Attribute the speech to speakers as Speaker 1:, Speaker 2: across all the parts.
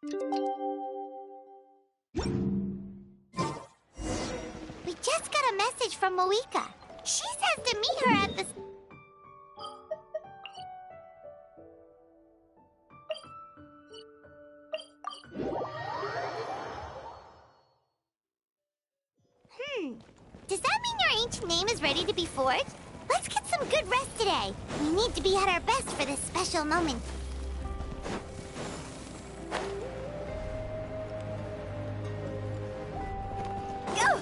Speaker 1: We just got a message from Moika. She says to meet her at the... Does that mean your ancient name is ready to be forged? Let's get some good rest today. We need to be at our best for this special moment. Go!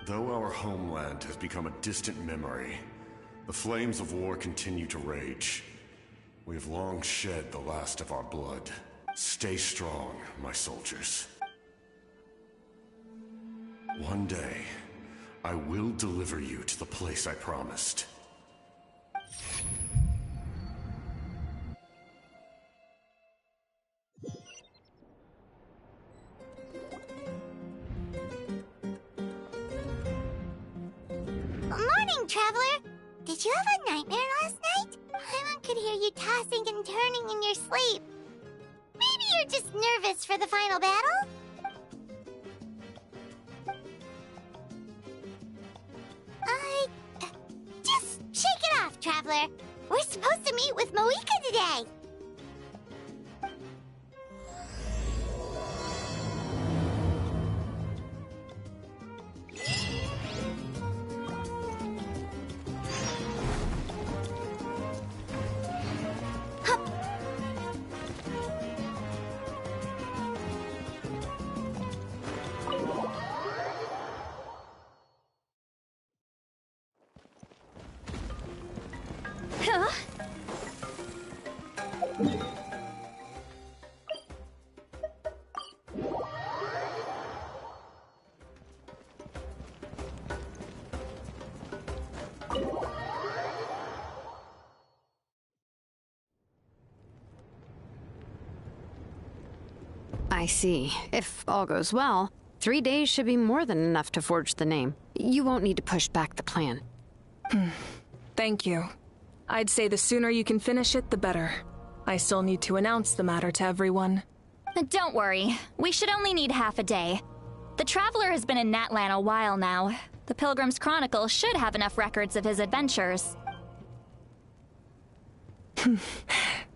Speaker 2: Though our homeland has become a distant memory, the flames of war continue to rage. We have long shed the last of our blood. Stay strong, my soldiers. One day, I will deliver you to the place I promised.
Speaker 1: Morning, Traveler! Did you have a nightmare last night? Paimon could hear you tossing and turning in your sleep. Maybe you're just nervous for the final battle? Just shake it off, Traveler. We're supposed to meet with Moika today. Huh?
Speaker 3: I see. If all goes well, 3 days should be more than enough to forge the name. You won't need to push back the plan.
Speaker 4: Thank you. I'd say the sooner you can finish it, the better. I still need to announce the matter to everyone.
Speaker 5: Don't worry. We should only need half a day. The Traveler has been in Natlan a while now. The Pilgrim's Chronicle should have enough records of his adventures.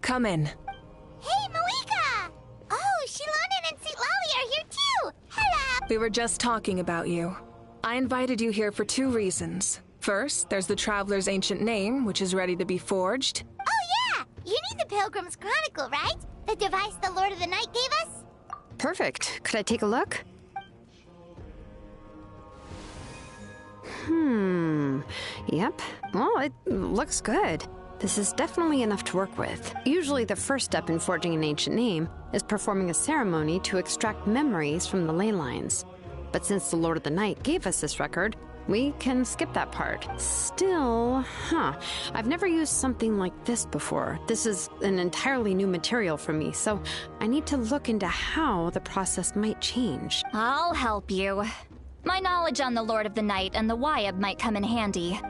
Speaker 4: Come in.
Speaker 1: Hey, Malika! Oh, Shilonen and Sitlali are here too! Hello!
Speaker 4: We were just talking about you. I invited you here for 2 reasons. First, there's the Traveler's ancient name, which is ready to be forged.
Speaker 1: Oh yeah! You need the Pilgrim's Chronicle, right? The device the Lord of the Night gave us?
Speaker 3: Perfect. Could I take a look? Yep. Well, it looks good. This is definitely enough to work with. Usually the first step in forging an ancient name is performing a ceremony to extract memories from the ley lines. But since the Lord of the Night gave us this record, we can skip that part. Still, I've never used something like this before. This is an entirely new material for me, so I need to look into how the process might change.
Speaker 5: I'll help you. My knowledge on the Lord of the Night and the Wyab might come in handy.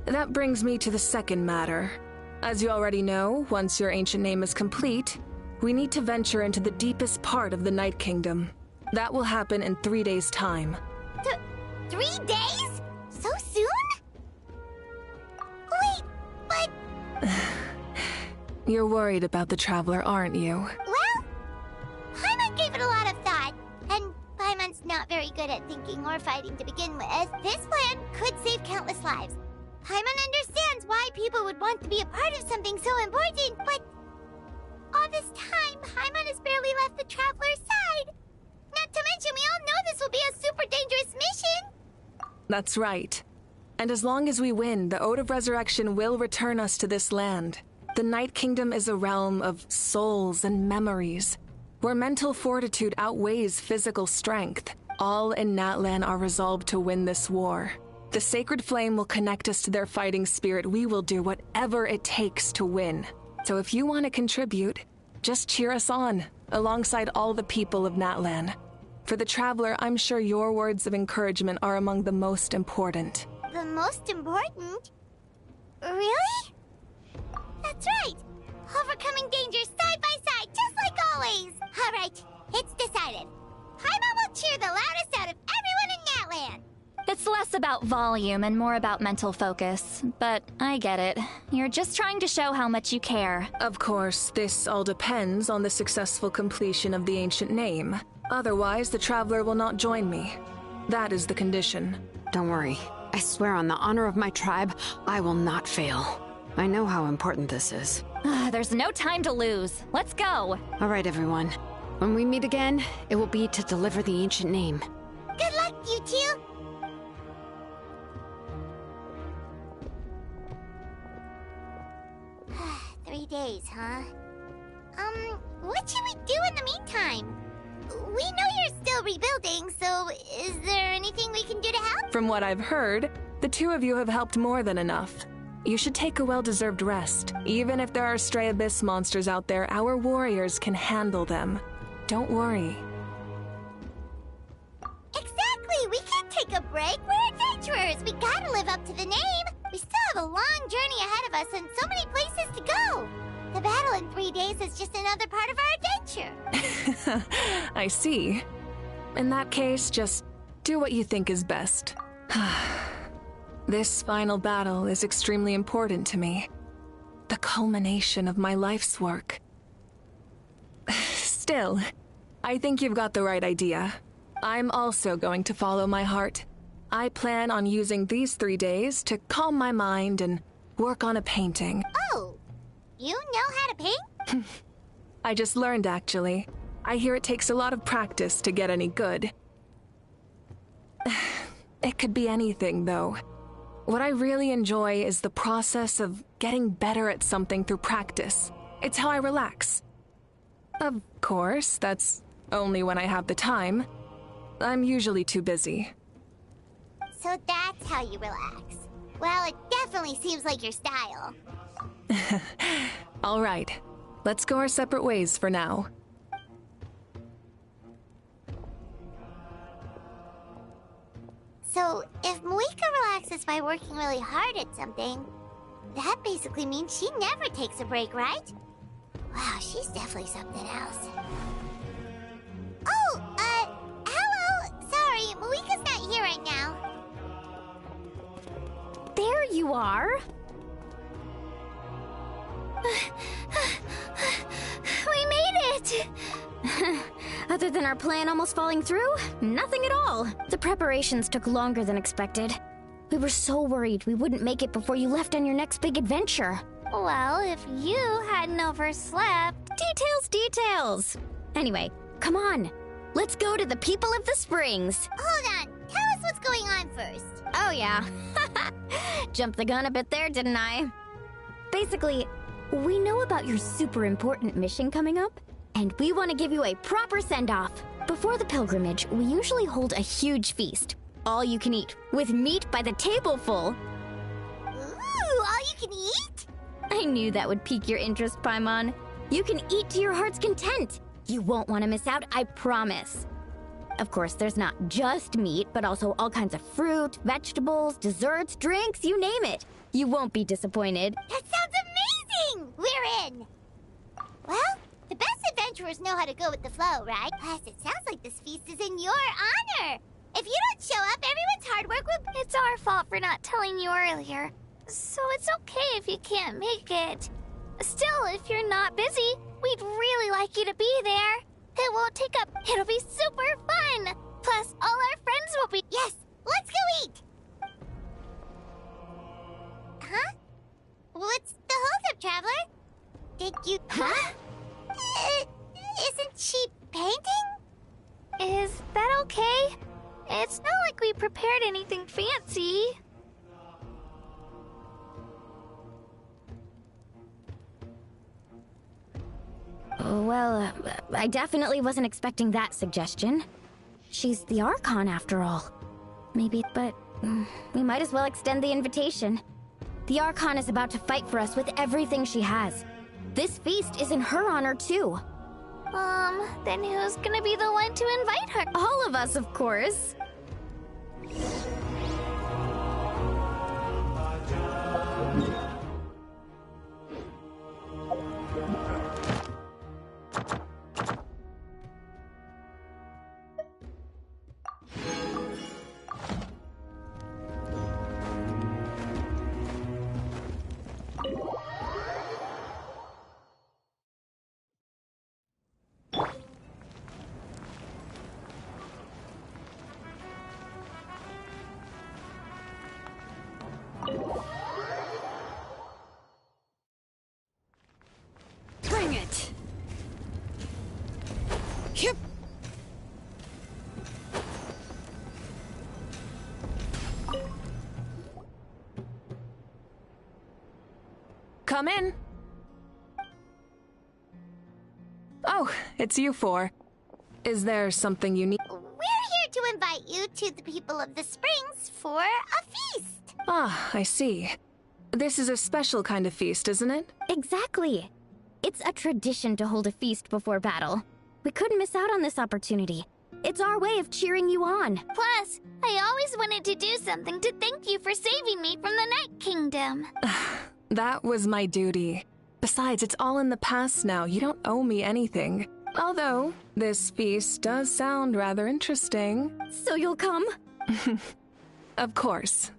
Speaker 4: That brings me to the second matter. As you already know, once your ancient name is complete, we need to venture into the deepest part of the Night Kingdom. That will happen in 3 days' time.
Speaker 1: 3 days? So soon? Wait, but...
Speaker 4: You're worried about the Traveler, aren't you?
Speaker 1: Well, Paimon gave it a lot of thought, and Paimon's not very good at thinking or fighting to begin with. This plan could save countless lives. Paimon understands why people would want to be a part of something so important, but all this time, Paimon has barely left the Traveler's side. Not to mention, we all know this will be a super dangerous mission.
Speaker 4: That's right. And as long as we win, the Ode of Resurrection will return us to this land. The Night Kingdom is a realm of souls and memories, where mental fortitude outweighs physical strength. All in Natlan are resolved to win this war. The Sacred Flame will connect us to their fighting spirit. We will do whatever it takes to win. So if you want to contribute, just cheer us on, alongside all the people of Natlan. For the Traveler, I'm sure your words of encouragement are among the most important.
Speaker 1: The most important? Really? That's right. Overcoming dangers side by side, just like always. All right, it's decided. Paimon will cheer the loudest out of everyone in Natlan.
Speaker 5: It's less about volume and more about mental focus, but I get it. You're just trying to show how much you care.
Speaker 4: Of course, this all depends on the successful completion of the ancient name. Otherwise, the Traveler will not join me. That is the condition.
Speaker 3: Don't worry. I swear on the honor of my tribe, I will not fail. I know how important this is.
Speaker 5: There's no time to lose. Let's go.
Speaker 3: All right, everyone. When we meet again, it will be to deliver the ancient name.
Speaker 1: Good luck, you two. Three days, huh? What should we do in the meantime? We know you're still rebuilding, so is there anything we can do to help?
Speaker 4: From what I've heard, the 2 of you have helped more than enough. You should take a well-deserved rest. Even if there are stray abyss monsters out there, our warriors can handle them. Don't worry.
Speaker 1: Exactly! We can't take a break. We're adventurers. We gotta live up to the name. We still have a long journey ahead of us and so many places to go. The battle in 3 days is just another part of our adventure.
Speaker 4: I see. In that case, just do what you think is best. This final battle is extremely important to me. The culmination of my life's work. Still, I think you've got the right idea. I'm also going to follow my heart. I plan on using these 3 days to calm my mind and work on a painting.
Speaker 1: Oh, you know how to paint?
Speaker 4: I just learned, actually. I hear it takes a lot of practice to get any good. It could be anything, though. What I really enjoy is the process of getting better at something through practice. It's how I relax. Of course, that's only when I have the time. I'm usually too busy.
Speaker 1: So that's how you relax. Well, it definitely seems like your style.
Speaker 4: All right. let's go our separate ways for now.
Speaker 1: So, if Moika relaxes by working really hard at something, that basically means she never takes a break, right? Wow, she's definitely something else. Oh, hello! Sorry, Moika's not here right now.
Speaker 6: There you are! We made it! Other than our plan almost falling through, nothing at all. The preparations took longer than expected. We were so worried we wouldn't make it before you left on your next big adventure.
Speaker 1: Well, if you hadn't overslept...
Speaker 6: Details! Anyway, come on. Let's go to the People of the Springs.
Speaker 1: Hold on, tell us what's going on first.
Speaker 6: Oh yeah. Jumped the gun a bit there, didn't I? Basically, we know about your super important mission coming up, and we want to give you a proper send-off. Before the pilgrimage, we usually hold a huge feast. All you can eat, with meat by the tableful.
Speaker 1: Ooh, all you can eat?
Speaker 6: I knew that would pique your interest, Paimon. You can eat to your heart's content. You won't want to miss out, I promise. Of course, there's not just meat, but also all kinds of fruit, vegetables, desserts, drinks, you name it. You won't be disappointed.
Speaker 1: That sounds amazing! We're in! Well, the best adventurers know how to go with the flow, right? Plus, it sounds like this feast is in your honor. If you don't show up, everyone's hard work will... It's our fault for not telling you earlier. So it's okay if you can't make it. Still, if you're not busy, we'd really like you to be there. It won't take up... It'll be super fun! Plus, all our friends will be... Yes! Let's go eat! Huh? What's the holdup, Traveler? Did you...
Speaker 6: Huh?
Speaker 1: Isn't she painting?
Speaker 7: Is that okay? It's not like we prepared anything fancy.
Speaker 6: Well, I definitely wasn't expecting that suggestion. She's the Archon, after all. Maybe, but we might as well extend the invitation. The Archon is about to fight for us with everything she has. This feast is in her honor, too.
Speaker 7: Then who's gonna be the one to invite her?
Speaker 6: All of us, of course.
Speaker 3: Bring it! Yep.
Speaker 4: Come in. Oh, it's you four. Is there something you need?
Speaker 1: We're here to invite you to the People of the Springs for a feast.
Speaker 4: Ah, I see. This is a special kind of feast, isn't it?
Speaker 6: Exactly. It's a tradition to hold a feast before battle. We couldn't miss out on this opportunity. It's our way of cheering you on.
Speaker 7: Plus, I always wanted to do something to thank you for saving me from the Night Kingdom.
Speaker 4: That was my duty. Besides, it's all in the past now. You don't owe me anything. Although, this feast does sound rather interesting.
Speaker 6: So you'll come?
Speaker 4: Of course.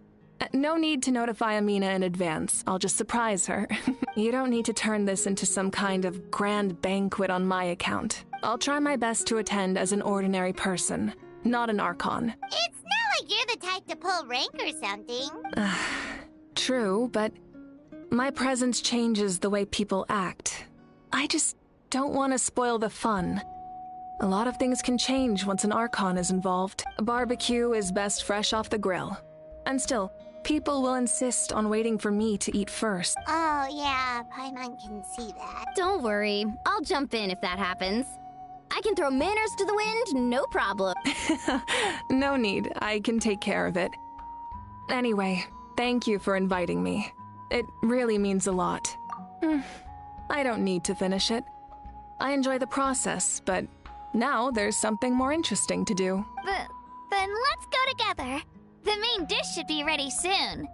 Speaker 4: No need to notify Amina in advance. I'll just surprise her. You don't need to turn this into some kind of grand banquet on my account. I'll try my best to attend as an ordinary person, not an Archon.
Speaker 1: It's not like you're the type to pull rank or something.
Speaker 4: True, but my presence changes the way people act. I just don't want to spoil the fun. A lot of things can change once an Archon is involved. A barbecue is best fresh off the grill. And still, people will insist on waiting for me to eat first.
Speaker 1: Oh, yeah, Paimon can see that.
Speaker 6: Don't worry. I'll jump in if that happens. I can throw manners to the wind, no problem.
Speaker 4: No need. I can take care of it. Anyway, thank you for inviting me. It really means a lot. I don't need to finish it. I enjoy the process, but now there's something more interesting to do.
Speaker 7: Then let's go together. The main dish should be ready soon.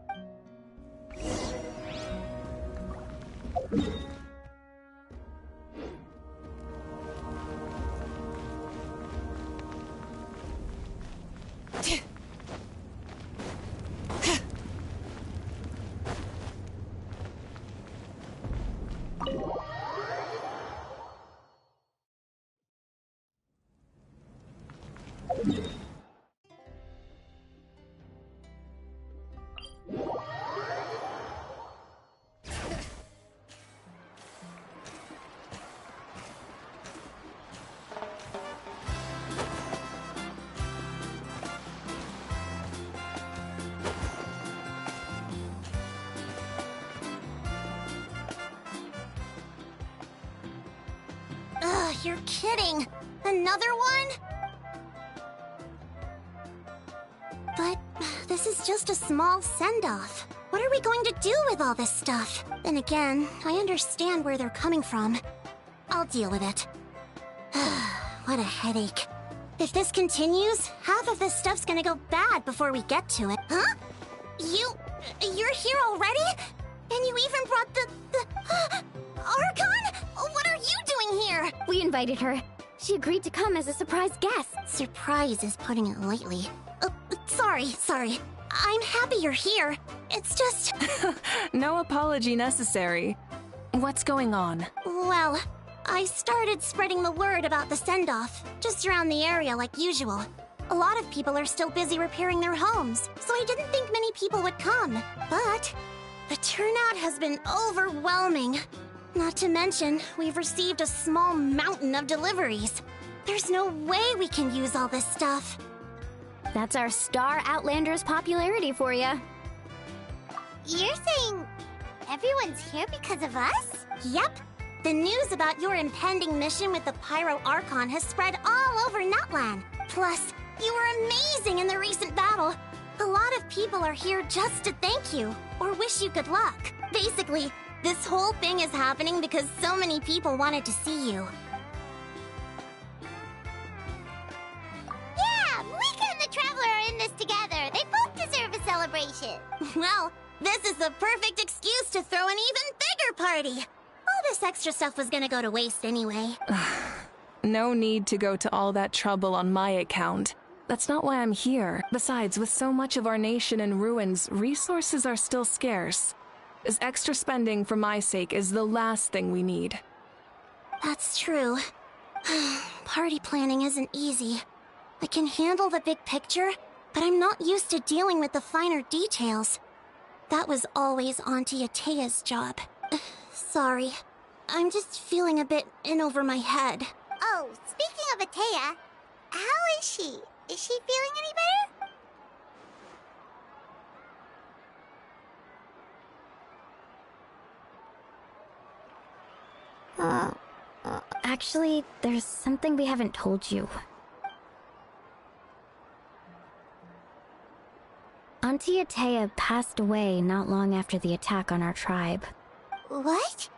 Speaker 1: Ugh, you're kidding. Another one? But this is just a small send-off. What are we going to do with all this stuff? Then again, I understand where they're coming from. I'll deal with it. What a headache. If this continues, half of this stuff's gonna go bad before we get to it. Huh? You're here already? And you even brought the Archon? What are you doing here?
Speaker 6: We invited her. She agreed to come as a surprise guest.
Speaker 1: Surprise is putting it lightly. Sorry. I'm happy you're here. It's just...
Speaker 4: No apology necessary. What's going on?
Speaker 1: Well, I started spreading the word about the send-off, just around the area like usual. A lot of people are still busy repairing their homes, so I didn't think many people would come. But the turnout has been overwhelming. Not to mention, we've received a small mountain of deliveries. There's no way we can use all this stuff.
Speaker 6: That's our Star Outlander's popularity for you.
Speaker 1: You're saying everyone's here because of us? Yep. The news about your impending mission with the Pyro Archon has spread all over Nutland. Plus, you were amazing in the recent battle. A lot of people are here just to thank you, or wish you good luck. Basically, this whole thing is happening because so many people wanted to see you. Yeah, Mika and the Traveler are in this together. They both deserve a celebration. Well, this is the perfect excuse to throw an even bigger party. All this extra stuff was gonna go to waste anyway.
Speaker 4: No need to go to all that trouble on my account. That's not why I'm here. Besides, with so much of our nation in ruins, resources are still scarce. This extra spending for my sake is the last thing we need.
Speaker 1: That's true. Party planning isn't easy. I can handle the big picture, but I'm not used to dealing with the finer details. That was always Auntie Atea's job. Sorry. I'm just feeling a bit in over my head. Oh, speaking of Atea, how is she? Is she feeling any better?
Speaker 6: Actually, there's something we haven't told you. Auntie Atea passed away not long after the attack on our tribe.
Speaker 1: What?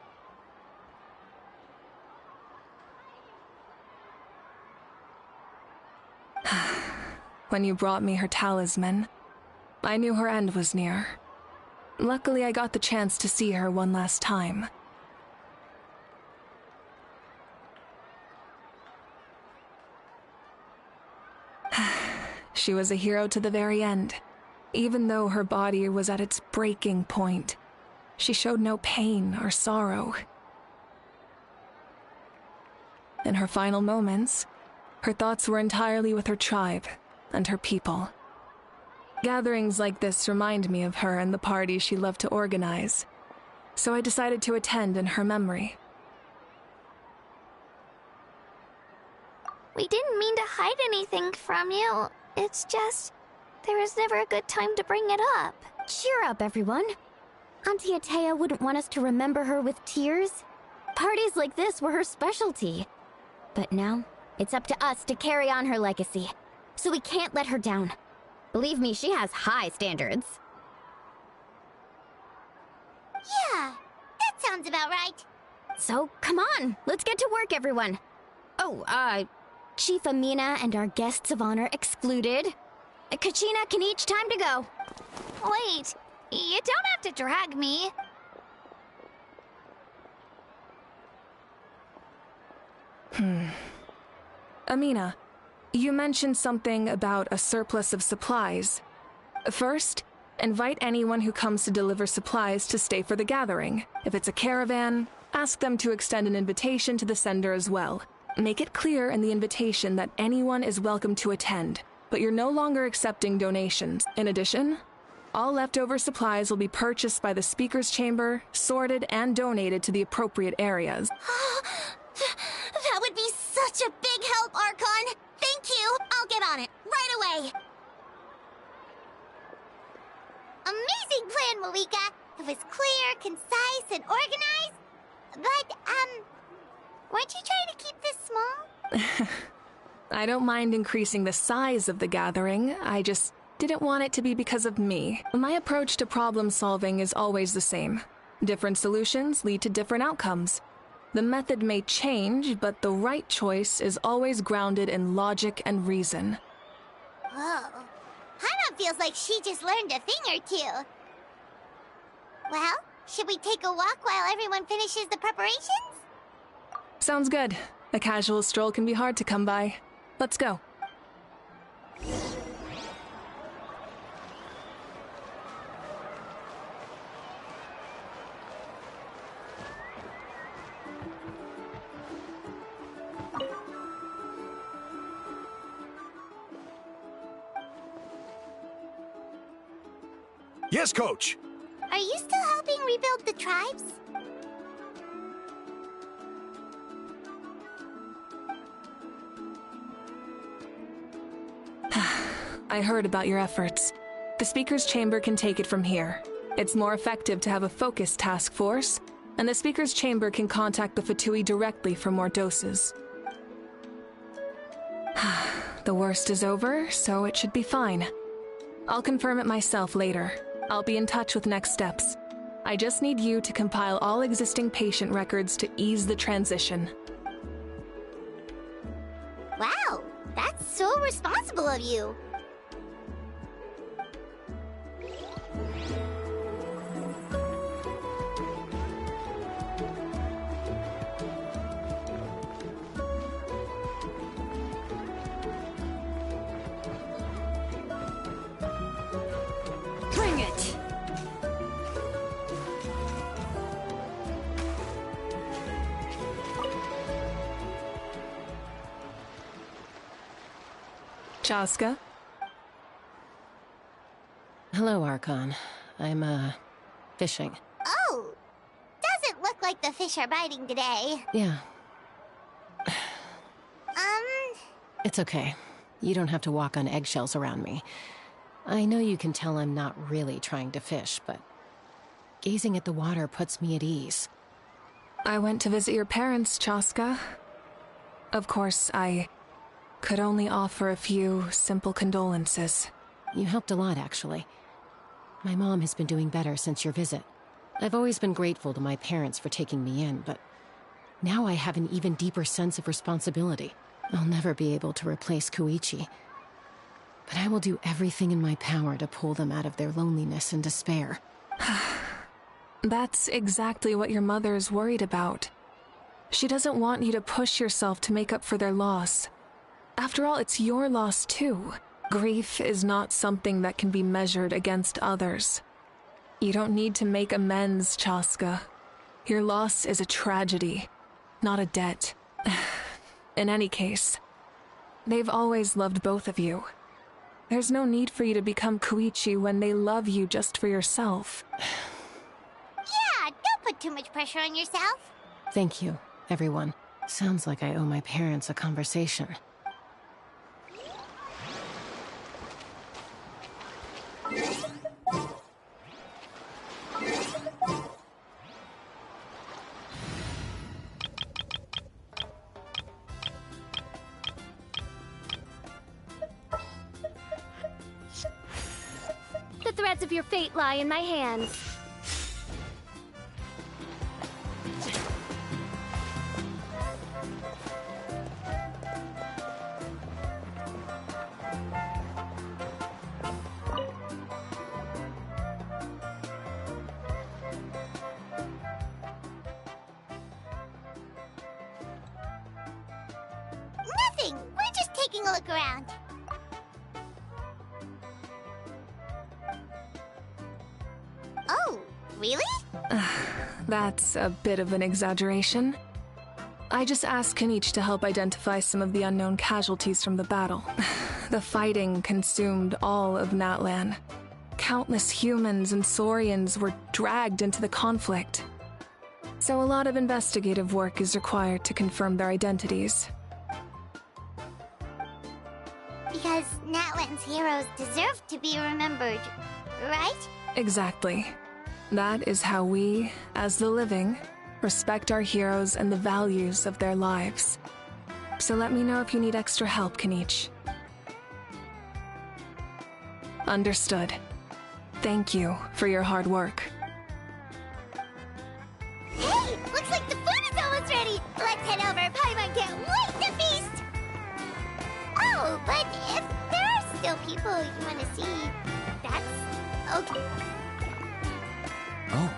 Speaker 4: When you brought me her talisman, I knew her end was near. Luckily, I got the chance to see her one last time. She was a hero to the very end. Even though her body was at its breaking point, she showed no pain or sorrow. In her final moments, her thoughts were entirely with her tribe and her people. Gatherings like this remind me of her and the parties she loved to organize, so I decided to attend in her memory.
Speaker 7: We didn't mean to hide anything from you. It's just, there was never a good time to bring it up.
Speaker 6: Cheer up, everyone. Auntie Atea wouldn't want us to remember her with tears. Parties like this were her specialty. But now, it's up to us to carry on her legacy. So we can't let her down. Believe me, she has high standards.
Speaker 1: Yeah, that sounds about right.
Speaker 6: So, come on, let's get to work, everyone. Oh, Chief Amina and our guests of honor excluded. Kachina, Kanich, time to go.
Speaker 7: Wait, you don't have to drag me.
Speaker 4: Amina, you mentioned something about a surplus of supplies. First, invite anyone who comes to deliver supplies to stay for the gathering. If it's a caravan, ask them to extend an invitation to the sender as well. Make it clear in the invitation that anyone is welcome to attend, but you're no longer accepting donations. In addition, all leftover supplies will be purchased by the speaker's chamber, sorted, and donated to the appropriate areas.
Speaker 1: That would be such a big help, Archon! Thank you! I'll get on it, right away! Amazing plan, Malika! It was clear, concise, and organized. But, weren't you trying to keep this small?
Speaker 4: I don't mind increasing the size of the gathering, I just didn't want it to be because of me. My approach to problem solving is always the same. Different solutions lead to different outcomes. The method may change, but the right choice is always grounded in logic and reason.
Speaker 1: Whoa. Hana feels like she just learned a thing or two. Well, should we take a walk while everyone finishes the preparations?
Speaker 4: Sounds good. A casual stroll can be hard to come by. Let's go.
Speaker 8: Yes, Coach!
Speaker 1: Are you still helping rebuild the tribes?
Speaker 4: I heard about your efforts. The Speaker's Chamber can take it from here. It's more effective to have a focused task force, and the Speaker's Chamber can contact the Fatui directly for more doses. The worst is over, so it should be fine. I'll confirm it myself later. I'll be in touch with next steps. I just need you to compile all existing patient records to ease the transition.
Speaker 1: Wow, that's so responsible of you.
Speaker 3: Bring it!
Speaker 4: Chaska?
Speaker 9: Hello, Archon. I'm, fishing.
Speaker 1: Oh, doesn't look like the fish are biting today.
Speaker 9: Yeah.
Speaker 1: Um,
Speaker 9: It's okay. You don't have to walk on eggshells around me. I know you can tell I'm not really trying to fish, but gazing at the water puts me at ease.
Speaker 4: I went to visit your parents, Chaska. Of course, I could only offer a few simple condolences.
Speaker 9: You helped a lot, actually. My mom has been doing better since your visit. I've always been grateful to my parents for taking me in, but now I have an even deeper sense of responsibility. I'll never be able to replace Koichi, but I will do everything in my power to pull them out of their loneliness and despair.
Speaker 4: That's exactly what your mother is worried about. She doesn't want you to push yourself to make up for their loss. After all, it's your loss too. Grief is not something that can be measured against others. You don't need to make amends, Chaska. Your loss is a tragedy, not a debt. In any case, they've always loved both of you. There's no need for you to become Koichi when they love you just for yourself.
Speaker 1: yeah, don't put too much pressure on yourself.
Speaker 9: Thank you, everyone. Sounds like I owe my parents a conversation.
Speaker 6: The threads of your fate lie in my hands.
Speaker 1: nothing. We're just taking a look around. Oh, really?
Speaker 4: That's a bit of an exaggeration. I just asked Kenichi to help identify some of the unknown casualties from the battle. The fighting consumed all of Natlan. Countless humans and Saurians were dragged into the conflict. So a lot of investigative work is required to confirm their identities.
Speaker 1: Because Natlan's heroes deserve to be remembered, right?
Speaker 4: Exactly. That is how we, as the living, respect our heroes and the values of their lives. So let me know if you need extra help, Kenichi. Understood. Thank you for your hard work.
Speaker 1: Hey, looks like the food is almost ready. Let's head over. Paimon can't wait to feast. Oh, but if there are still people you want to see, that's okay.
Speaker 8: Oh,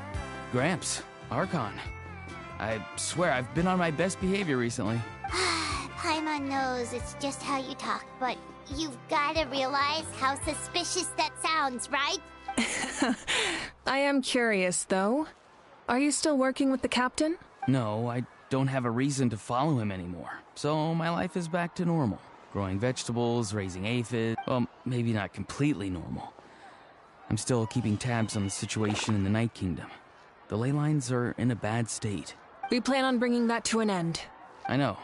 Speaker 8: Gramps, Archon. I swear I've been on my best behavior recently.
Speaker 1: Paimon knows it's just how you talk, but you've got to realize how suspicious that sounds, right?
Speaker 4: I am curious, though. Are you still working with the captain?
Speaker 8: No, I don't have a reason to follow him anymore. So my life is back to normal. Growing vegetables, raising aphids. Well, maybe not completely normal. I'm still keeping tabs on the situation in the Night Kingdom. The ley lines are in a bad state.
Speaker 4: We plan on bringing that to an end.
Speaker 8: I know.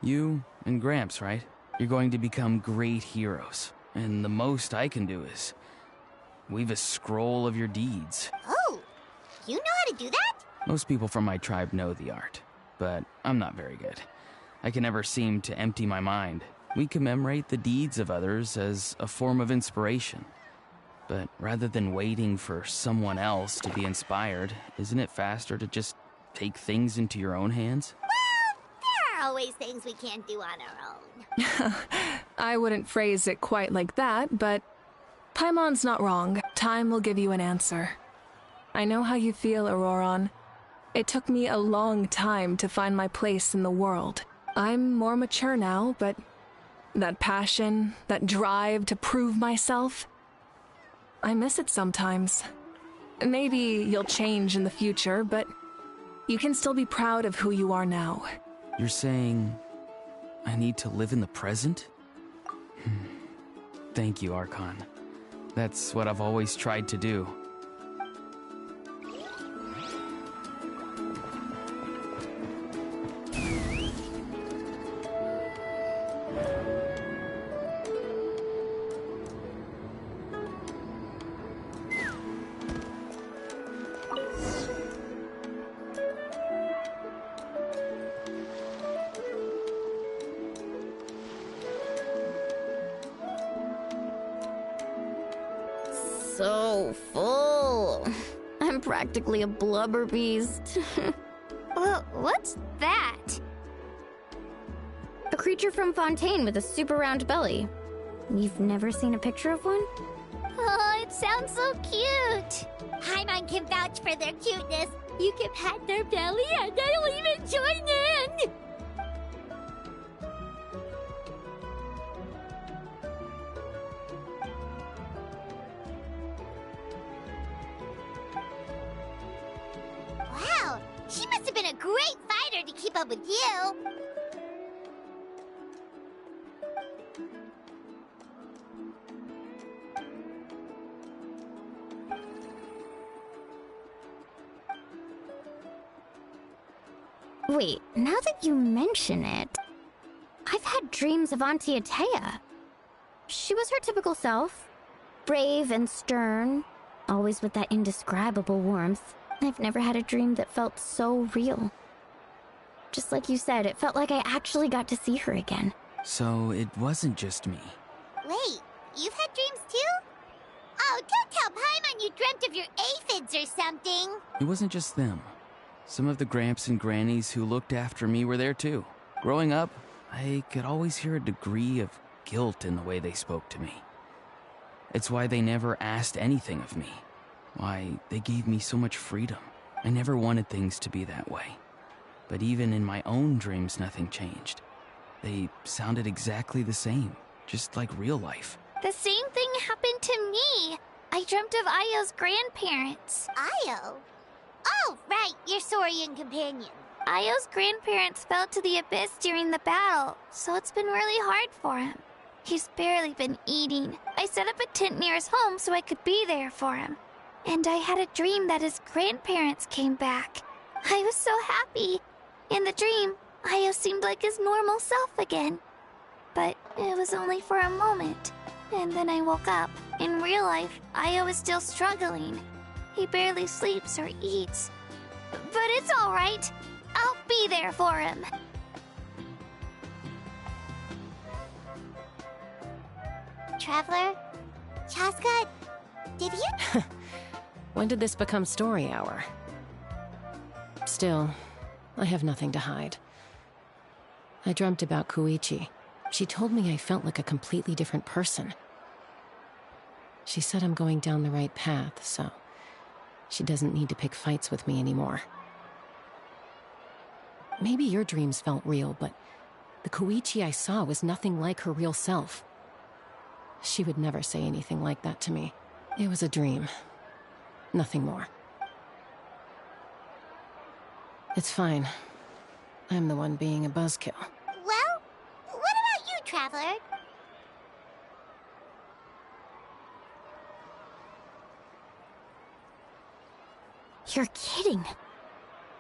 Speaker 8: You and Gramps, right? You're going to become great heroes. And the most I can do is weave a scroll of your deeds.
Speaker 1: Oh, you know how to do that?
Speaker 8: Most people from my tribe know the art, but I'm not very good. I can never seem to empty my mind. We commemorate the deeds of others as a form of inspiration. But rather than waiting for someone else to be inspired, isn't it faster to just take things into your own hands?
Speaker 1: Well, there are always things we can't do on our own.
Speaker 4: I wouldn't phrase it quite like that, but Paimon's not wrong. Time will give you an answer. I know how you feel, Auroron. It took me a long time to find my place in the world. I'm more mature now, but that passion, that drive to prove myself, I miss it sometimes. Maybe you'll change in the future, but you can still be proud of who you are now.
Speaker 8: You're saying I need to live in the present? Thank you, Archon. That's what I've always tried to do.
Speaker 6: So full. I'm practically a blubber beast.
Speaker 7: Well, what's that?
Speaker 6: A creature from Fontaine with a super round belly. You've never seen a picture of one?
Speaker 7: Oh, it sounds so cute.
Speaker 1: Paimon can vouch for their cuteness. You can pat their belly and they'll even join in. Wow, she must have been a great fighter to keep up with you.
Speaker 6: Wait, now that you mention it, I've had dreams of Auntie Atea. She was her typical self, brave and stern, always with that indescribable warmth. I've never had a dream that felt so real. Just like you said, it felt like I actually got to see her again.
Speaker 8: So it wasn't just me.
Speaker 1: Wait, you've had dreams too? Oh, don't tell Paimon you dreamt of your aphids or something.
Speaker 8: It wasn't just them. Some of the Gramps and Grannies who looked after me were there too. Growing up, I could always hear a degree of guilt in the way they spoke to me. It's why they never asked anything of me. Why they gave me so much freedom. I never wanted things to be that way. But even in my own dreams, nothing changed. They sounded exactly the same, just like real life.
Speaker 7: The same thing happened to me. I dreamt of Ayo's grandparents.
Speaker 1: Ayo? Oh, right, your Saurian companion.
Speaker 7: Ayo's grandparents fell to the abyss during the battle, so it's been really hard for him. He's barely been eating. I set up a tent near his home so I could be there for him. And I had a dream that his grandparents came back. I was so happy. In the dream, Ayo seemed like his normal self again. But it was only for a moment. And then I woke up. In real life, Ayo is still struggling. He barely sleeps or eats. But it's all right. I'll be there for him.
Speaker 1: Traveler? Chaska, did you?
Speaker 9: When did this become story hour? Still, I have nothing to hide. I dreamt about Koichi. She told me I felt like a completely different person. She said I'm going down the right path, so she doesn't need to pick fights with me anymore. Maybe your dreams felt real, but the Koichi I saw was nothing like her real self. She would never say anything like that to me. It was a dream. Nothing more. It's fine. I'm the one being a buzzkill.
Speaker 1: Well, what about you, Traveler?
Speaker 6: You're kidding.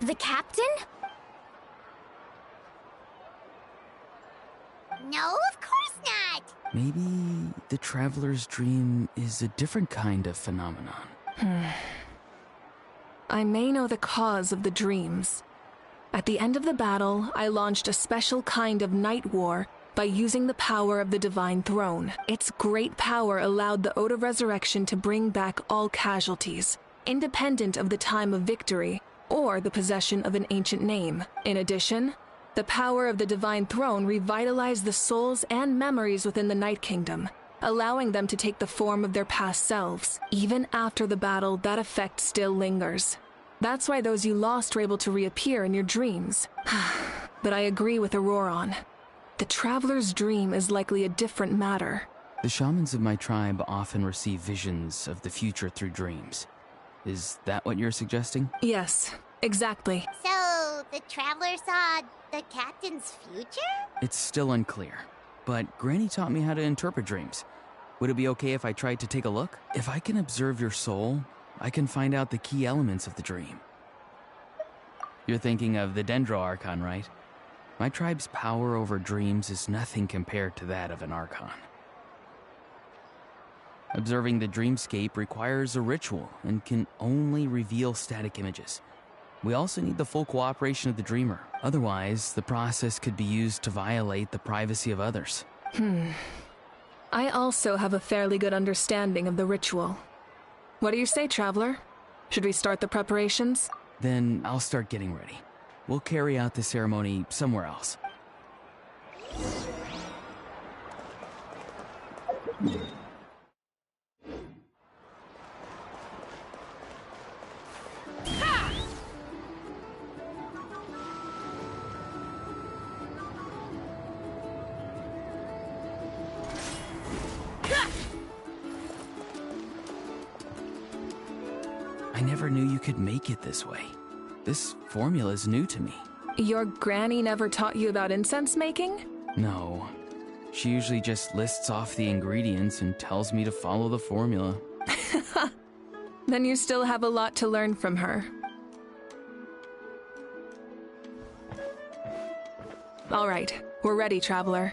Speaker 6: The captain?
Speaker 1: No, of course not!
Speaker 8: Maybe the traveler's dream is a different kind of phenomenon.
Speaker 4: I may know the cause of the dreams. At the end of the battle, I launched a special kind of night war by using the power of the Divine Throne. Its great power allowed the Ode of Resurrection to bring back all casualties, independent of the time of victory or the possession of an ancient name. In addition, the power of the Divine Throne revitalized the souls and memories within the Night Kingdom, allowing them to take the form of their past selves. Even after the battle, that effect still lingers. That's why those you lost were able to reappear in your dreams. But I agree with Auroron. The Traveler's dream is likely a different matter.
Speaker 8: The shamans of my tribe often receive visions of the future through dreams. Is that what you're suggesting?
Speaker 4: Yes, exactly.
Speaker 1: So, the Traveler saw the captain's future?
Speaker 8: It's still unclear, but Granny taught me how to interpret dreams. Would it be okay if I tried to take a look? If I can observe your soul, I can find out the key elements of the dream. You're thinking of the Dendro Archon, right? My tribe's power over dreams is nothing compared to that of an Archon. Observing the dreamscape requires a ritual and can only reveal static images. We also need the full cooperation of the dreamer. Otherwise, the process could be used to violate the privacy of others.
Speaker 4: I also have a fairly good understanding of the ritual. What do you say, Traveler? Should we start the preparations?
Speaker 8: Then I'll start getting ready. We'll carry out the ceremony somewhere else. I never knew you could make it this way. This formula is new to me.
Speaker 4: Your granny never taught you about incense making?
Speaker 8: No. She usually just lists off the ingredients and tells me to follow the formula.
Speaker 4: Then you still have a lot to learn from her. All right, we're ready, Traveler.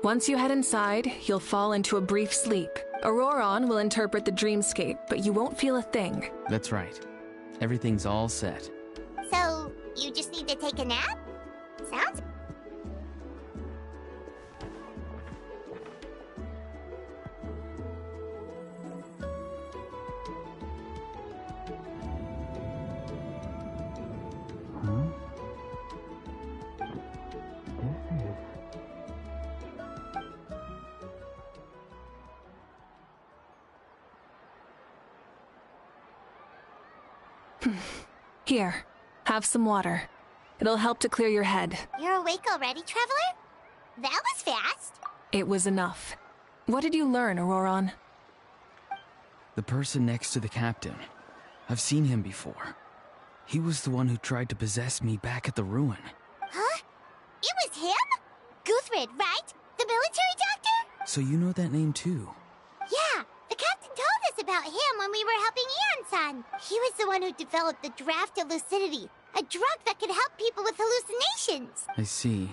Speaker 4: Once you head inside, you'll fall into a brief sleep. Auroron will interpret the dreamscape, but you won't feel a thing.
Speaker 8: That's right. Everything's all set.
Speaker 1: So, you just need to take a nap? Sounds...
Speaker 4: Here, have some water. It'll help to clear your head.
Speaker 1: You're awake already, Traveler? That was fast.
Speaker 4: It was enough. What did you learn, Auroron?
Speaker 8: The person next to the captain. I've seen him before. He was the one who tried to possess me back at the ruin.
Speaker 1: Huh? It was him? Guthrid, right? The military doctor?
Speaker 8: So you know that name too?
Speaker 1: Yeah, the captain told us about him when we were helping Eon-san. He was the one who developed the draft of lucidity, a drug that could help people with hallucinations.
Speaker 8: I see.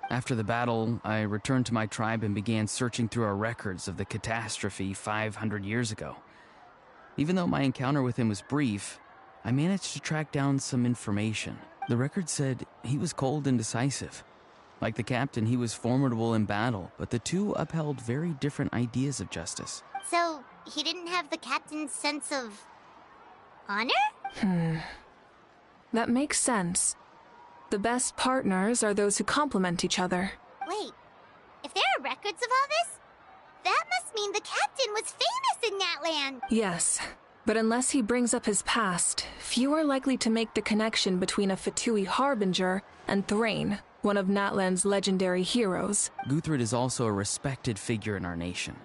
Speaker 8: After the battle, I returned to my tribe and began searching through our records of the catastrophe 500 years ago. Even though my encounter with him was brief, I managed to track down some information. The record said he was cold and decisive. Like the captain, he was formidable in battle, but the two upheld very different ideas of justice.
Speaker 1: So, he didn't have the captain's sense of honor?
Speaker 4: That makes sense. The best partners are those who complement each other.
Speaker 1: Wait, if there are records of all this, that must mean the captain was famous in that land.
Speaker 4: Yes, but unless he brings up his past, few are likely to make the connection between a Fatui harbinger and Thrain, one of Natlan's legendary heroes.
Speaker 8: Guthrid is also a respected figure in our nation.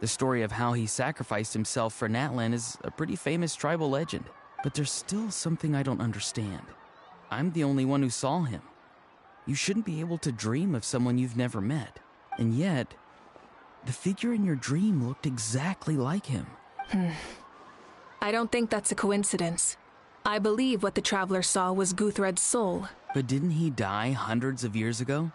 Speaker 8: The story of how he sacrificed himself for Natlan is a pretty famous tribal legend. But there's still something I don't understand. I'm the only one who saw him. You shouldn't be able to dream of someone you've never met. And yet, the figure in your dream looked exactly like him.
Speaker 4: I don't think that's a coincidence. I believe what the traveler saw was Guthred's soul.
Speaker 8: But didn't he die hundreds of years ago?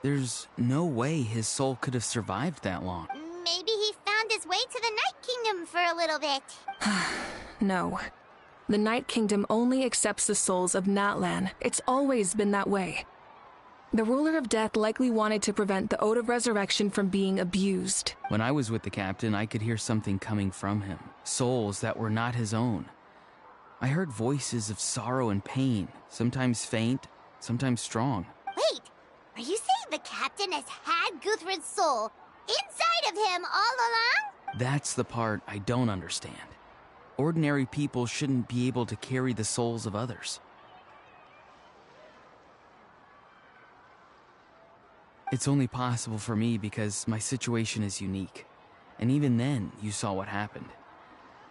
Speaker 8: There's no way his soul could have survived that long.
Speaker 1: Maybe he found his way to the Night Kingdom for a little bit.
Speaker 4: No. The Night Kingdom only accepts the souls of Natlan. It's always been that way. The ruler of death likely wanted to prevent the Ode of Resurrection from being abused.
Speaker 8: When I was with the captain, I could hear something coming from him. Souls that were not his own. I heard voices of sorrow and pain, sometimes faint, sometimes strong.
Speaker 1: Wait, are you saying the captain has had Guthrid's soul inside of him all along?
Speaker 8: That's the part I don't understand. Ordinary people shouldn't be able to carry the souls of others. It's only possible for me because my situation is unique. And even then, you saw what happened.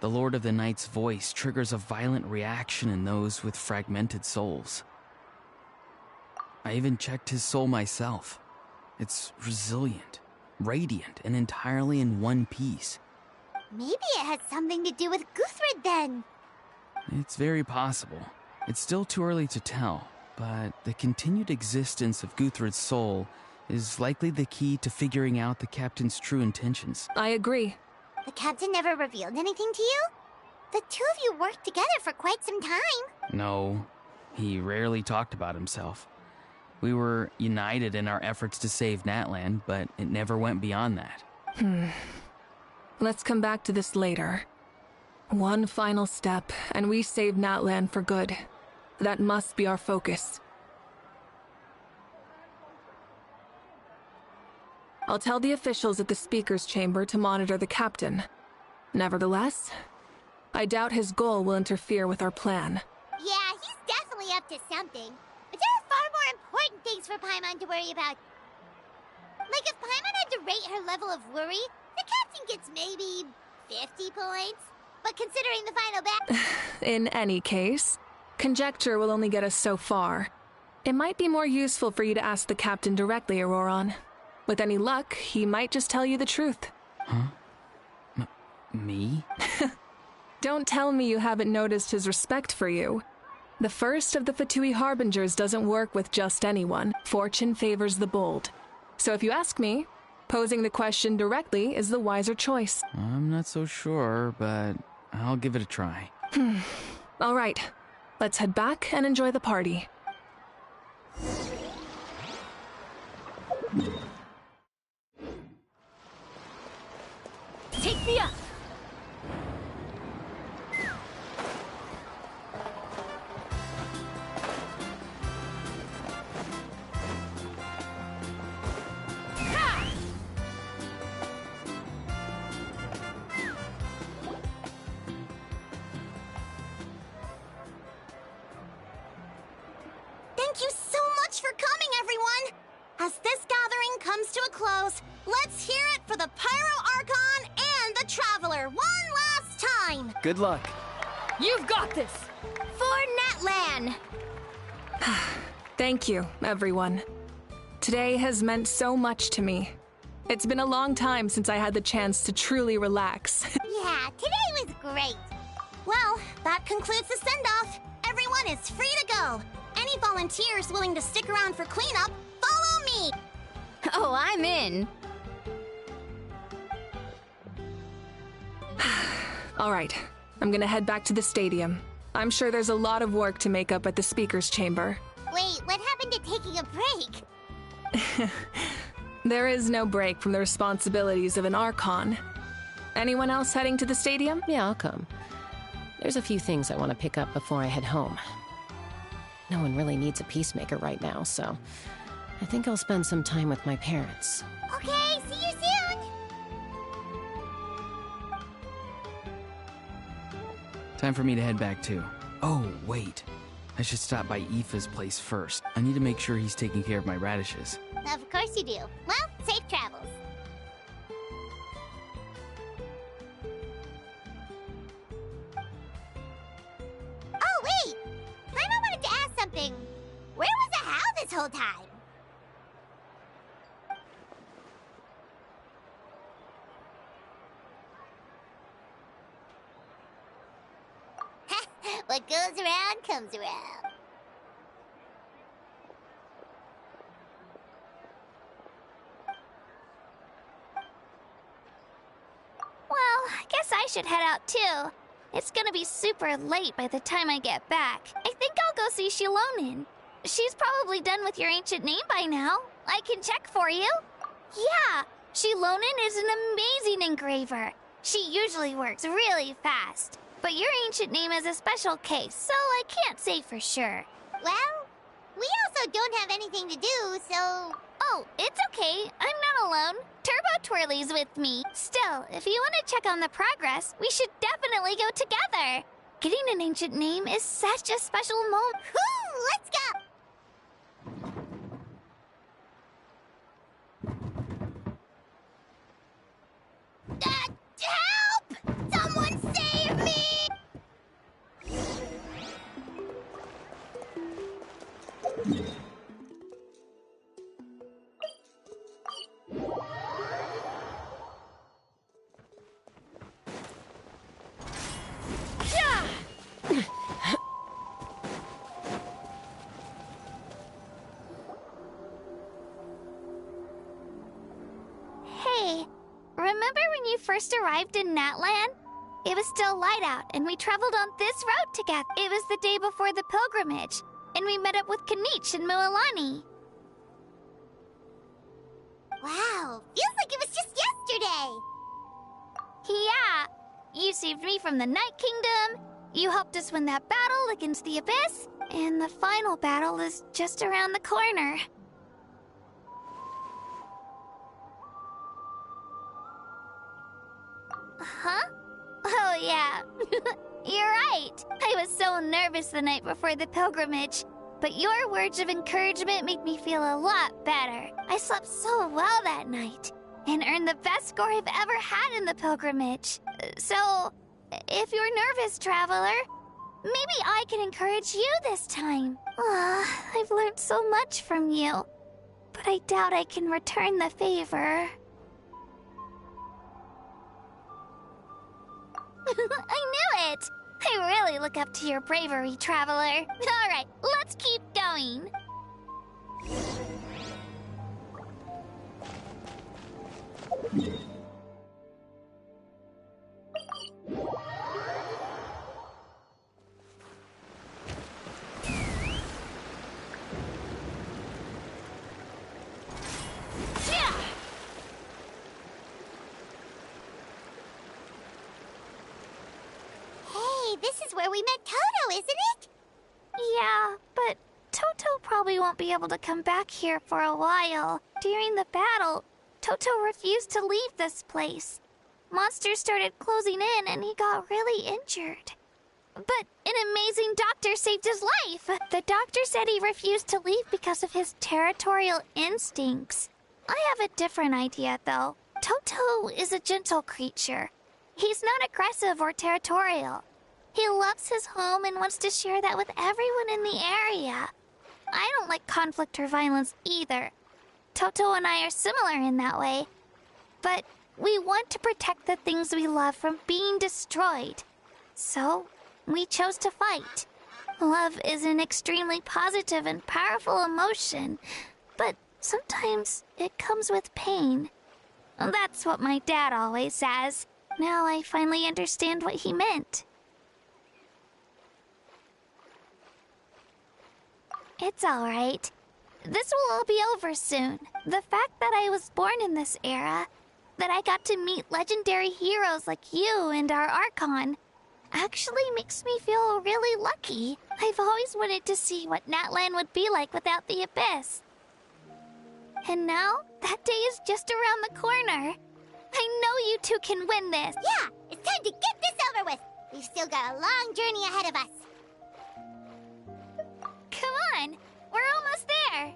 Speaker 8: The Lord of the Night's voice triggers a violent reaction in those with fragmented souls. I even checked his soul myself. It's resilient, radiant, and entirely in one piece.
Speaker 1: Maybe it has something to do with Guthrid then.
Speaker 8: It's very possible. It's still too early to tell, but the continued existence of Guthrid's soul is likely the key to figuring out the captain's true intentions.
Speaker 4: I agree.
Speaker 1: The captain never revealed anything to you? The two of you worked together for quite some time.
Speaker 8: No, he rarely talked about himself. We were united in our efforts to save Natlan, but it never went beyond that.
Speaker 4: Let's come back to this later. One final step, and we save Natlan for good. That must be our focus. I'll tell the officials at the speaker's chamber to monitor the captain. Nevertheless, I doubt his goal will interfere with our plan.
Speaker 1: Yeah, he's definitely up to something. But there are far more important things for Paimon to worry about. Like if Paimon had to rate her level of worry, the captain gets maybe 50 points. But considering the final battle...
Speaker 4: In any case, conjecture will only get us so far. It might be more useful for you to ask the captain directly, Auroron. With any luck, he might just tell you the truth.
Speaker 8: Huh? Me?
Speaker 4: Don't tell me you haven't noticed his respect for you. The first of the Fatui Harbingers doesn't work with just anyone. Fortune favors the bold. So if you ask me, posing the question directly is the wiser choice.
Speaker 8: I'm not so sure, but I'll give it a try.
Speaker 4: All right, let's head back and enjoy the party.
Speaker 5: Take me up!
Speaker 1: together one last time!
Speaker 8: Good luck.
Speaker 4: You've got this!
Speaker 6: For Natlan!
Speaker 4: Thank you, everyone. Today has meant so much to me. It's been a long time since I had the chance to truly relax.
Speaker 1: Yeah, today was great. Well, that concludes the send-off. Everyone is free to go. Any volunteers willing to stick around for cleanup, follow me!
Speaker 6: Oh, I'm in.
Speaker 4: All right, I'm gonna head back to the stadium. I'm sure there's a lot of work to make up at the speaker's chamber.
Speaker 1: Wait, what happened to taking a break?
Speaker 4: There is no break from the responsibilities of an Archon. Anyone else heading to the stadium?
Speaker 9: Yeah, I'll come. There's a few things I want to pick up before I head home. No one really needs a peacemaker right now, so I think I'll spend some time with my parents.
Speaker 1: Okay, see you soon!
Speaker 8: Time for me to head back too. Oh, wait. I should stop by Aoife's place first. I need to make sure he's taking care of my radishes.
Speaker 1: Of course you do. Well, safe travels. Oh, wait! Paimon wanted to ask something. Where was the How this whole time? What goes around comes around.
Speaker 7: Well, I guess I should head out too. It's gonna be super late by the time I get back. I think I'll go see Shilonin. She's probably done with your ancient name by now. I can check for you. Yeah, Shilonin is an amazing engraver. She usually works really fast. But your ancient name is a special case, so I can't say for sure.
Speaker 1: Well, we also don't have anything to do, so...
Speaker 7: Oh, it's okay. I'm not alone. Turbo Twirly's with me. Still, if you want to check on the progress, we should definitely go together. Getting an ancient name is such a special moment.
Speaker 1: Woo! Let's go! Help! Someone save me!
Speaker 7: Hey, remember when you first arrived in Natlan? It was still light out, and we traveled on this road together. It was the day before the pilgrimage, and we met up with Kanich and Mualani.
Speaker 1: Wow, feels like it was just yesterday!
Speaker 7: Yeah, you saved me from the Night Kingdom, you helped us win that battle against the Abyss, and the final battle is just around the corner. Huh? Oh, yeah. You're right. I was so nervous the night before the pilgrimage. But your words of encouragement made me feel a lot better. I slept so well that night and earned the best score I've ever had in the pilgrimage. So, if you're nervous, traveler, maybe I can encourage you this time. I've learned so much from you, but I doubt I can return the favor. I knew it! I really look up to your bravery, traveler. All right, let's keep going.
Speaker 1: Hey, this is where we met Toto, isn't it?
Speaker 7: Yeah, but Toto probably won't be able to come back here for a while. During the battle, Toto refused to leave this place. Monsters started closing in and he got really injured. But an amazing doctor saved his life. The doctor said he refused to leave because of his territorial instincts. I have a different idea, though. Toto is a gentle creature. He's not aggressive or territorial. He loves his home and wants to share that with everyone in the area. I don't like conflict or violence either. Toto and I are similar in that way. But we want to protect the things we love from being destroyed. So, we chose to fight. Love is an extremely positive and powerful emotion, but sometimes it comes with pain. That's what my dad always says. Now I finally understand what he meant. It's alright. This will all be over soon. The fact that I was born in this era, that I got to meet legendary heroes like you and our Archon, actually makes me feel really lucky. I've always wanted to see what Natlan would be like without the Abyss. And now, that day is just around the corner. I know you two can win this.
Speaker 1: Yeah, it's time to get this over with. We've still got a long journey ahead of us.
Speaker 7: Come on, we're almost there.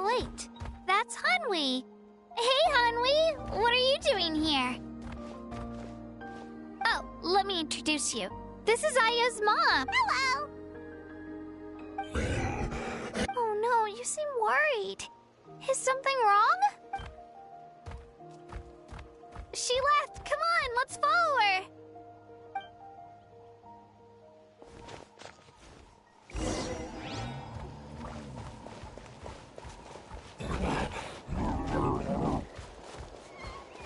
Speaker 7: Wait, that's Hanwi. Hey, Hanwi, what are you doing here? Oh, let me introduce you. This is Aya's mom.
Speaker 1: Hello!
Speaker 7: Oh no, you seem worried. Is something wrong? She left. Come on, let's follow her.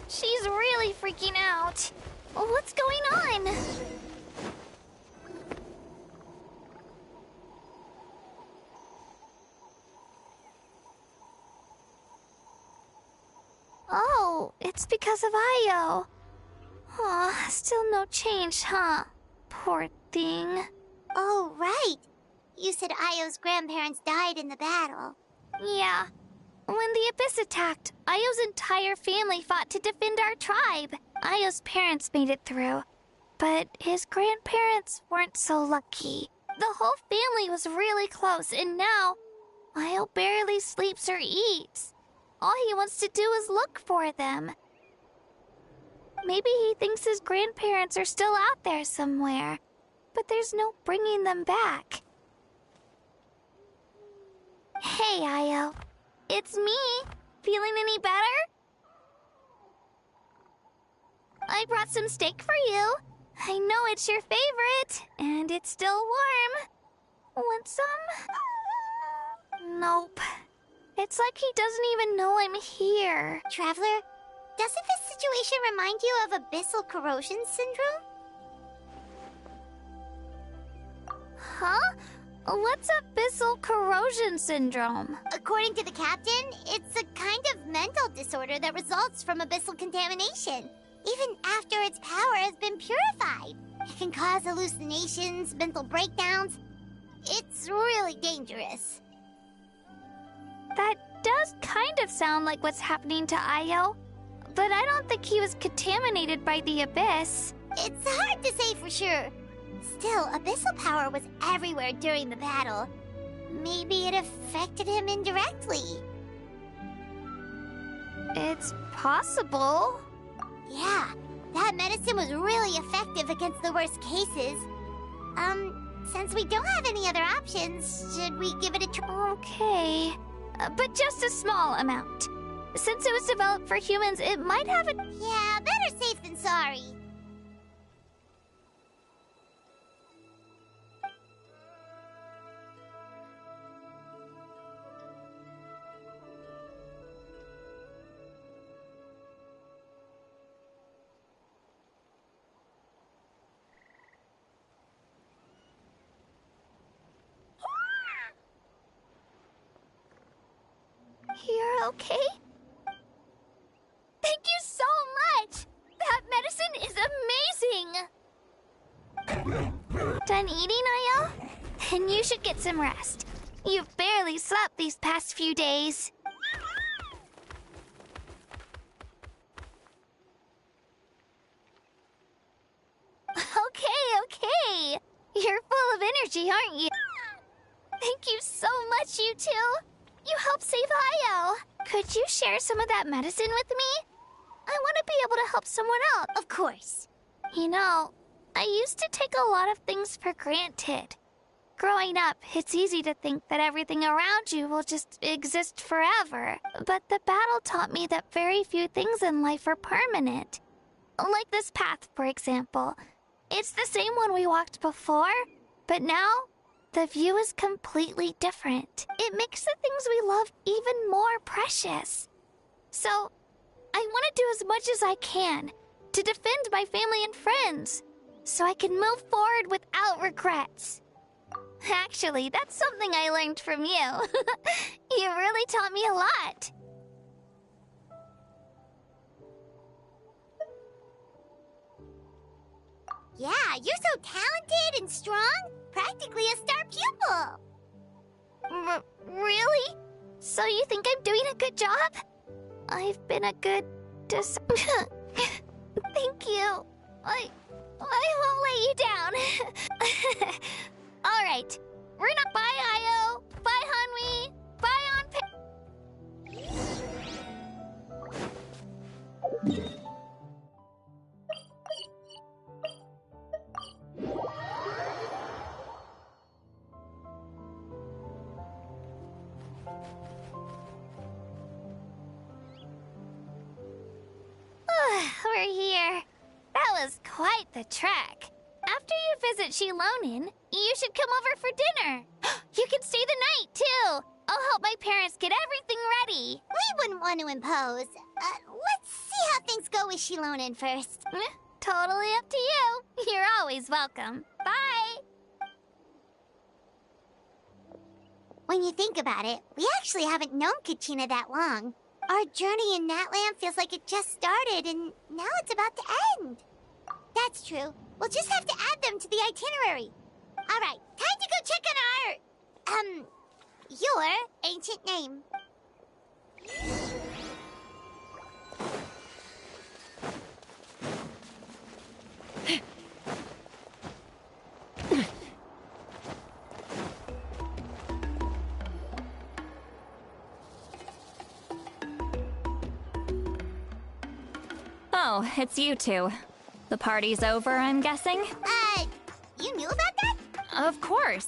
Speaker 7: She's really freaking out. What's going on? Oh, it's because of Io. Aw, still no change, huh? Poor thing.
Speaker 1: Oh, right. You said Io's grandparents died in the battle.
Speaker 7: Yeah. When the Abyss attacked, Io's entire family fought to defend our tribe. Io's parents made it through, but his grandparents weren't so lucky. The whole family was really close, and now Io barely sleeps or eats. All he wants to do is look for them. Maybe he thinks his grandparents are still out there somewhere, but there's no bringing them back. Hey, Io. It's me. Feeling any better? I brought some steak for you. I know it's your favorite, and it's still warm. Want some? Nope. It's like he doesn't even know I'm here.
Speaker 1: Traveler, doesn't this situation remind you of abyssal corrosion syndrome?
Speaker 7: Huh? What's abyssal corrosion syndrome?
Speaker 1: According to the captain, it's a kind of mental disorder that results from abyssal contamination. Even after its power has been purified, it can cause hallucinations, mental breakdowns. It's really dangerous.
Speaker 7: That does kind of sound like what's happening to Io, but I don't think he was contaminated by the Abyss.
Speaker 1: It's hard to say for sure. Still, abyssal power was everywhere during the battle. Maybe it affected him indirectly.
Speaker 7: It's possible.
Speaker 1: Yeah, that medicine was really effective against the worst cases. Since we don't have any other options, should we give it a try?
Speaker 7: Okay. But just a small amount. Since it was developed for humans, it might have a...
Speaker 1: Yeah, better safe than sorry.
Speaker 7: You're okay? Thank you so much! That medicine is amazing! Done eating, Ayo? And you should get some rest. You've barely slept these past few days. Okay. You're full of energy, aren't you? Thank you so much, you two. You helped save Ayo. Could you share some of that medicine with me? I want to be able to help someone else.
Speaker 1: Of course.
Speaker 7: You know, I used to take a lot of things for granted. Growing up, it's easy to think that everything around you will just exist forever. But the battle taught me that very few things in life are permanent. Like this path, for example. It's the same one we walked before, but now the view is completely different. It makes the things we love even more precious. So, I want to do as much as I can to defend my family and friends, so I can move forward without regrets. Actually, that's something I learned from you. You really taught me a lot.
Speaker 1: Yeah, you're so talented and strong. Practically a star pupil.
Speaker 7: Really? So you think I'm doing a good job? I've been a good Thank you. I won't let you down. All right. We're not. Bye, Ayo. Bye, Hanwi. Bye, We're here. That was quite the trek. After you visit Shilonin, you should come over for dinner. You can stay the night, too. I'll help my parents get everything ready.
Speaker 1: We wouldn't want to impose. Let's see how things go with Shilonin first.
Speaker 7: Totally up to you. You're always welcome. Bye.
Speaker 1: When you think about it, we actually haven't known Kachina that long. Our journey in Natland feels like it just started, and now it's about to end. That's true. We'll just have to add them to the itinerary. All right, time to go check on your ancient name.
Speaker 5: Oh, it's you two. The party's over, I'm guessing?
Speaker 1: You knew about that?
Speaker 5: Of course.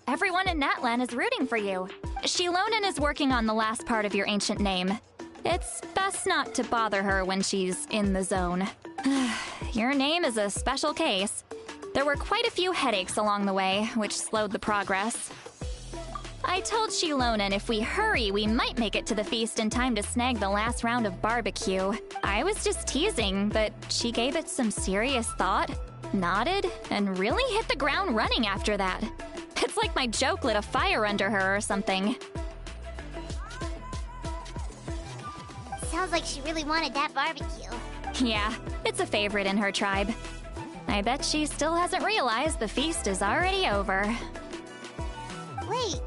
Speaker 5: Everyone in Natlan is rooting for you. Shilonin is working on the last part of your ancient name. It's best not to bother her when she's in the zone. Your name is a special case. There were quite a few headaches along the way, which slowed the progress. I told Shilonin if we hurry, we might make it to the feast in time to snag the last round of barbecue. I was just teasing, but she gave it some serious thought, nodded, and really hit the ground running after that. It's like my joke lit a fire under her or something.
Speaker 1: Sounds like she really wanted that barbecue.
Speaker 5: Yeah, it's a favorite in her tribe. I bet she still hasn't realized the feast is already over.
Speaker 1: Wait,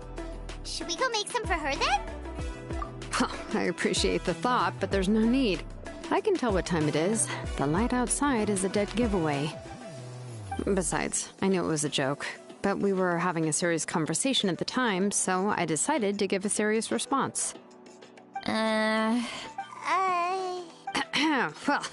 Speaker 1: should we go make some for her then?
Speaker 3: I appreciate the thought, but there's no need. I can tell what time it is. The light outside is a dead giveaway. Besides, I knew it was a joke, but we were having a serious conversation at the time, so I decided to give a serious response. Well,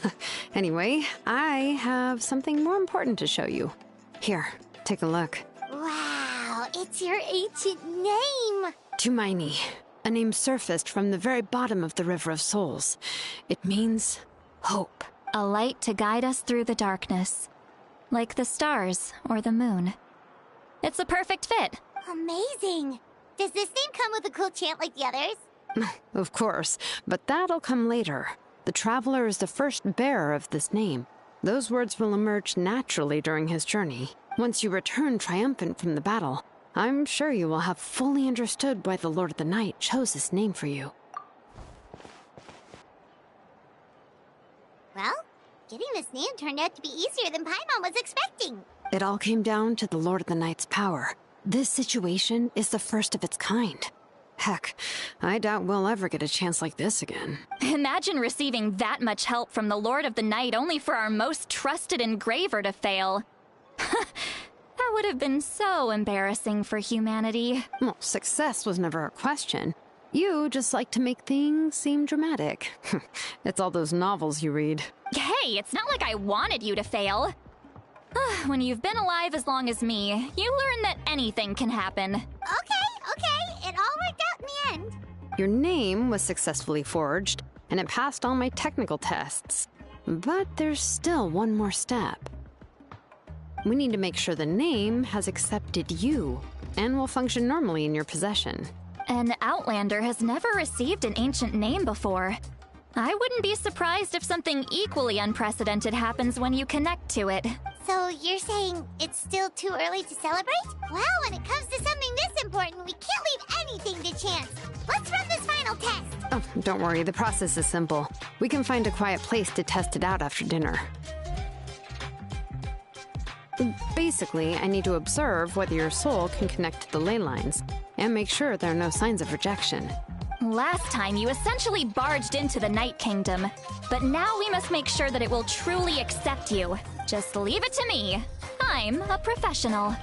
Speaker 3: anyway, I have something more important to show you. Here, take a look.
Speaker 1: Wow, it's your ancient name!
Speaker 3: Tumaini, a name surfaced from the very bottom of the River of Souls. It means hope.
Speaker 5: A light to guide us through the darkness, like the stars or the moon. It's a perfect fit.
Speaker 1: Amazing! Does this name come with a cool chant like the others?
Speaker 3: Of course, but that'll come later. The Traveler is the first bearer of this name. Those words will emerge naturally during his journey. Once you return triumphant from the battle, I'm sure you will have fully understood why the Lord of the Night chose this name for you.
Speaker 1: Well, getting this name turned out to be easier than Paimon was expecting.
Speaker 3: It all came down to the Lord of the Night's power. This situation is the first of its kind. Heck, I doubt we'll ever get a chance like this again.
Speaker 5: Imagine receiving that much help from the Lord of the Night only for our most trusted engraver to fail. That would have been so embarrassing for humanity.
Speaker 3: Well, success was never a question. You just like to make things seem dramatic. It's all those novels you read.
Speaker 5: Hey, it's not like I wanted you to fail. When you've been alive as long as me, you learn that anything can happen.
Speaker 1: Okay, it all worked out in the end.
Speaker 3: Your name was successfully forged, and it passed all my technical tests. But there's still one more step. We need to make sure the name has accepted you, and will function normally in your possession.
Speaker 5: An Outlander has never received an ancient name before. I wouldn't be surprised if something equally unprecedented happens when you connect to it.
Speaker 1: So you're saying it's still too early to celebrate? Well, when it comes to something this important, we can't leave anything to chance. Let's run this final test.
Speaker 3: Oh, don't worry, the process is simple. We can find a quiet place to test it out after dinner. Basically, I need to observe whether your soul can connect to the ley lines, and make sure there are no signs of rejection.
Speaker 5: Last time, you essentially barged into the Night Kingdom, but now we must make sure that it will truly accept you. Just leave it to me. I'm a professional.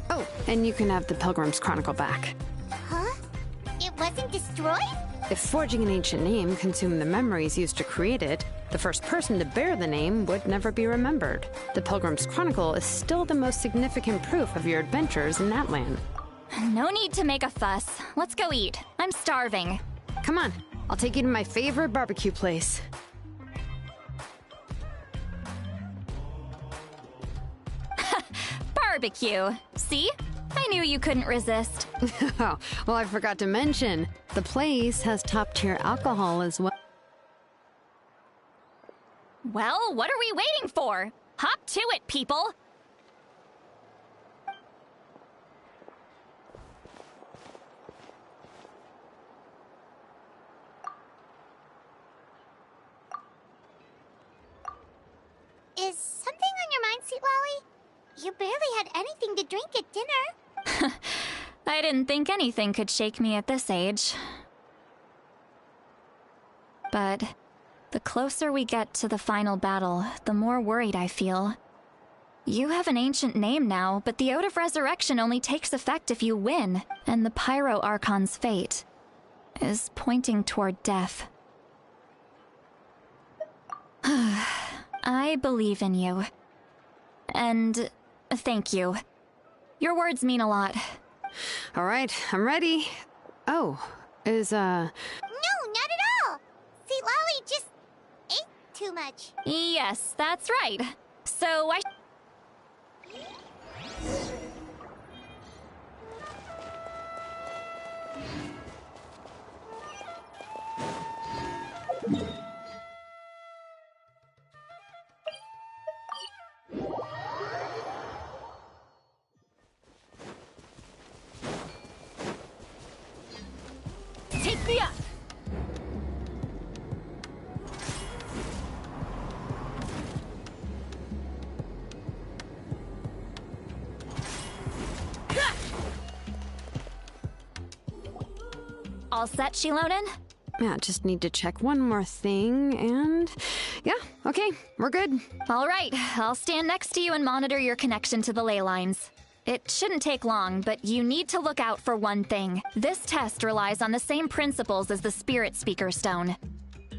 Speaker 3: Oh, and you can have the Pilgrim's Chronicle back.
Speaker 1: Huh? It wasn't destroyed?
Speaker 3: If forging an ancient name consumed the memories used to create it, the first person to bear the name would never be remembered. The Pilgrim's Chronicle is still the most significant proof of your adventures in that land.
Speaker 5: No need to make a fuss. Let's go eat. I'm starving.
Speaker 3: Come on, I'll take you to my favorite barbecue place.
Speaker 5: Barbecue. See? I knew you couldn't resist.
Speaker 3: Oh, well, I forgot to mention, the place has top-tier alcohol as well.
Speaker 5: Well, what are we waiting for? Hop to it, people!
Speaker 1: Is something on your mind, Sweet Lolly? You barely had anything to drink at dinner.
Speaker 5: I didn't think anything could shake me at this age. But the closer we get to the final battle, the more worried I feel. You have an ancient name now, but the Ode of Resurrection only takes effect if you win, and the Pyro Archon's fate is pointing toward death. I believe in you. And thank you. Your words mean a lot.
Speaker 3: All right, I'm ready. Oh, is,
Speaker 1: No, not at all! Sweet Lolly just ate too much.
Speaker 5: Yes, that's right. So I... Take me up! All set, Shilonen?
Speaker 3: yeah, just need to check one more thing, and yeah, okay, we're good.
Speaker 5: All right, I'll stand next to you and monitor your connection to the ley lines. It shouldn't take long, but you need to look out for one thing. This test relies on the same principles as the Spirit Speaker Stone.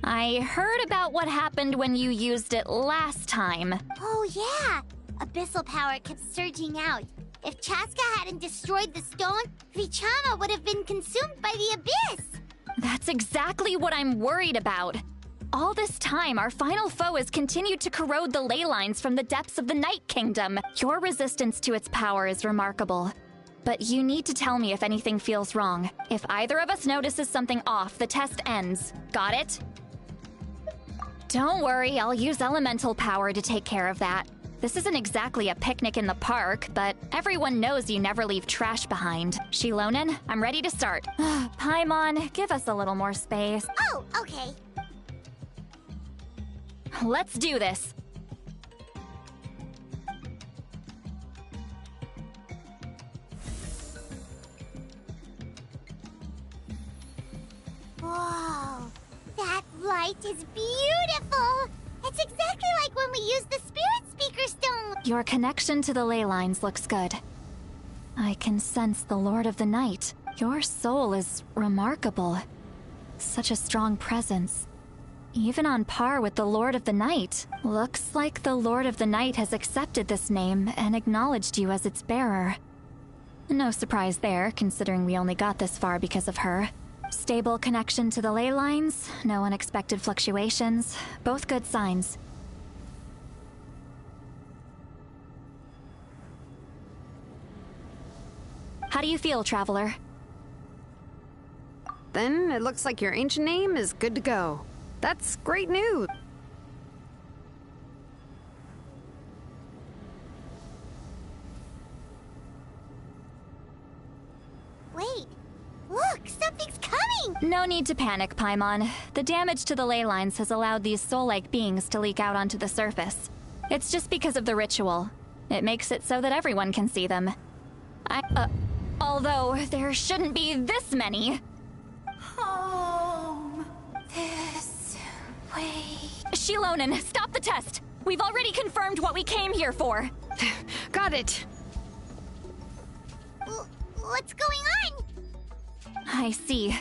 Speaker 5: I heard about what happened when you used it last time.
Speaker 1: Oh yeah! Abyssal power kept surging out. If Chaska hadn't destroyed the stone, Vichama would have been consumed by the abyss!
Speaker 5: That's exactly what I'm worried about. All this time, our final foe has continued to corrode the ley lines from the depths of the Night Kingdom. Your resistance to its power is remarkable. But you need to tell me if anything feels wrong. If either of us notices something off, the test ends. Got it? Don't worry, I'll use elemental power to take care of that. This isn't exactly a picnic in the park, but everyone knows you never leave trash behind. Shilonen, I'm ready to start. Paimon, give us a little more space.
Speaker 1: Oh, okay.
Speaker 5: Let's do this.
Speaker 1: night is beautiful! It's exactly like when we used the Spirit Speaker Stone!
Speaker 5: Your connection to the ley lines looks good. I can sense the Lord of the Night. Your soul is remarkable. Such a strong presence. Even on par with the Lord of the Night. Looks like the Lord of the Night has accepted this name and acknowledged you as its bearer. No surprise there, considering we only got this far because of her. Stable connection to the ley lines, no unexpected fluctuations, both good signs. How do you feel, Traveler?
Speaker 3: Then it looks like your ancient name is good to go. That's great news.
Speaker 1: Wait, look, something's coming!
Speaker 5: No need to panic, Paimon. The damage to the ley lines has allowed these soul-like beings to leak out onto the surface. It's just because of the ritual. It makes it so that everyone can see them. Although there shouldn't be this many.
Speaker 7: Home. This way.
Speaker 5: Shilonen, stop the test! We've already confirmed what we came here for.
Speaker 3: Got it.
Speaker 1: What's going on?
Speaker 5: I see.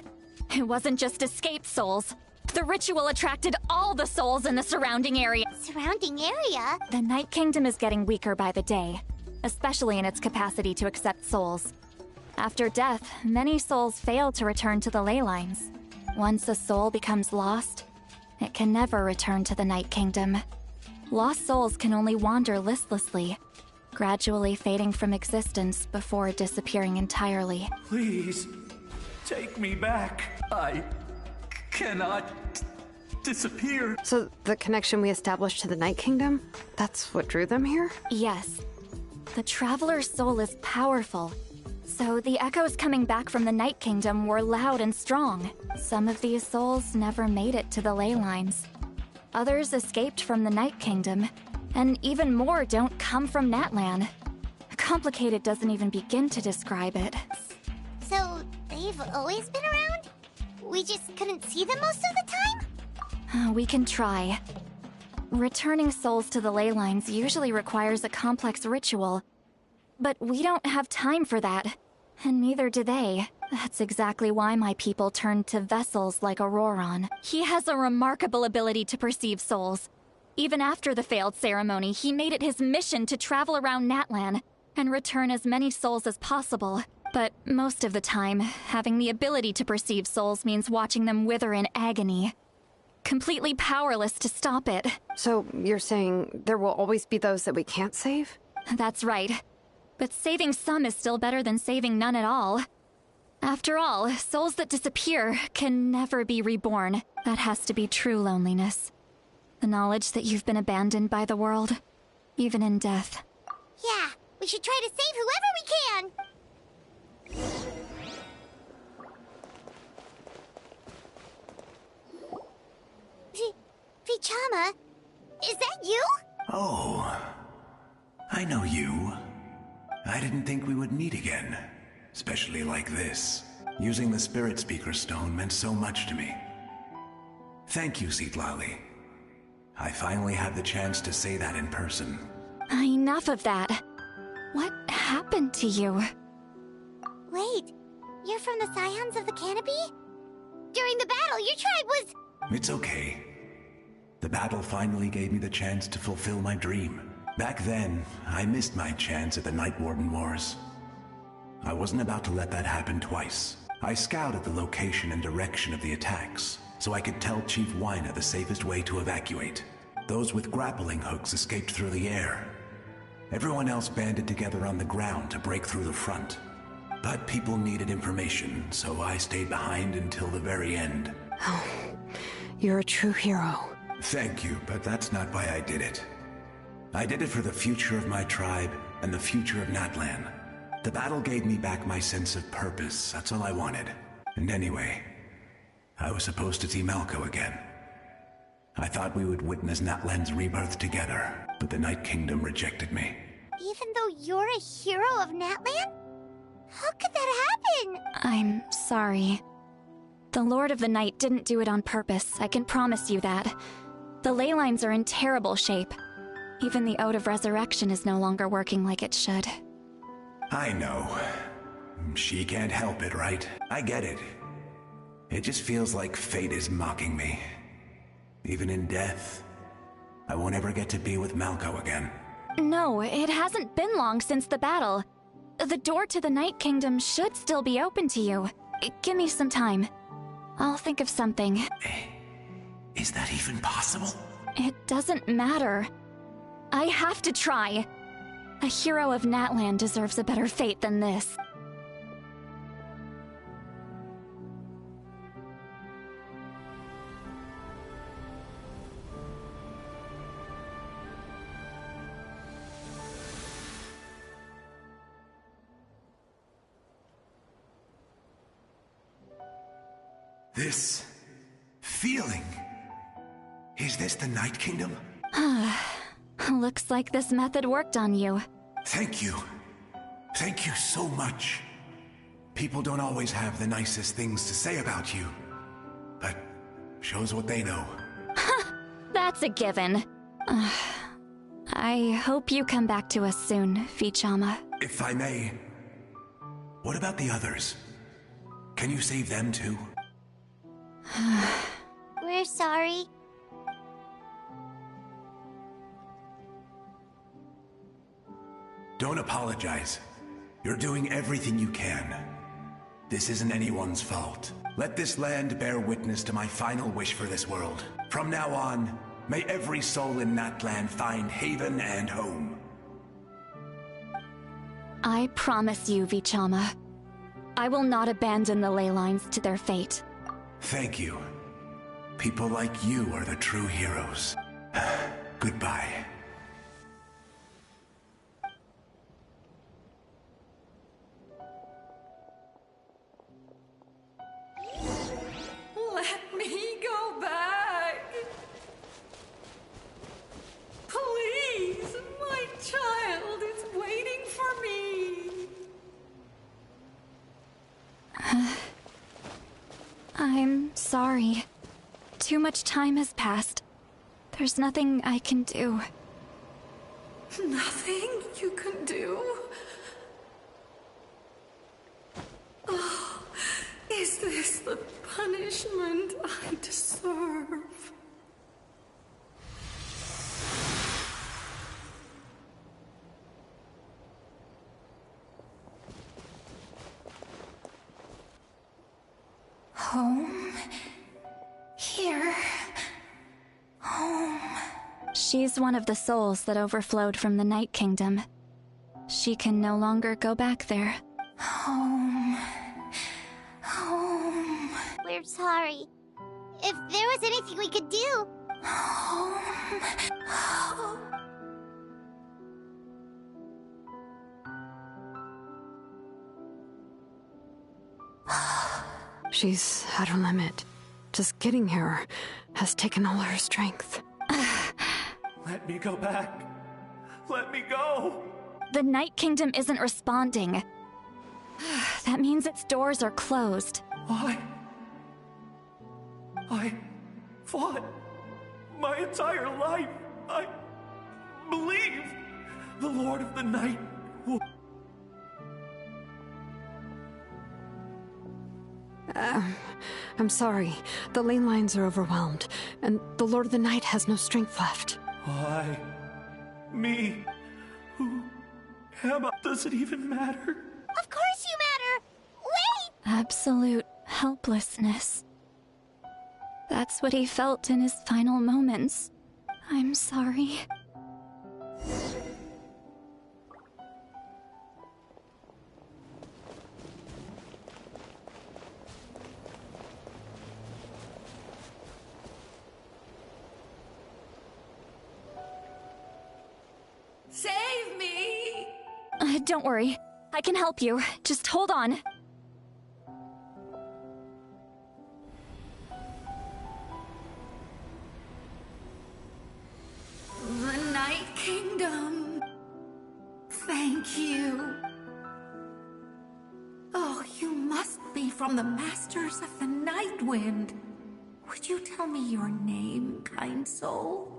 Speaker 5: It wasn't just escaped souls. The ritual attracted all the souls in the surrounding area.
Speaker 1: Surrounding area?
Speaker 5: The Night Kingdom is getting weaker by the day, especially in its capacity to accept souls. After death, many souls fail to return to the ley lines. Once a soul becomes lost, it can never return to the Night Kingdom. Lost souls can only wander listlessly, gradually fading from existence before disappearing entirely.
Speaker 10: Please, take me back. I cannot disappear.
Speaker 3: So the connection we established to the Night Kingdom, that's what drew them here?
Speaker 5: Yes. The Traveler's soul is powerful, so the echoes coming back from the Night Kingdom were loud and strong. Some of these souls never made it to the ley lines. Others escaped from the Night Kingdom, and even more don't come from Natlan. Complicated doesn't even begin to describe it.
Speaker 1: So, they've always been around? We just couldn't see them most of the time?
Speaker 5: We can try. Returning souls to the ley lines usually requires a complex ritual. But we don't have time for that, and neither do they. That's exactly why my people turned to vessels like Auroron. He has a remarkable ability to perceive souls. Even after the failed ceremony, he made it his mission to travel around Natlan and return as many souls as possible. But most of the time, having the ability to perceive souls means watching them wither in agony. Completely powerless to stop it.
Speaker 3: So you're saying there will always be those that we can't save?
Speaker 5: That's right. But saving some is still better than saving none at all. After all, souls that disappear can never be reborn. That has to be true loneliness. The knowledge that you've been abandoned by the world, even in death.
Speaker 1: Yeah, we should try to save whoever we can! Vichama, is that you?
Speaker 10: Oh, I know you. I didn't think we would meet again, especially like this. Using the Spirit Speaker Stone meant so much to me. Thank you, Zitlali. I finally had the chance to say that in person.
Speaker 5: Enough of that. What happened to you?
Speaker 1: Wait, you're from the Scions of the Canopy? During the battle, your tribe was...
Speaker 10: It's okay. The battle finally gave me the chance to fulfill my dream. Back then, I missed my chance at the Night Warden Wars. I wasn't about to let that happen twice. I scouted the location and direction of the attacks, so I could tell Chief Wyna the safest way to evacuate. Those with grappling hooks escaped through the air. Everyone else banded together on the ground to break through the front. But people needed information, so I stayed behind until the very end.
Speaker 3: Oh, you're a true hero.
Speaker 10: Thank you, but that's not why I did it. I did it for the future of my tribe and the future of Natlan. The battle gave me back my sense of purpose, that's all I wanted. And anyway, I was supposed to see Malco again. I thought we would witness Natlan's rebirth together, but the Night Kingdom rejected me.
Speaker 1: Even though you're a hero of Natlan? How could that happen?
Speaker 5: I'm sorry. The Lord of the Night didn't do it on purpose, I can promise you that. The ley lines are in terrible shape. Even the Ode of Resurrection is no longer working like it should.
Speaker 10: I know. She can't help it, right? I get it. It just feels like fate is mocking me. Even in death, I won't ever get to be with Malco again.
Speaker 5: No, it hasn't been long since the battle. The door to the Night Kingdom should still be open to you. Give me some time. I'll think of something.
Speaker 10: Is that even possible?
Speaker 5: It doesn't matter. I have to try. A hero of Natlan deserves a better fate than this.
Speaker 10: This feeling. Is this the Night Kingdom?
Speaker 5: Looks like this method worked on you.
Speaker 10: Thank you. Thank you so much. People don't always have the nicest things to say about you, but shows what they know.
Speaker 5: That's a given. I hope you come back to us soon, Vichama.
Speaker 10: If I may, what about the others? Can you save them too?
Speaker 1: We're sorry.
Speaker 10: Don't apologize. You're doing everything you can. This isn't anyone's fault. Let this land bear witness to my final wish for this world. From now on, may every soul in Natlan find haven and home.
Speaker 5: I promise you, Vichama. I will not abandon the ley lines to their fate.
Speaker 10: Thank you. People like you are the true heroes. Goodbye.
Speaker 11: Let me go back. Please, my child is waiting for me.
Speaker 5: I'm sorry. Too much time has passed. There's nothing I can do.
Speaker 11: Nothing you can do? Oh, is this the punishment I deserve? Home? Here? Home?
Speaker 5: She's one of the souls that overflowed from the Night Kingdom. She can no longer go back there.
Speaker 11: Home. Home.
Speaker 1: We're sorry. If there was anything we could do.
Speaker 11: Home. Home.
Speaker 3: She's at her limit. Just getting here has taken all her strength.
Speaker 12: Let me go back. Let me go.
Speaker 5: The Night Kingdom isn't responding. That means its doors are closed.
Speaker 12: I fought my entire life. I believe the Lord of the Night will...
Speaker 3: I'm sorry. The ley lines are overwhelmed, and the Lord of the Night has no strength left.
Speaker 12: Why? Me? Who am I? Does it even matter?
Speaker 1: Of course you matter! Wait!
Speaker 5: Absolute helplessness. That's what he felt in his final moments. I'm sorry.
Speaker 11: Save me!
Speaker 5: Don't worry. I can help you. Just hold on.
Speaker 11: The Night Kingdom. Thank you. Oh, you must be from the Masters of the Night Wind. Would you tell me your name, kind soul?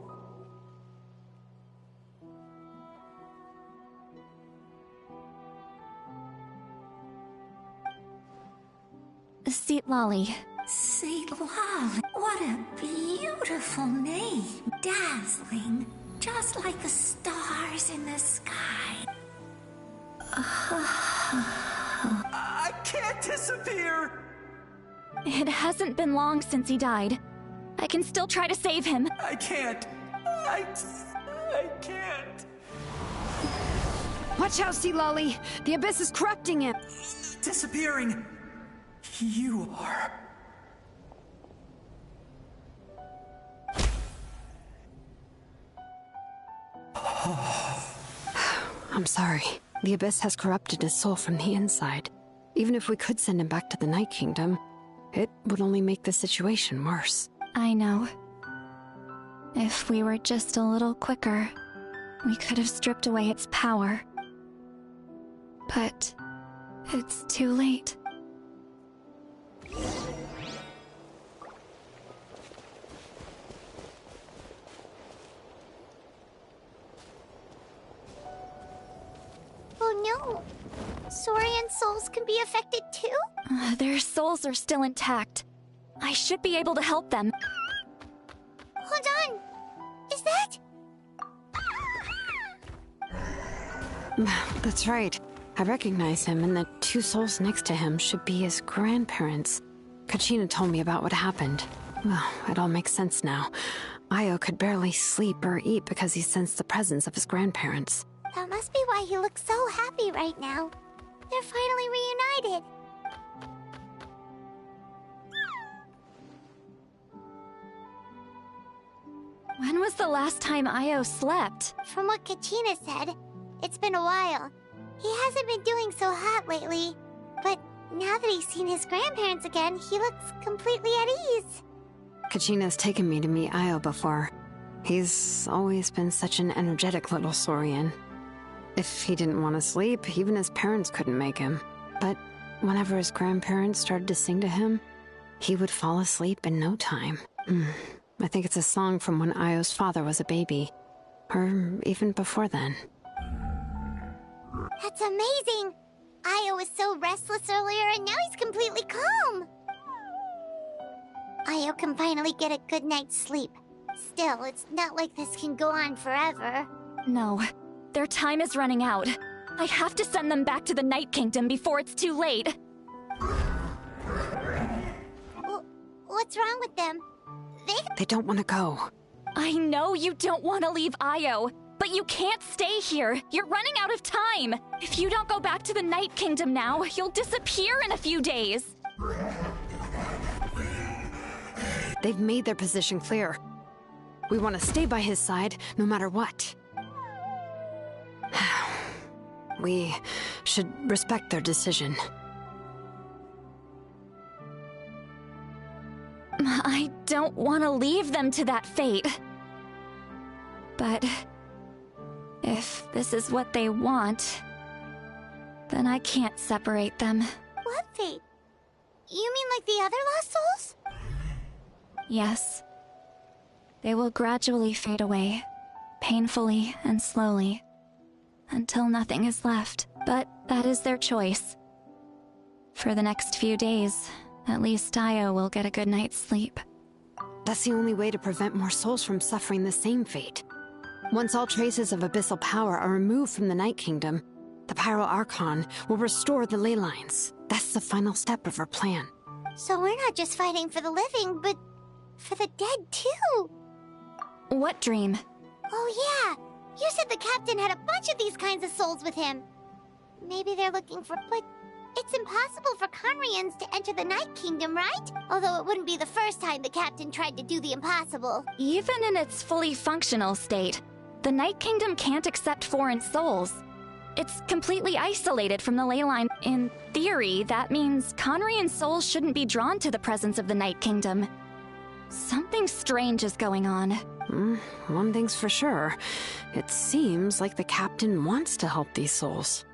Speaker 5: Lolly.
Speaker 11: Lolly. What a beautiful name. Dazzling. Just like the stars in the sky.
Speaker 12: I can't disappear!
Speaker 5: It hasn't been long since he died. I can still try to save him.
Speaker 12: I can't. I can't.
Speaker 3: Watch out, Lolly. The Abyss is corrupting him.
Speaker 12: Disappearing. You are.
Speaker 3: I'm sorry. The Abyss has corrupted his soul from the inside. Even if we could send him back to the Night Kingdom, it would only make the situation worse.
Speaker 5: I know. If we were just a little quicker, we could have stripped away its power. But it's too late.
Speaker 1: Oh no! Saurian souls can be affected too?
Speaker 5: Their souls are still intact. I should be able to help them.
Speaker 1: Hold on! Is that...
Speaker 3: That's right. I recognize him, and the two souls next to him should be his grandparents. Kachina told me about what happened. Well, it all makes sense now. Io could barely sleep or eat because he sensed the presence of his grandparents.
Speaker 1: That must be why he looks so happy right now. They're finally reunited.
Speaker 5: When was the last time Io slept?
Speaker 1: From what Kachina said, it's been a while. He hasn't been doing so hot lately. But now that he's seen his grandparents again, he looks completely at ease.
Speaker 3: Kachina's taken me to meet Io before. He's always been such an energetic little saurian. If he didn't want to sleep, even his parents couldn't make him. But whenever his grandparents started to sing to him, he would fall asleep in no time. I think it's a song from when Io's father was a baby. Or even before then.
Speaker 1: That's amazing! Io was so restless earlier, and now he's completely calm! Io can finally get a good night's sleep. Still, it's not like this can go on forever.
Speaker 5: No. Their time is running out. I have to send them back to the Night Kingdom before it's too late.
Speaker 1: What's wrong with them?
Speaker 3: They don't want to go.
Speaker 5: I know you don't want to leave Io, but you can't stay here. You're running out of time. If you don't go back to the Night Kingdom now, you'll disappear in a few days.
Speaker 3: They've made their position clear. We want to stay by his side, no matter what. We should respect their decision.
Speaker 5: I don't want to leave them to that fate. But if this is what they want, then I can't separate them.
Speaker 1: What fate? You mean like the other lost souls?
Speaker 5: Yes. They will gradually fade away, painfully and slowly, until nothing is left. But that is their choice. For the next few days, at least Io will get a good night's sleep.
Speaker 3: That's the only way to prevent more souls from suffering the same fate. Once all traces of abyssal power are removed from the Night Kingdom, the Pyro Archon will restore the ley lines. That's the final step of our plan.
Speaker 1: So we're not just fighting for the living, but for the dead too.
Speaker 5: What dream?
Speaker 1: Oh yeah, you said the captain had a bunch of these kinds of souls with him. Maybe they're looking for... But it's impossible for Conrians to enter the Night Kingdom, right? Although it wouldn't be the first time the captain tried to do the impossible.
Speaker 5: Even in its fully functional state, the Night Kingdom can't accept foreign souls. It's completely isolated from the ley line. In theory, that means Conrian souls shouldn't be drawn to the presence of the Night Kingdom. Something strange is going on.
Speaker 3: One thing's for sure. It seems like the captain wants to help these souls.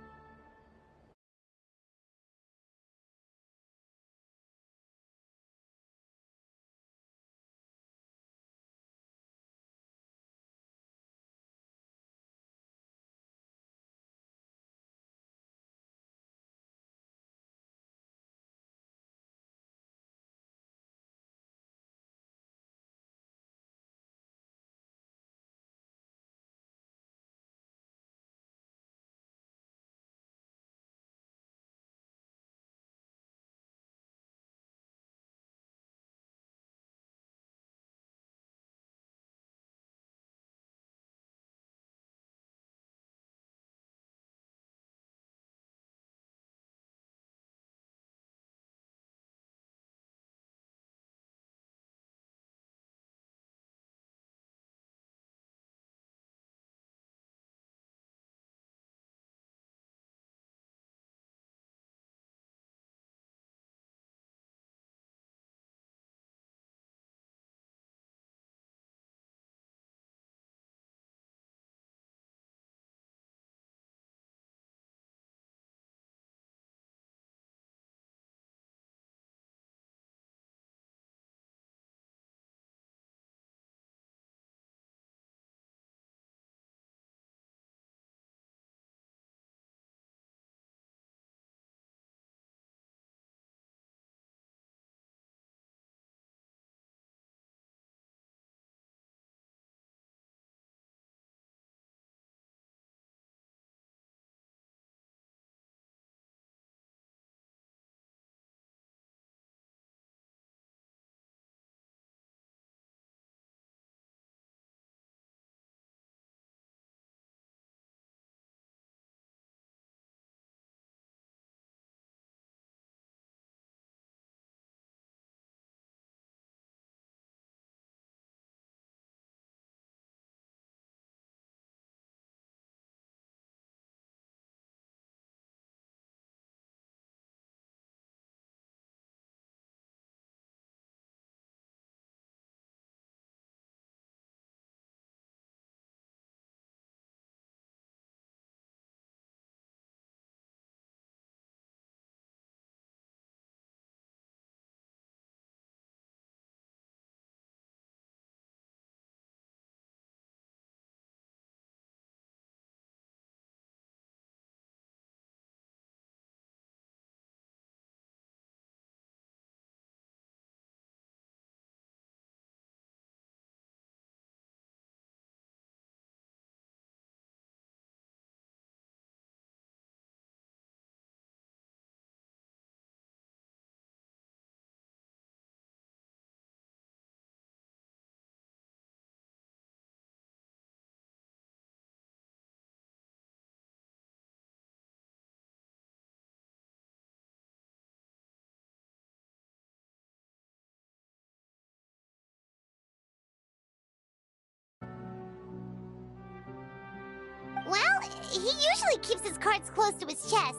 Speaker 1: He usually keeps his cards close to his chest.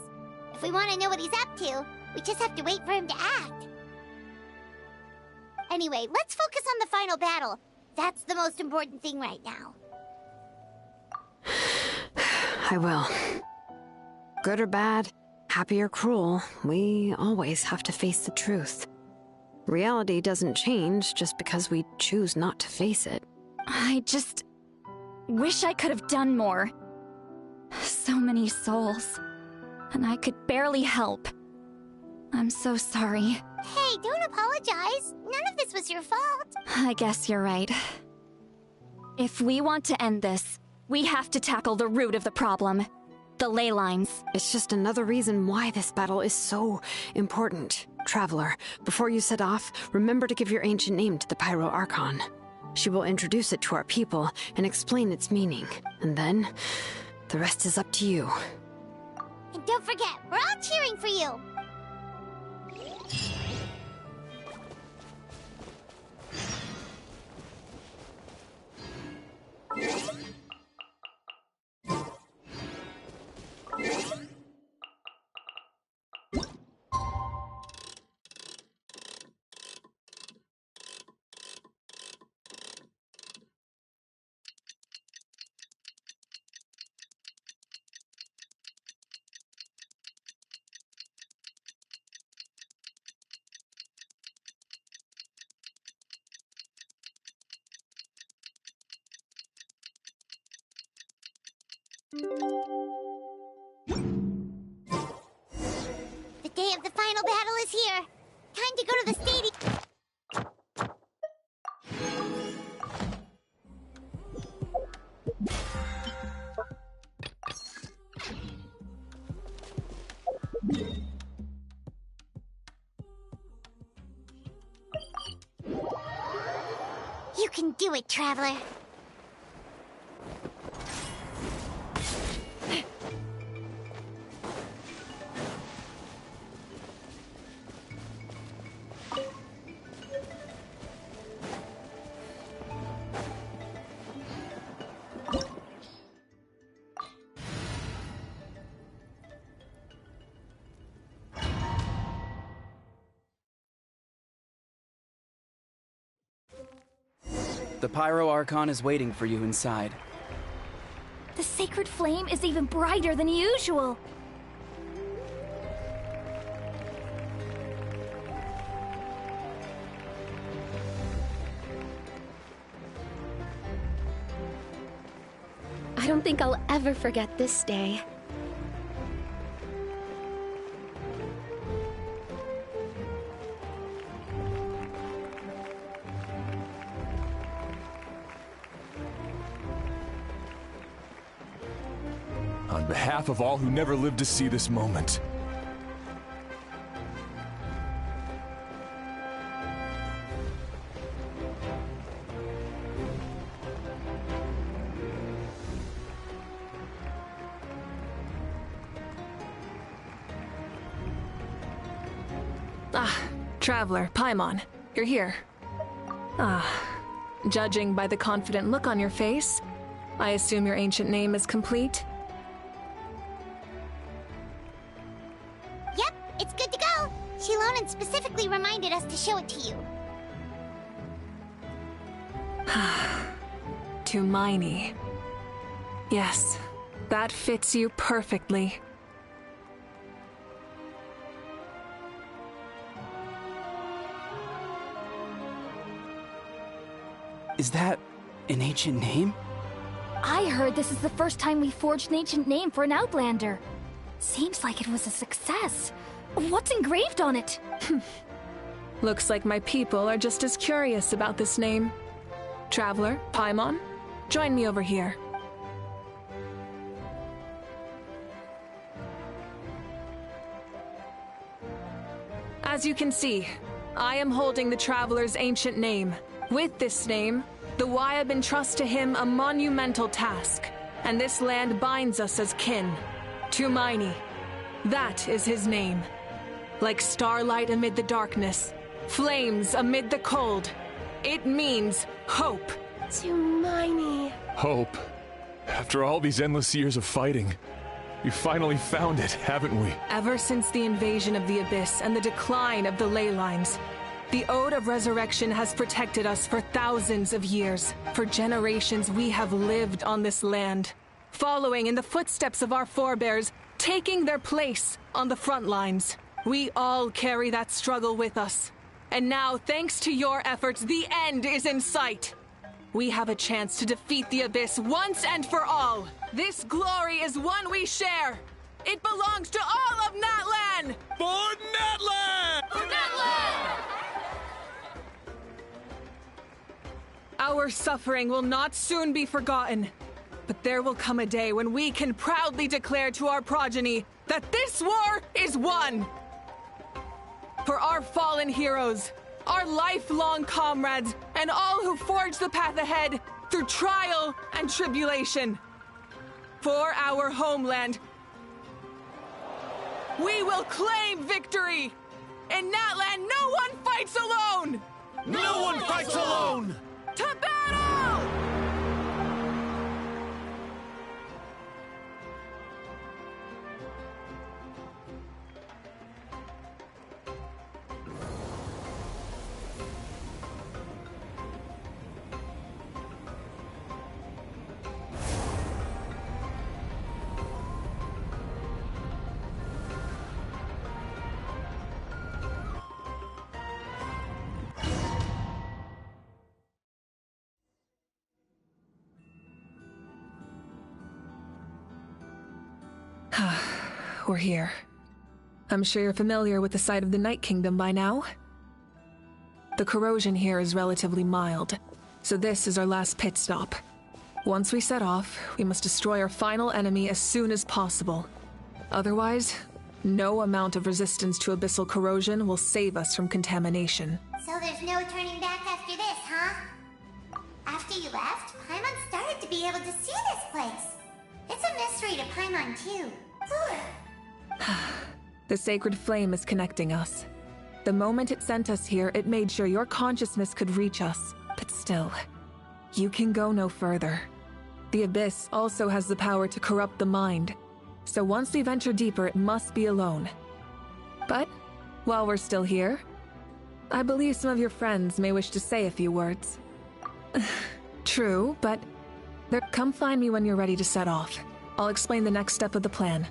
Speaker 1: If we want to know what he's up to, we just have to wait for him to act. Anyway, let's focus on the final battle. That's the most important thing right now.
Speaker 3: I will. Good or bad, happy or cruel, we always have to face the truth. Reality doesn't change just because we choose not to face it.
Speaker 5: I just wish I could have done more. So many souls, and I could barely help. I'm so sorry.
Speaker 1: Hey, don't apologize. None of this was your fault.
Speaker 5: I guess you're right. If we want to end this, we have to tackle the root of the problem. The ley lines.
Speaker 3: It's just another reason why this battle is so important. Traveler, before you set off, remember to give your ancient name to the Pyro Archon. She will introduce it to our people and explain its meaning. And then, the rest is up to you.
Speaker 1: And don't forget, we're all cheering for you. The day of the final battle is here. Time to go to the stadium. You can do it, Traveler.
Speaker 13: The Pyro Archon is waiting for you inside.
Speaker 7: The sacred flame is even brighter than usual.
Speaker 6: I don't think I'll ever forget this day.
Speaker 14: On behalf of all who never lived to see this moment.
Speaker 4: Traveler, Paimon, you're here. Judging by the confident look on your face, I assume your ancient name is complete?
Speaker 1: Yep, it's good to go. Shilonen specifically reminded us to show it to you.
Speaker 4: Tumaini. Yes, that fits you perfectly.
Speaker 13: Is that an ancient name?
Speaker 7: I heard this is the first time we forged an ancient name for an Outlander. Seems like it was a success. What's engraved on it?
Speaker 4: Looks like my people are just as curious about this name. Traveler, Paimon, join me over here. As you can see, I am holding the Traveler's ancient name. With this name, the Wyab entrust to him a monumental task, and this land binds us as kin. Tumaini. That is his name. Like starlight amid the darkness, flames amid the cold. It means hope.
Speaker 9: Tumaini.
Speaker 14: Hope. After all these endless years of fighting, we finally found it, haven't we?
Speaker 4: Ever since the invasion of the Abyss and the decline of the ley lines, the Ode of Resurrection has protected us for thousands of years. For generations, we have lived on this land, following in the footsteps of our forebears, taking their place on the front lines. We all carry that struggle with us. And now, thanks to your efforts, the end is in sight. We have a chance to defeat the Abyss once and for all. This glory is one we share. It belongs to all of Natlan!
Speaker 14: For Natlan!
Speaker 4: For Natlan! Our suffering will not soon be forgotten. But there will come a day when we can proudly declare to our progeny that this war is won. For our fallen heroes, our lifelong comrades, and all who forge the path ahead through trial and tribulation. For our homeland, we will claim victory! In Natlan, no one fights alone!
Speaker 12: No one fights alone!
Speaker 4: To battle! We're here. I'm sure you're familiar with the site of the Night Kingdom by now. The corrosion here is relatively mild, so this is our last pit stop. Once we set off, we must destroy our final enemy as soon as possible. Otherwise, no amount of resistance to abyssal corrosion will save us from contamination.
Speaker 1: So there's no turning back after this, huh? After you left, Paimon started to be able to see this place. It's a mystery to Paimon, too.
Speaker 4: The sacred flame is connecting us. The moment it sent us here, it made sure your consciousness could reach us. But still, you can go no further. The Abyss also has the power to corrupt the mind, so once we venture deeper, it must be alone. But, while we're still here, I believe some of your friends may wish to say a few words. True, but come find me when you're ready to set off. I'll explain the next step of the plan.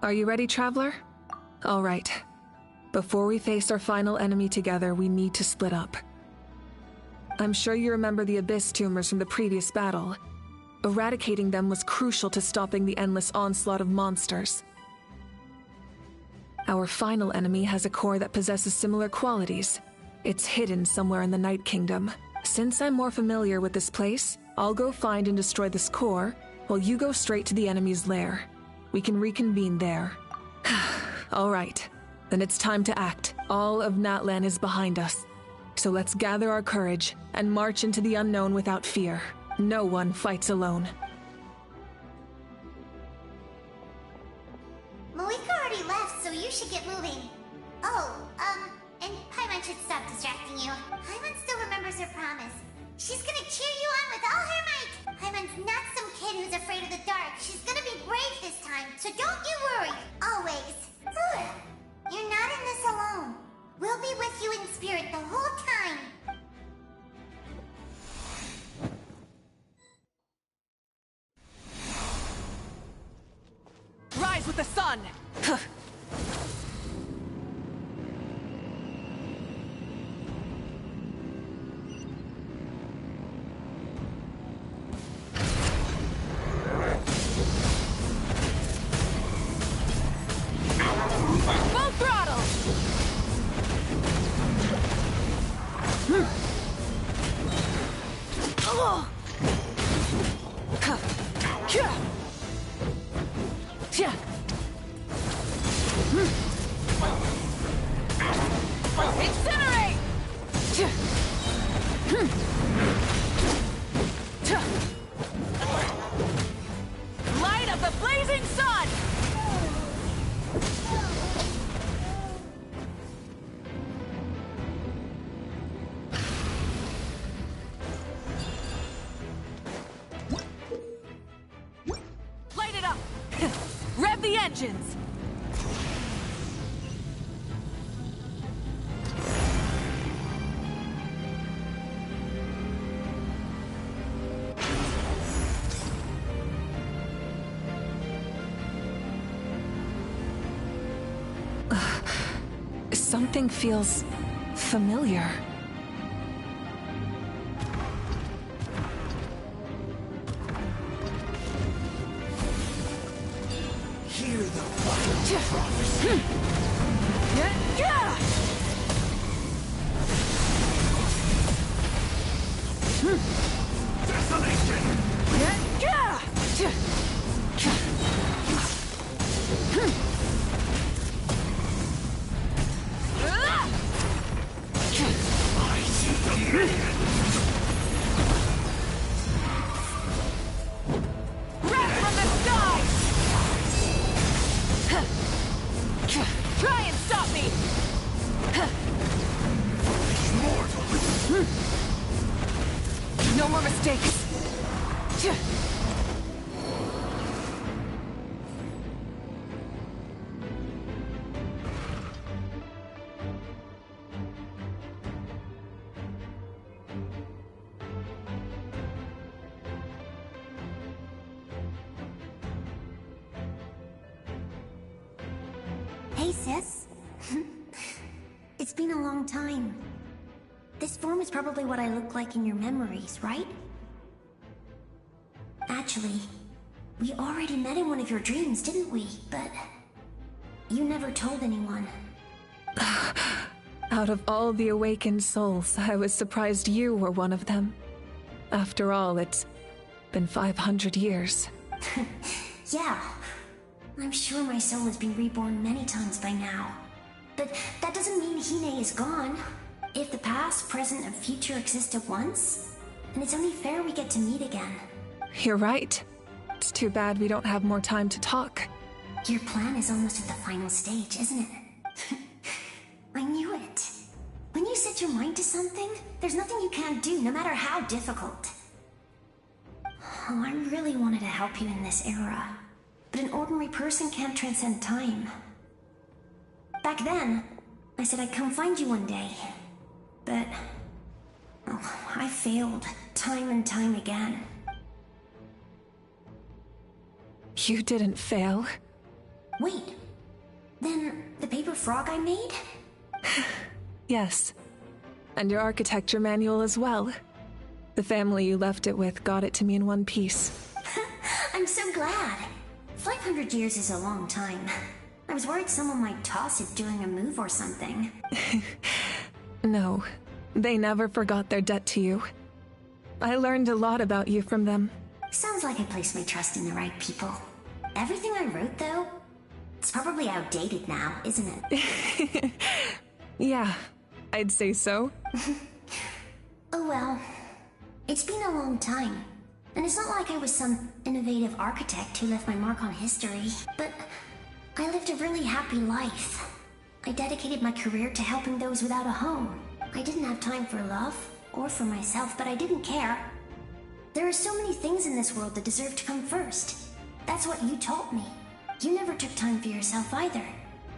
Speaker 4: Are you ready, Traveler? All right. Before we face our final enemy together, we need to split up. I'm sure you remember the Abyss tumors from the previous battle. Eradicating them was crucial to stopping the endless onslaught of monsters. Our final enemy has a core that possesses similar qualities. It's hidden somewhere in the Night Kingdom. Since I'm more familiar with this place, I'll go find and destroy this core, while you go straight to the enemy's lair. We can reconvene there. All right, then it's time to act. All of Natlan is behind us. So let's gather our courage and march into the unknown without fear. No one fights alone.
Speaker 1: Moika already left, so you should get moving. Oh, and Paimon should stop distracting you. Paimon still remembers her promise. She's gonna cheer you on with all her might. Paimon's not some kid who's afraid of the dark. She's gonna be brave this time, so don't you worry. Always. You're not in this alone. We'll be with you in spirit the whole time.
Speaker 4: Rise with the sun!
Speaker 7: Full throttle!
Speaker 4: Incinerate! Light of the blazing sun! Light it up! Rev the engines! Something feels familiar.
Speaker 12: Hear the final prophecy. Desolation! I see the man!
Speaker 4: Wrath from the sky! Try and stop me! No more mistakes!
Speaker 11: Hey, sis. It's been a long time. This form is probably what I look like in your memories, right? Actually, we already met in one of your dreams, didn't we? But you never told anyone.
Speaker 4: Out of all the awakened souls, I was surprised you were one of them. After all, it's been 500 years.
Speaker 11: Yeah. I'm sure my soul has been reborn many times by now. But that doesn't mean Hine is gone. If the past, present, and future exist at once, then it's only fair we get to meet again.
Speaker 4: You're right. It's too bad we don't have more time to talk.
Speaker 11: Your plan is almost at the final stage, isn't it? I knew it. When you set your mind to something, there's nothing you can't do, no matter how difficult. Oh, I really wanted to help you in this era. But an ordinary person can't transcend time. Back then, I said I'd come find you one day. But... oh, I failed, time and time again.
Speaker 4: You didn't fail.
Speaker 11: Wait, then the paper frog I made?
Speaker 4: Yes. And your architecture manual as well. The family you left it with got it to me in one piece.
Speaker 11: I'm so glad. 500 years is a long time. I was worried someone might toss it during a move or something.
Speaker 4: No, they never forgot their debt to you. I learned a lot about you from them.
Speaker 11: Sounds like I placed my trust in the right people. Everything I wrote, though, it's probably outdated now, isn't it?
Speaker 4: Yeah, I'd say so.
Speaker 11: Oh well. It's been a long time. And it's not like I was some innovative architect who left my mark on history, but I lived a really happy life. I dedicated my career to helping those without a home. I didn't have time for love, or for myself, but I didn't care. There are so many things in this world that deserve to come first. That's what you taught me. You never took time for yourself either,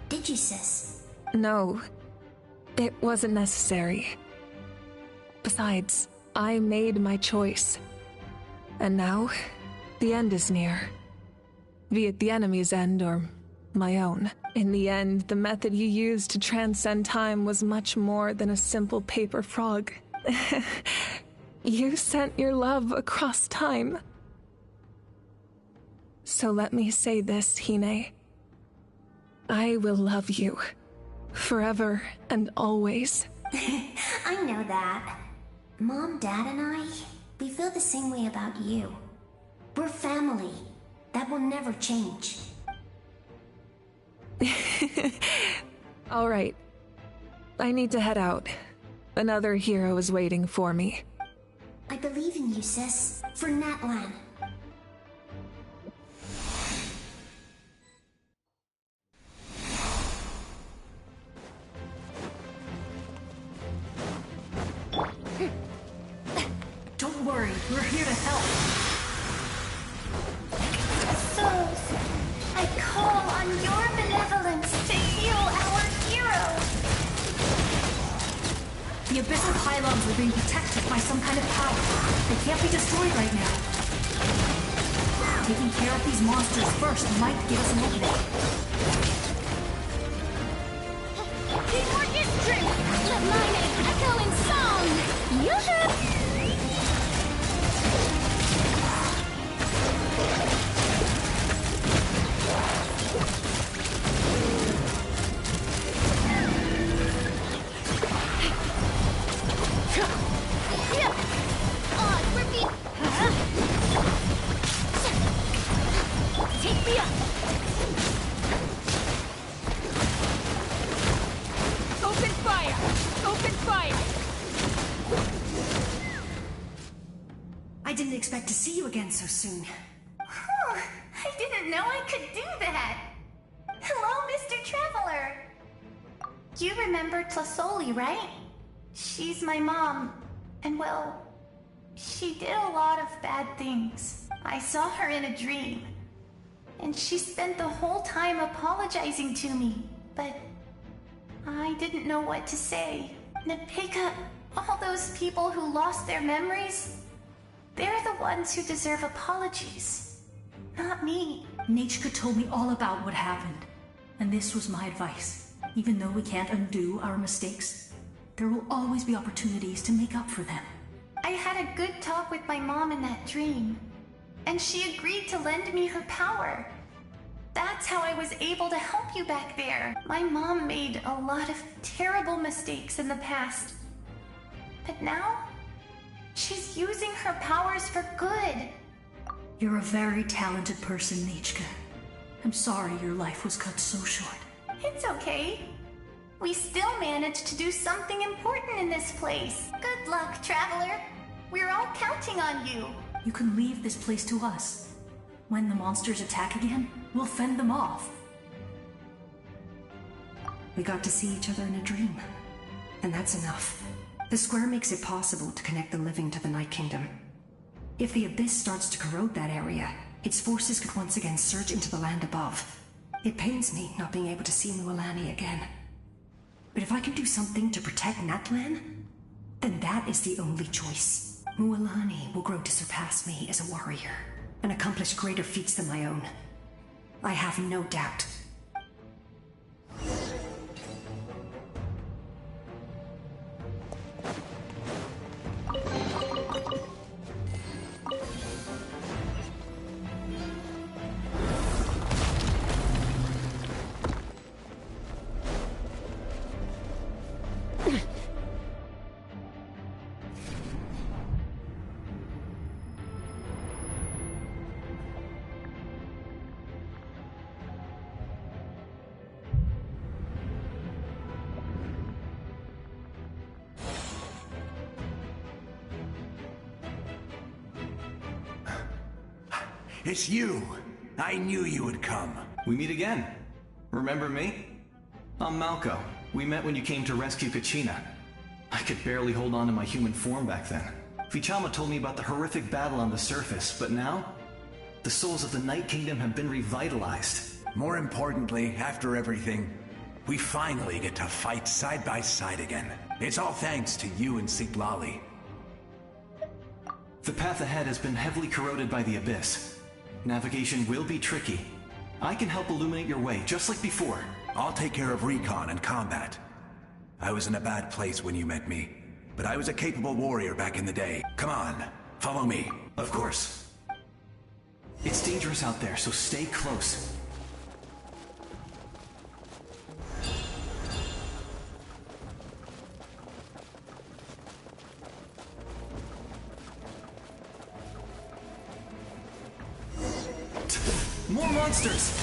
Speaker 11: did you, sis?
Speaker 4: No, it wasn't necessary. Besides, I made my choice. And now, the end is near. Be it the enemy's end or my own. In the end, the method you used to transcend time was much more than a simple paper frog. You sent your love across time. So let me say this, Hine. I will love you. Forever and always.
Speaker 11: I know that. Mom, Dad, and I, we feel the same way about you. We're family. That will never change.
Speaker 4: All right. I need to head out. Another hero is waiting for me.
Speaker 11: I believe in you, sis. For Natlan.
Speaker 15: Don't worry, we're here to help.
Speaker 7: Souls, I call on your benevolence to heal our hero.
Speaker 15: The abyssal pylons are being protected by some kind of power. They can't be destroyed right now. Taking care of these monsters first might give us an opening.
Speaker 6: Teamwork is strength! Let my name echo in song! Yoo-hoo!
Speaker 15: Take me up! Open fire! Open fire! I didn't expect to see you again so soon.
Speaker 7: Whew, I didn't know I could do that. Hello, Mr. Traveler. You remember Tlasoli, right? She's my mom, and well, she did a lot of bad things. I saw her in a dream, and she spent the whole time apologizing to me, but I didn't know what to say. Napika, all those people who lost their memories, they're the ones who deserve apologies, not me.
Speaker 15: Nachika told me all about what happened, and this was my advice. Even though we can't undo our mistakes, there will always be opportunities to make up for them.
Speaker 7: I had a good talk with my mom in that dream, and she agreed to lend me her power. That's how I was able to help you back there. My mom made a lot of terrible mistakes in the past, but now she's using her powers for good.
Speaker 15: You're a very talented person, Nachika. I'm sorry your life was cut so short.
Speaker 7: It's okay. We still managed to do something important in this place. Good luck, Traveler. We're all counting on you.
Speaker 15: You can leave this place to us. When the monsters attack again, we'll fend them off.
Speaker 16: We got to see each other in a dream, and that's enough. The square makes it possible to connect the living to the Night Kingdom. If the Abyss starts to corrode that area, its forces could once again surge into the land above. It pains me not being able to see Mualani again. But if I can do something to protect Natlan, then that is the only choice. Mualani will grow to surpass me as a warrior, and accomplish greater feats than my own. I have no doubt.
Speaker 10: It's you! I knew you would come.
Speaker 12: We meet again. Remember me? I'm Malco. We met when you came to rescue Kachina. I could barely hold on to my human form back then. Vichama told me about the horrific battle on the surface, but now, the souls of the Night Kingdom have been revitalized.
Speaker 10: More importantly, after everything, we finally get to fight side by side again. It's all thanks to you and Siglali.
Speaker 12: The path ahead has been heavily corroded by the Abyss. Navigation will be tricky. I can help illuminate your way, just like before.
Speaker 10: I'll take care of recon and combat. I was in a bad place when you met me, but I was a capable warrior back in the day. Come on, follow me.
Speaker 12: Of course. It's dangerous out there, so stay close. More monsters!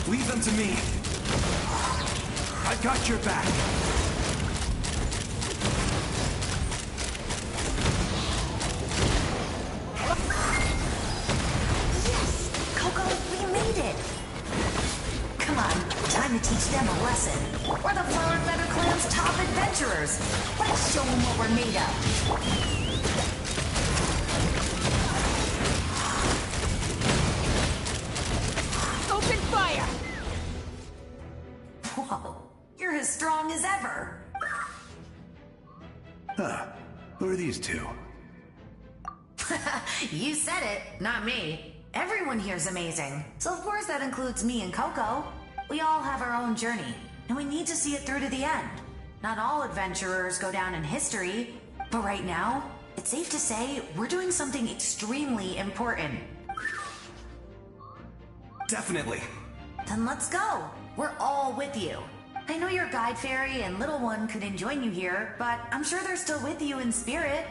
Speaker 12: Leave them to me.
Speaker 10: I got your back.
Speaker 17: Yes! Coco, we made it! Come on, time to teach them a lesson. We're the Flower and Feather Clan's top adventurers. Let's show them what we're made of.
Speaker 15: Open fire!
Speaker 17: Whoa, you're as strong as ever.
Speaker 10: Huh. Who are these two?
Speaker 17: You said it, not me. Everyone here's amazing. So of course that includes me and Coco. We all have our own journey, and we need to see it through to the end. Not all adventurers go down in history, but right now, it's safe to say we're doing something extremely important.
Speaker 12: Definitely.
Speaker 17: Then let's go. We're all with you. I know your guide fairy and little one couldn't join you here, but I'm sure they're still with you in spirit.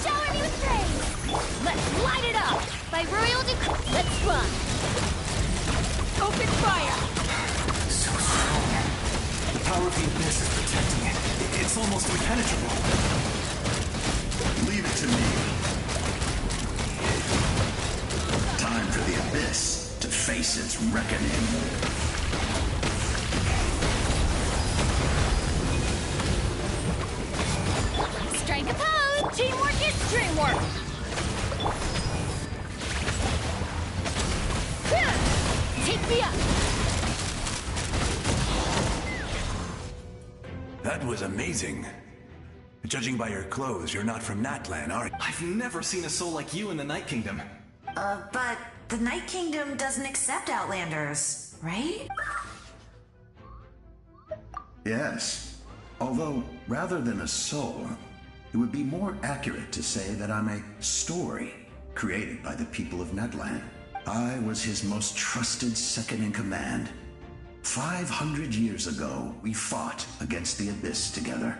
Speaker 1: Shower me with praise! Let's light it up! By royal decree, let's run!
Speaker 15: Open fire!
Speaker 12: So strong. The power of the Abyss is protecting it. It's almost impenetrable.
Speaker 10: Leave it to me. Time for the Abyss to face its reckoning.
Speaker 1: Strike a pose! Teamwork is dreamwork! Take me up!
Speaker 10: That was amazing. Judging by your clothes, you're not from Natlan, are you?
Speaker 12: I've never seen a soul like you in the Night Kingdom.
Speaker 17: But the Night Kingdom doesn't accept Outlanders, right?
Speaker 10: Yes. Although, rather than a soul, it would be more accurate to say that I'm a story created by the people of Natlan. I was his most trusted second-in-command. 500 years ago, we fought against the Abyss together,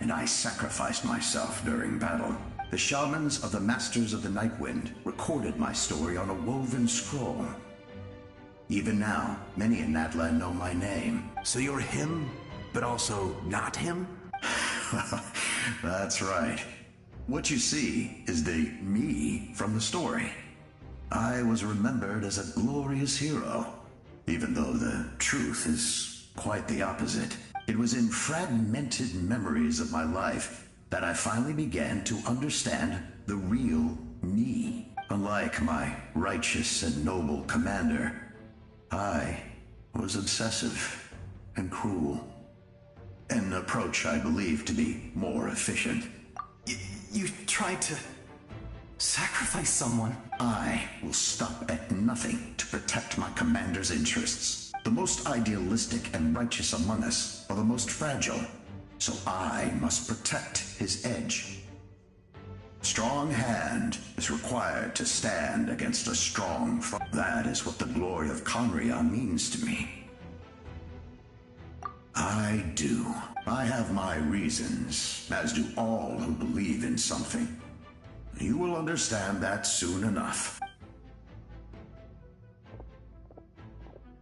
Speaker 10: and I sacrificed myself during battle. The shamans of the Masters of the Nightwind recorded my story on a woven scroll. Even now, many in Natlan know my name.
Speaker 18: So you're him, but also not him?
Speaker 10: That's right. What you see is the me from the story. I was remembered as a glorious hero, even though the truth is quite the opposite. It was in fragmented memories of my life that I finally began to understand the real me. Unlike my righteous and noble commander, I was obsessive and cruel. An approach I believe to be more efficient.
Speaker 12: You tried to sacrifice someone.
Speaker 10: I will stop at nothing to protect my commander's interests. The most idealistic and righteous among us are the most fragile, so I must protect his edge. Strong hand is required to stand against a strong foe. That is what the glory of Conria means to me. I do. I have my reasons, as do all who believe in something. You will understand that soon enough.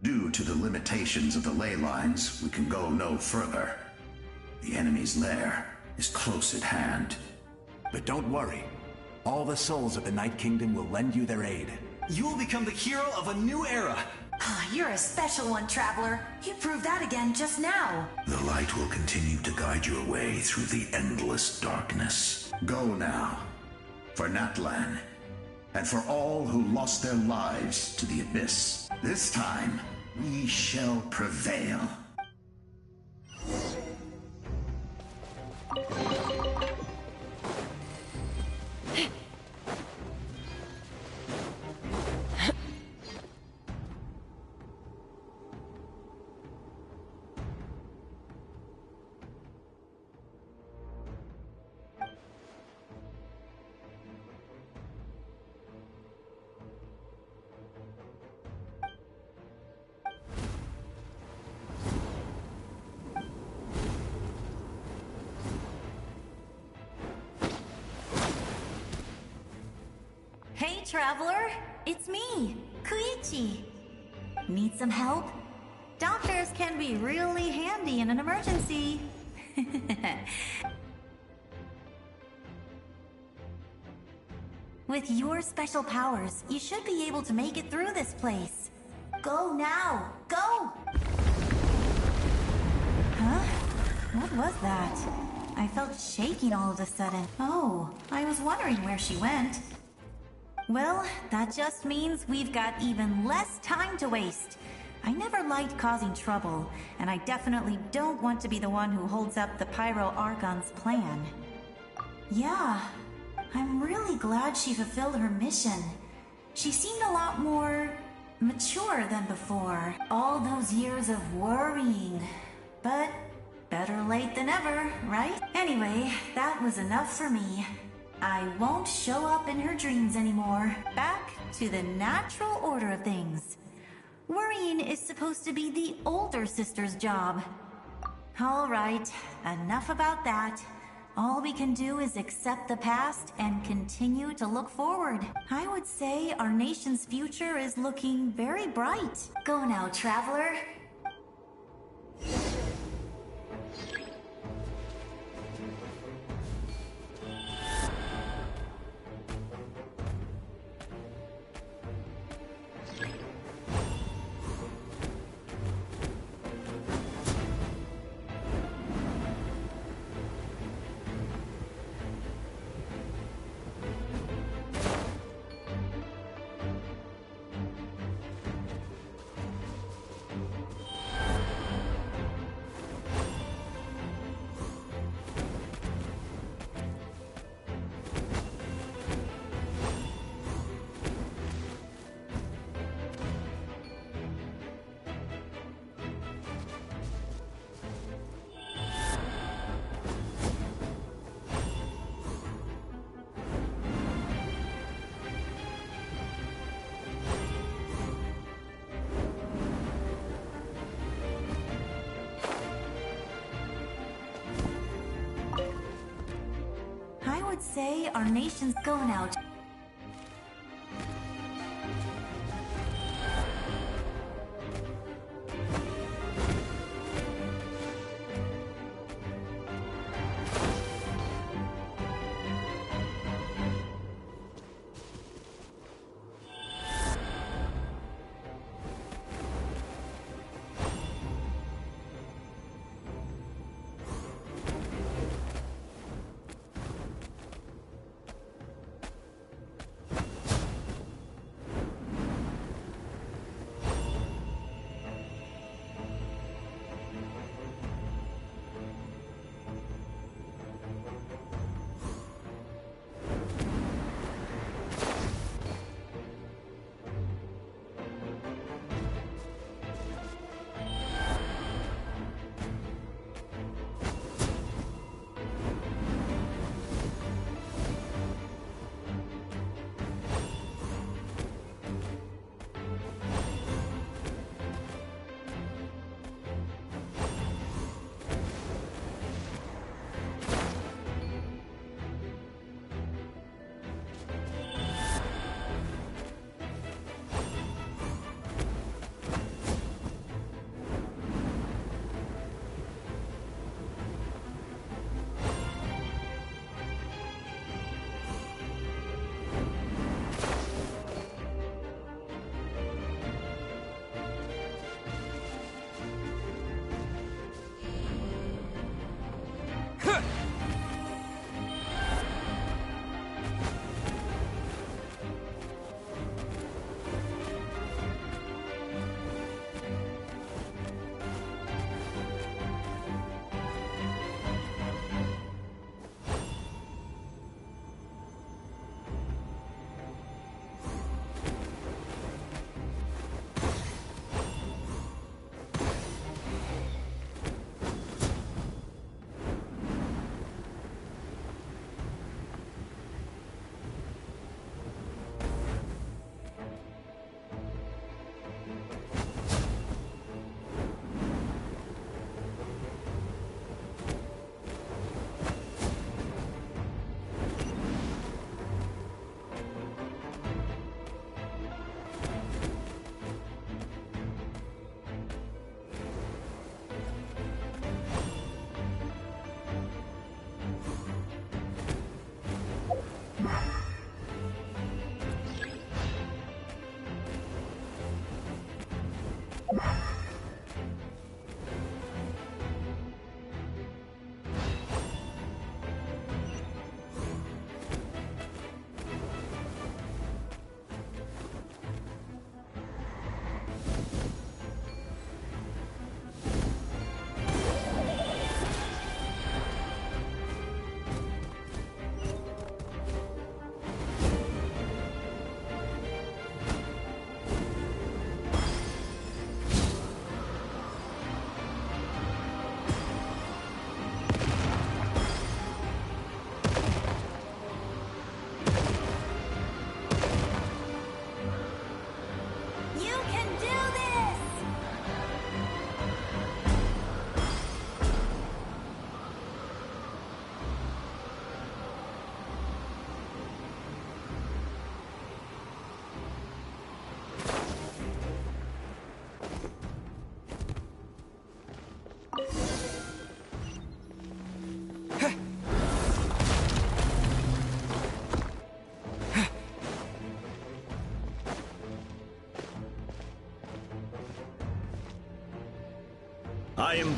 Speaker 10: Due to the limitations of the ley lines, we can go no further. The enemy's lair is close at hand.
Speaker 18: But don't worry. All the souls of the Night Kingdom will lend you their aid.
Speaker 12: You will become the hero of a new era.
Speaker 17: You're a special one, Traveler. You proved that again just now.
Speaker 10: The light will continue to guide your way through the endless darkness. Go now. For Natlan, and for all who lost their lives to the Abyss. This time, we shall prevail.
Speaker 19: traveler. It's me, Koichi. Need some help? Doctors can be really handy in an emergency. With your special powers, you should be able to make it through this place. Go now! Go! Huh? What was that? I felt shaking all of a sudden. Oh, I was wondering where she went. Well, that just means we've got even less time to waste. I never liked causing trouble, and I definitely don't want to be the one who holds up the Pyro Archon's plan. Yeah, I'm really glad she fulfilled her mission. She seemed a lot more mature than before. All those years of worrying. But better late than ever, right? Anyway, that was enough for me. I won't show up in her dreams anymore. Back to the natural order of things. Worrying is supposed to be the older sister's job. All right, enough about that. All we can do is accept the past and continue to look forward. I would say our nation's future is looking very bright. Go now, traveler. I would say our nation's going out.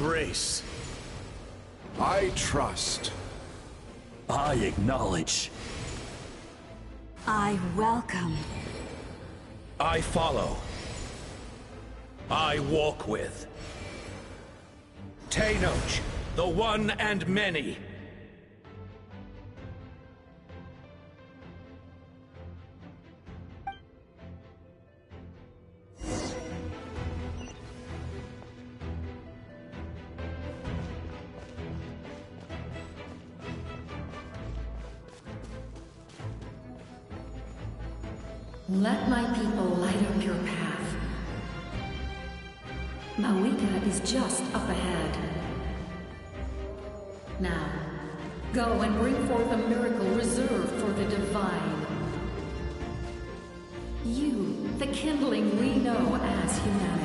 Speaker 20: embrace.
Speaker 21: I trust.
Speaker 20: I acknowledge.
Speaker 19: I welcome.
Speaker 20: I follow. I walk with. Tenoch, the one and many.
Speaker 22: Let my people light up your path. Mawika is just up ahead. Now, go and bring forth a miracle reserved for the divine. You, the kindling we know as humanity.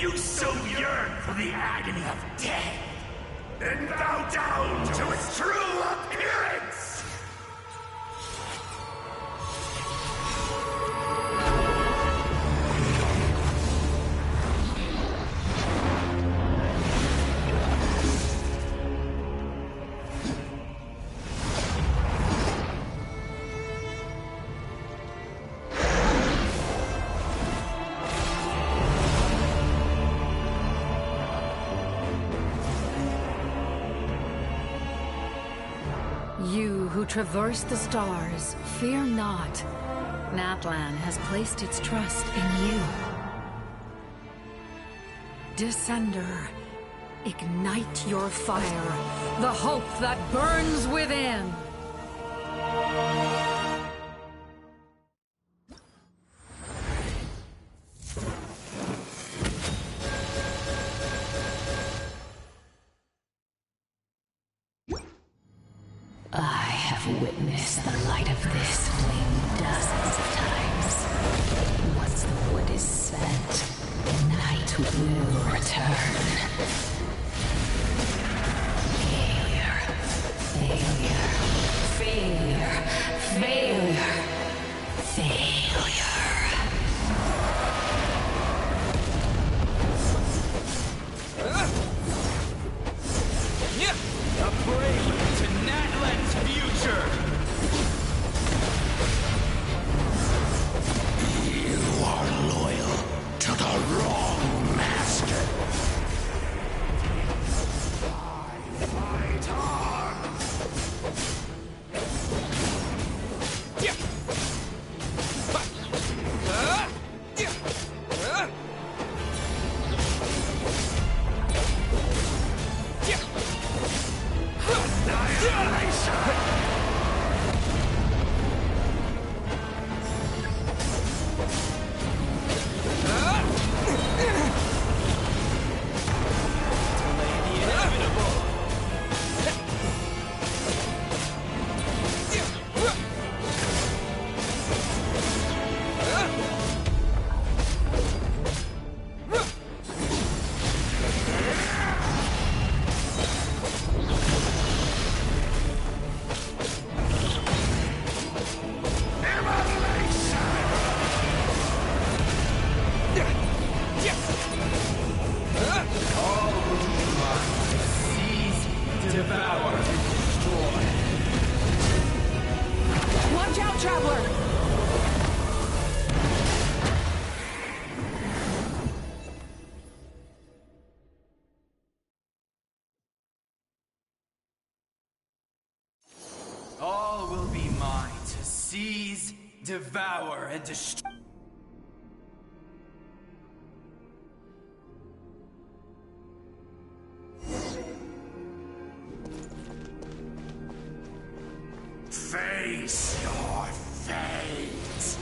Speaker 20: you so yearn for the agony of death, then bow down to its true appearance!
Speaker 2: You who traverse the stars, fear not. Natlan has placed its trust in you. Descender, ignite your fire, the hope that burns within!
Speaker 8: I have witnessed the light of this flame dozens of times. Once the wood is spent, the night will return. Failure. Failure. Failure. Failure. Failure.
Speaker 13: A prelude to Natlan's future!
Speaker 20: You are loyal to the wrong master. Fight on!
Speaker 4: Watch out, Traveler!
Speaker 13: All will be mine to seize, devour, and destroy.
Speaker 20: Face your fate!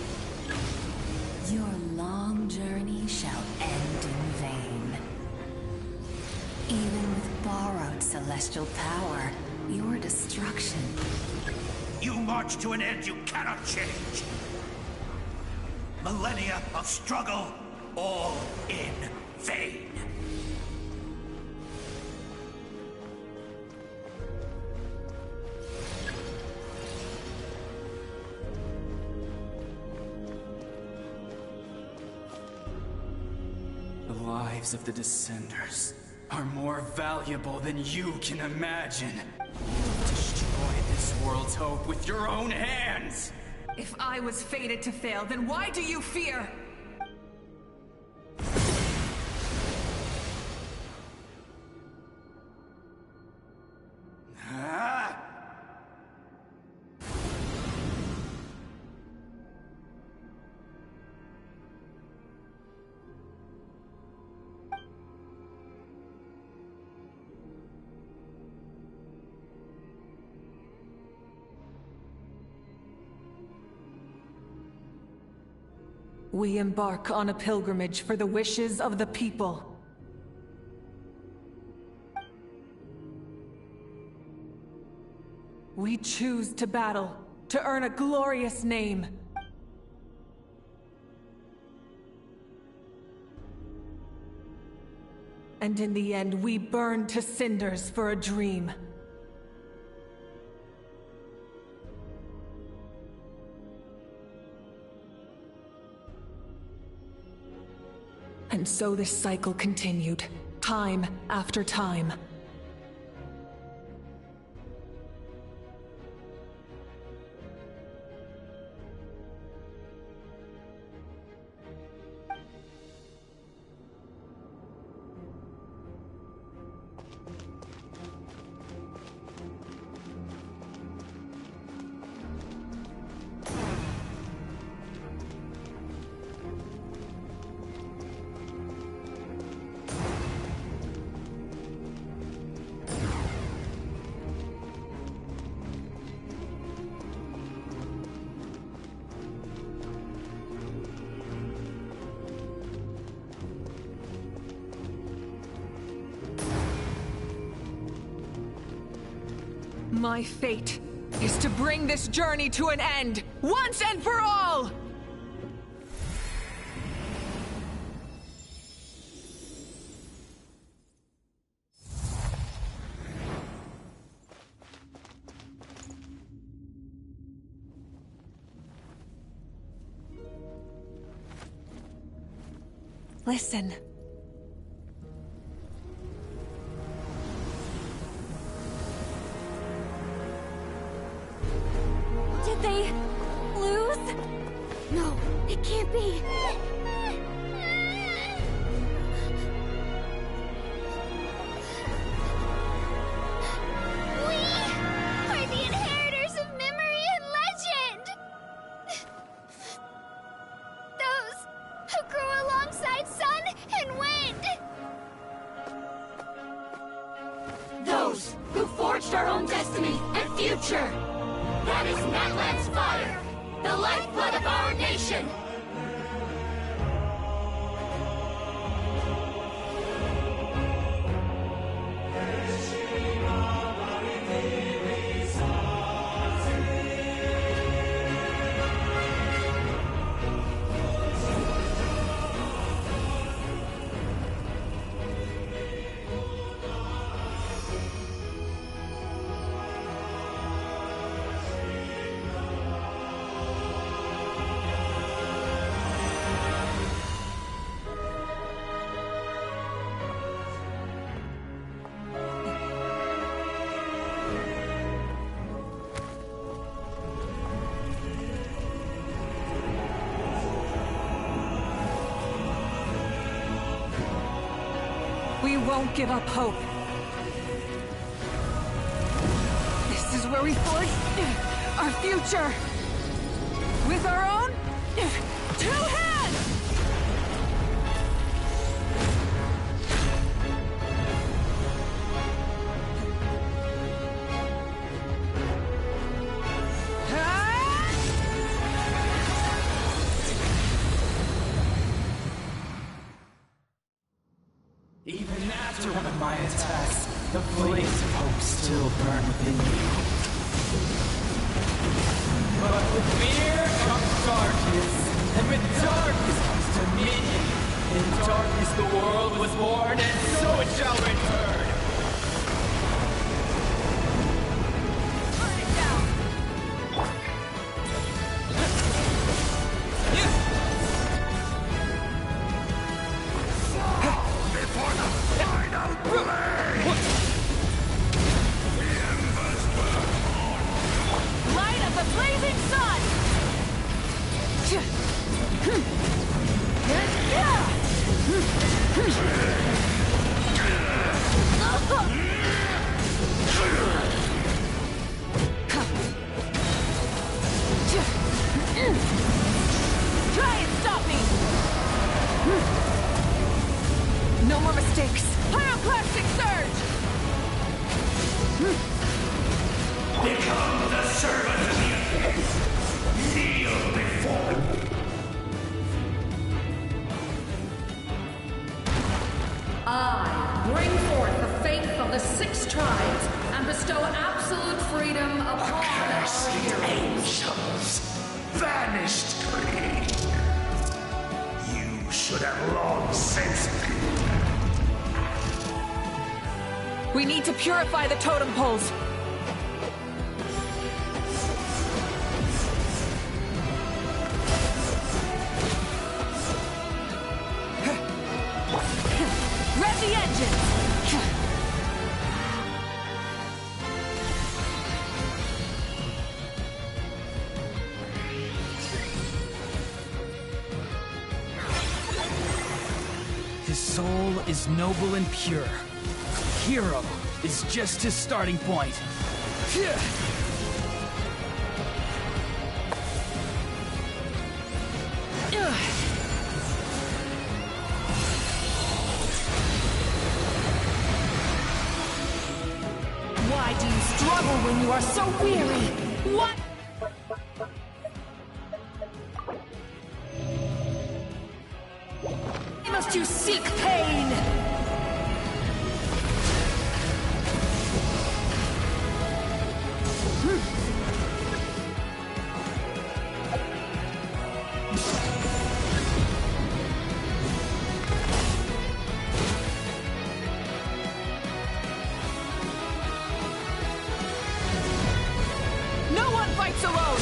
Speaker 8: Your long journey shall end in vain. Even with borrowed celestial power, your destruction.
Speaker 20: You march to an end you cannot change. Millennia of struggle, all in vain.
Speaker 13: The lives of the Descenders are more valuable than you can imagine. Destroy this world's hope with your own hands!
Speaker 4: If I was fated to fail, then why do you fear? We embark on a pilgrimage for the wishes of the people. We choose to battle, to earn a glorious name. And in the end, we burn to cinders for a dream. And so this cycle continued, time after time. My fate is to bring this journey to an end, once and for all! Listen.
Speaker 6: Did they lose? No, it can't be.
Speaker 7: We are the inheritors of memory and legend! Those who grew alongside sun and wind!
Speaker 22: Those who forged our own destiny and future! That is Natlan's fire, the lifeblood of our nation!
Speaker 4: We won't give up hope. This is where we forge our future. With our own 2 hands!
Speaker 13: Even after one of my attacks, the flames of hope still burn within you. But with fear comes darkness, and with darkness comes dominion. In darkness the world was born, and so it shall return.
Speaker 4: Light of the blazing sun! Try and stop me! No more mistakes! Pyroclastic surge!
Speaker 20: Become the servant of the abyss. Kneel before me.
Speaker 22: I bring forth the faith of the 6 tribes and bestow absolute freedom upon our
Speaker 20: Accursed
Speaker 22: heroes.
Speaker 20: angels, vanished greed. You should have long since been.
Speaker 4: We need to purify the totem poles. Rev the engine!
Speaker 13: His soul is noble and pure. Hero is just his starting point.
Speaker 2: Why do you struggle when you are so weary? What? Why must you seek pain?
Speaker 4: No one fights alone!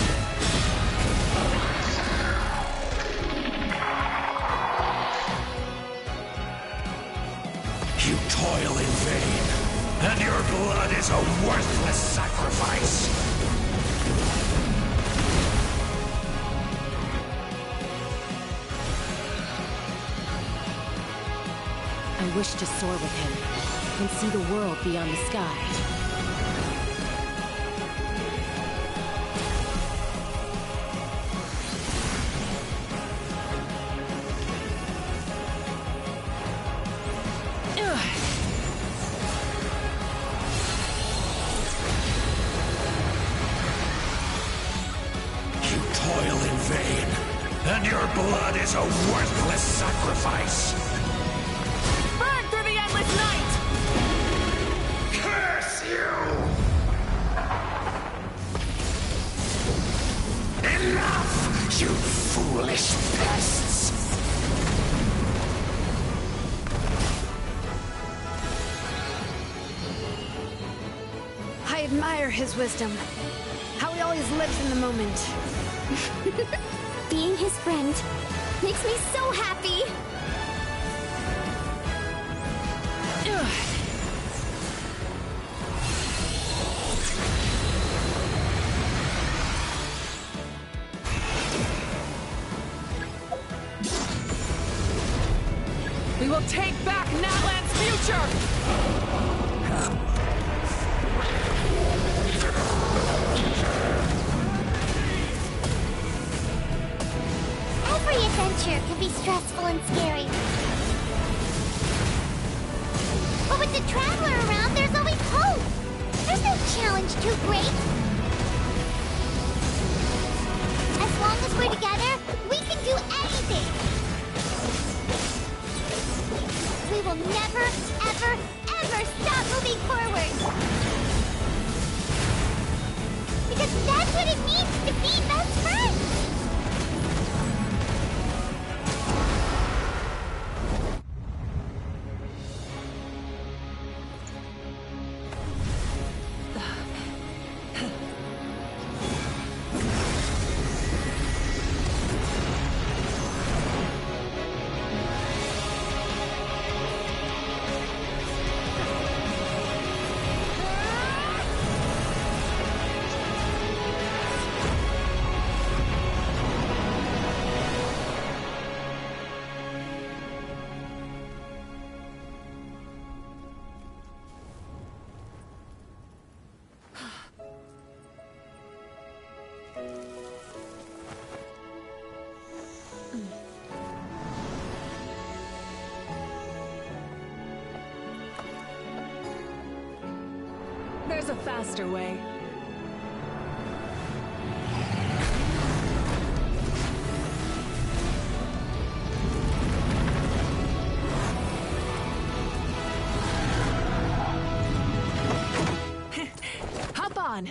Speaker 20: You toil in vain, and your blood is a worthless sacrifice.
Speaker 9: I wish to soar with him and see the world beyond the sky.
Speaker 20: You toil in vain, and your blood is a worthless sacrifice.
Speaker 4: Burn through the endless night!
Speaker 20: Curse you! Enough, you foolish pests!
Speaker 3: I admire his wisdom. How he always lives in the moment.
Speaker 6: Being his friend makes me so happy.
Speaker 4: We will take back Natlan's future!
Speaker 1: Every adventure can be stressful and scary. But with the Traveler around, there's always hope. There's no challenge too great. As long as we're together, we can do anything. We will never, ever, ever stop moving forward. Because that's what it means to be best friends.
Speaker 4: There's a faster way. Hop on!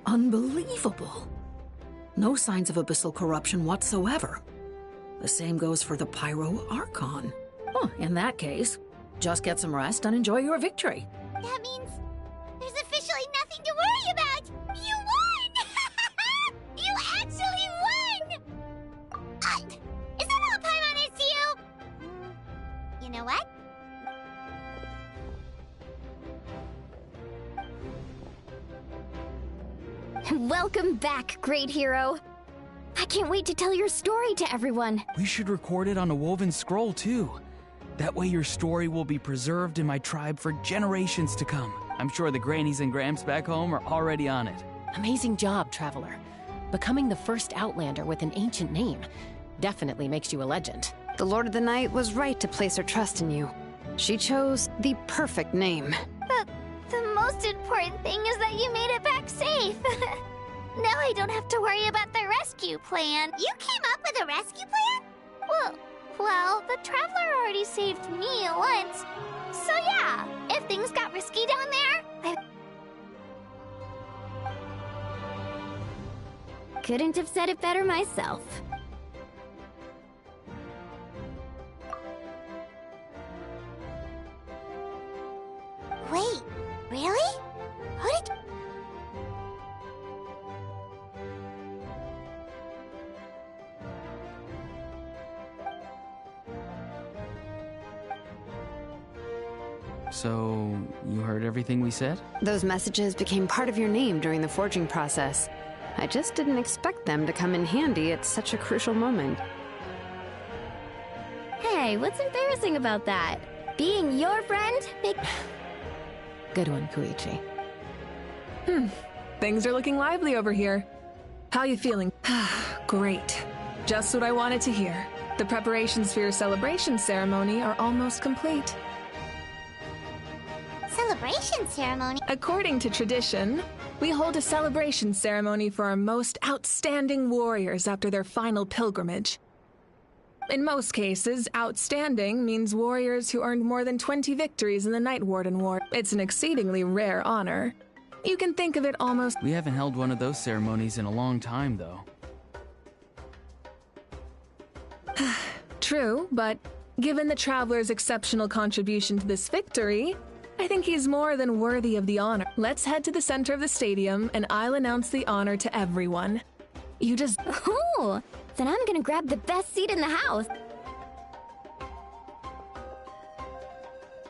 Speaker 5: Unbelievable. No signs of abyssal corruption whatsoever. The same goes for the Pyro Archon. Oh, in that case, just get some rest and enjoy your victory.
Speaker 1: That means there's officially nothing to worry about! You won! You actually won! Is that all Paimon is to you? You know what?
Speaker 6: Welcome back, great hero. I can't wait to tell your story to everyone.
Speaker 14: We should record it on a woven scroll, too. That way your story will be preserved in my tribe for generations to come. I'm sure the grannies and gramps back home are already on it.
Speaker 9: Amazing job, Traveler. Becoming the first Outlander with an ancient name definitely makes you a legend.
Speaker 3: The Lord of the Night was right to place her trust in you. She chose the perfect name.
Speaker 7: The most important thing is that you made it back safe. Now I don't have to worry about the rescue plan.
Speaker 1: You came up with a rescue plan?
Speaker 7: Well, the Traveler already saved me once. So yeah, if things got risky down there,
Speaker 6: Couldn't have said it better myself.
Speaker 1: Wait, really? Who did...
Speaker 14: So, you heard everything we said?
Speaker 3: Those messages became part of your name during the forging process. I just didn't expect them to come in handy at such a crucial moment.
Speaker 6: Hey, what's embarrassing about that? Being your friend?
Speaker 9: Good one, Koichi.
Speaker 4: Things are looking lively over here. How you feeling? Great. Just what I wanted to hear. The preparations for your celebration ceremony are almost complete.
Speaker 1: Celebration ceremony?
Speaker 4: According to tradition, we hold a celebration ceremony for our most outstanding warriors after their final pilgrimage. In most cases, outstanding means warriors who earned more than 20 victories in the Night Warden War. It's an exceedingly rare honor. You can think of it almost—
Speaker 14: We haven't held one of those ceremonies in a long time, though.
Speaker 4: True, but given the Traveler's exceptional contribution to this victory, I think he's more than worthy of the honor. Let's head to the center of the stadium, and I'll announce the honor to everyone. You just—
Speaker 6: Oh, then I'm gonna grab the best seat in the house.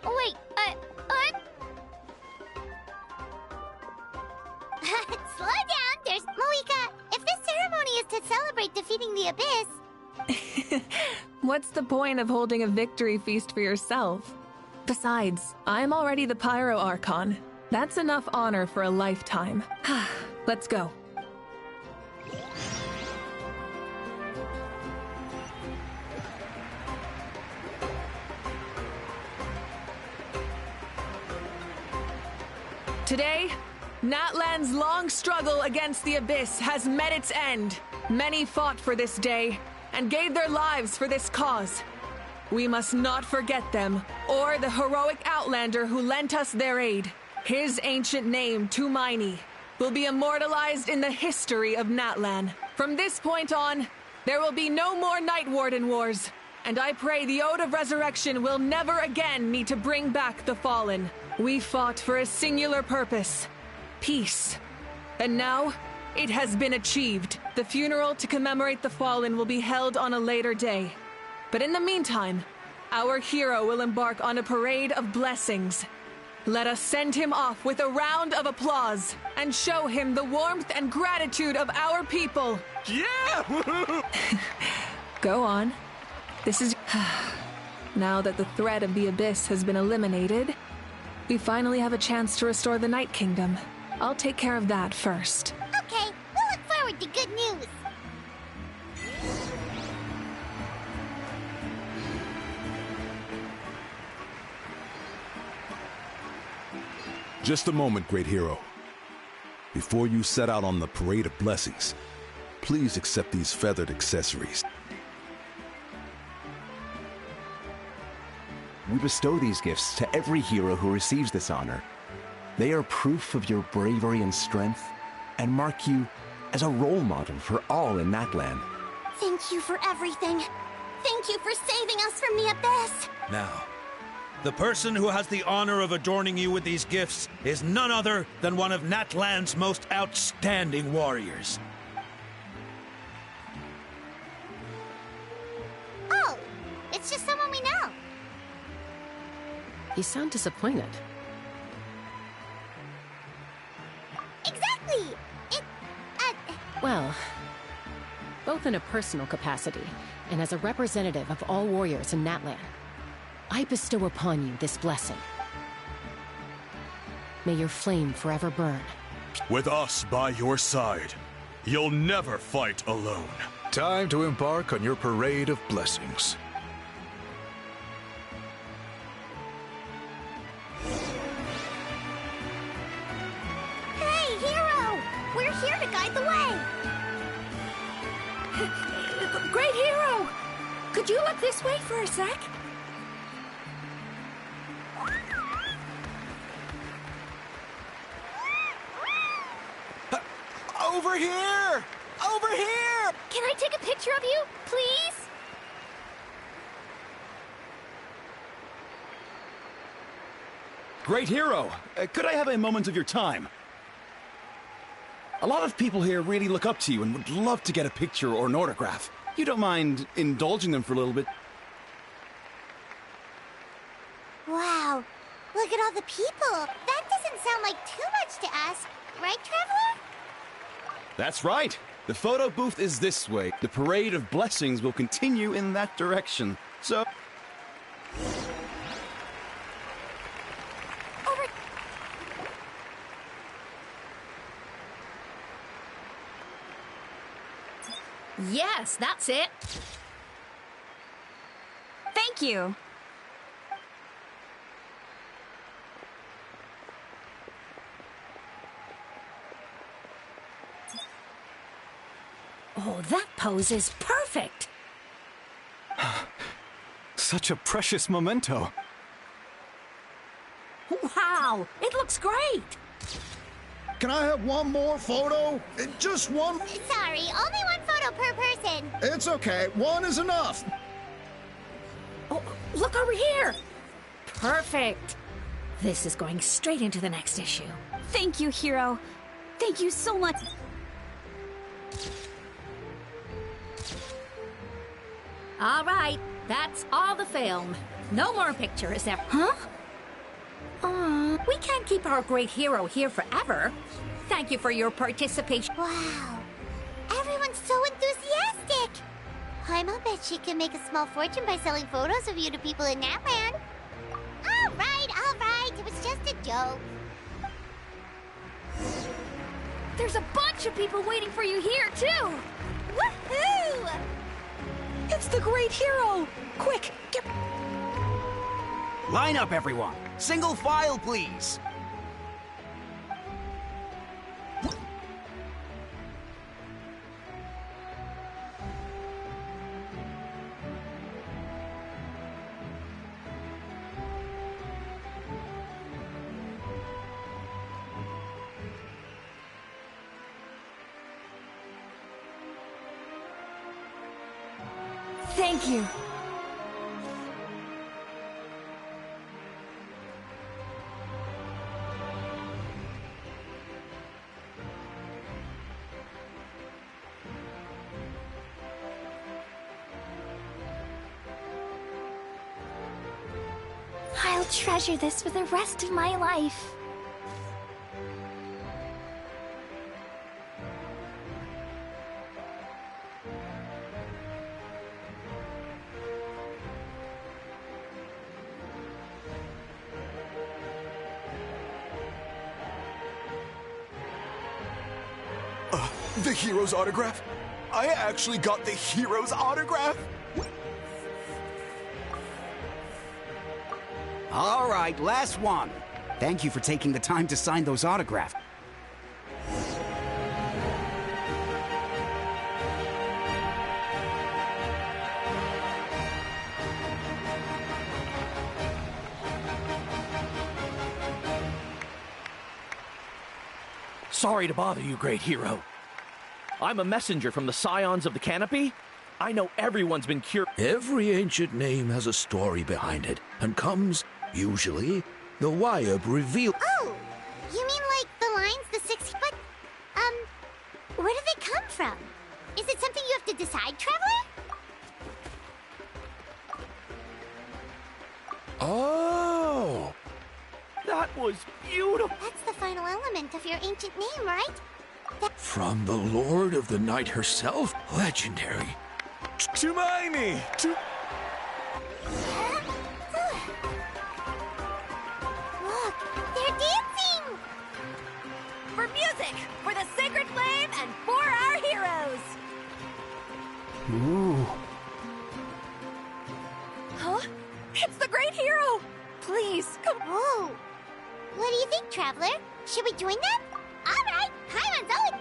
Speaker 7: Wait,
Speaker 1: Slow down, there's Moika. If this ceremony is to celebrate defeating the Abyss...
Speaker 4: What's the point of holding a victory feast for yourself? Besides, I'm already the Pyro Archon. That's enough honor for a lifetime. Let's go. Today, Natlan's long struggle against the Abyss has met its end. Many fought for this day and gave their lives for this cause. We must not forget them, or the heroic Outlander who lent us their aid. His ancient name, Tumaini, will be immortalized in the history of Natlan. From this point on, there will be no more Night Warden Wars, and I pray the Ode of Resurrection will never again need to bring back the Fallen. We fought for a singular purpose: peace. And now, it has been achieved. The funeral to commemorate the Fallen will be held on a later day. But in the meantime, our hero will embark on a parade of blessings. Let us send him off with a round of applause and show him the warmth and gratitude of our people.
Speaker 20: Yeah!
Speaker 4: Go on. This is... Now that the threat of the Abyss has been eliminated, We finally have a chance to restore the Night Kingdom. I'll take care of that first.
Speaker 1: Okay, we'll look forward to good news.
Speaker 21: Just a moment, great hero. Before you set out on the Parade of Blessings, please accept these feathered accessories.
Speaker 11: We bestow these gifts to every hero who receives this honor. They are proof of your bravery and strength, and mark you as a role model for all in Natland.
Speaker 16: Thank you for everything. Thank you for saving us from the abyss.
Speaker 23: Now, the person who has the honor of adorning you with these gifts is none other than one of Natland's most outstanding warriors.
Speaker 1: Oh, it's just someone we know.
Speaker 9: You sound disappointed.
Speaker 1: Exactly!
Speaker 9: Well, both in a personal capacity and as a representative of all warriors in Natland, I bestow upon you this blessing. May your flame forever burn.
Speaker 24: With us by your side, you'll never fight alone.
Speaker 21: Time to embark on your Parade of Blessings.
Speaker 16: Hey, hero! We're here to guide the way. Great hero! Could you look this way for a sec?
Speaker 25: Over here! Over here!
Speaker 16: Can I take a picture of you, please?
Speaker 25: Great hero! Could I have a moment of your time? A lot of people here really look up to you and would love to get a picture or an autograph. You don't mind indulging them for a little bit?
Speaker 1: Wow, look at all the people. That doesn't sound like too much to ask, right, Traveler?
Speaker 25: That's right. The photo booth is this way. The Parade of Blessings will continue in that direction. So...
Speaker 26: Yes, that's it.
Speaker 27: Thank you.
Speaker 5: Oh, that pose is perfect!
Speaker 25: Such a precious memento.
Speaker 5: Wow, it looks great!
Speaker 28: Can I have one more photo? Just one?
Speaker 1: Sorry, only one photo per person.
Speaker 28: It's okay, one is enough.
Speaker 5: Oh, look over here! Perfect! This is going straight into the next issue.
Speaker 27: Thank you, hero. Thank you so much.
Speaker 5: All right, that's all the film. No more pictures ever. Huh? We can't keep our great hero here forever. Thank you for your participation.
Speaker 1: Wow, everyone's so enthusiastic. Paimon bet she can make a small fortune by selling photos of you to people in Natland. All right, it was just a joke.
Speaker 16: There's a bunch of people waiting for you here, too! Woohoo!
Speaker 4: It's the great hero! Quick, get...
Speaker 25: Line up, everyone. Single file, please.
Speaker 27: Thank you.
Speaker 7: I'll treasure this for the rest of my life.
Speaker 21: The hero's autograph? I actually got the hero's autograph?
Speaker 8: All right, last one. Thank you for taking the time to sign those autographs.
Speaker 10: Sorry to bother you, great hero. I'm a messenger from the Scions of the Canopy. I know everyone's been curious.
Speaker 23: Every ancient name has a story behind it, and comes, usually, the Wyab reveal.
Speaker 1: Oh, you mean like the lines, the 6... But, where do they come from? Is it something you have to decide, Traveler?
Speaker 23: Oh!
Speaker 10: That was beautiful!
Speaker 1: That's the final element of your ancient name, right?
Speaker 23: From the Lord of the Night herself? Legendary.
Speaker 11: Tumaini!
Speaker 1: Look, they're dancing!
Speaker 16: For music, for the sacred flame, and for our heroes!
Speaker 8: Ooh.
Speaker 16: Huh? It's the great hero! Please, come.
Speaker 1: Whoa! What do you think, Traveler? Should we join them? All right, Paimon's out!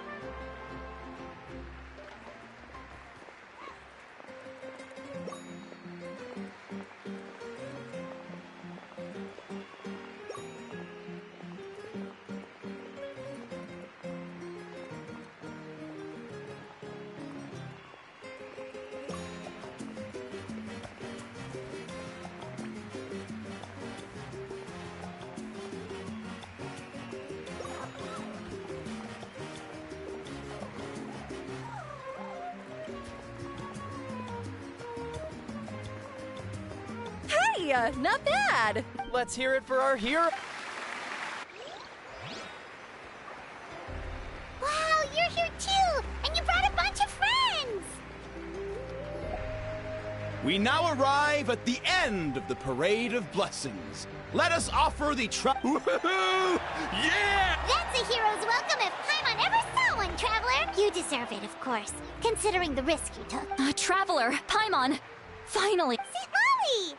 Speaker 16: Hey, not bad.
Speaker 10: Let's hear it for our hero.
Speaker 1: Wow, you're here too! And you brought a bunch of friends!
Speaker 25: We now arrive at the end of the Parade of Blessings. Let us offer the Yeah!
Speaker 1: That's a hero's welcome if Paimon ever saw one, Traveler! You deserve it, of course, considering the risk you took.
Speaker 6: Traveler, Paimon, finally.
Speaker 1: St. Molly!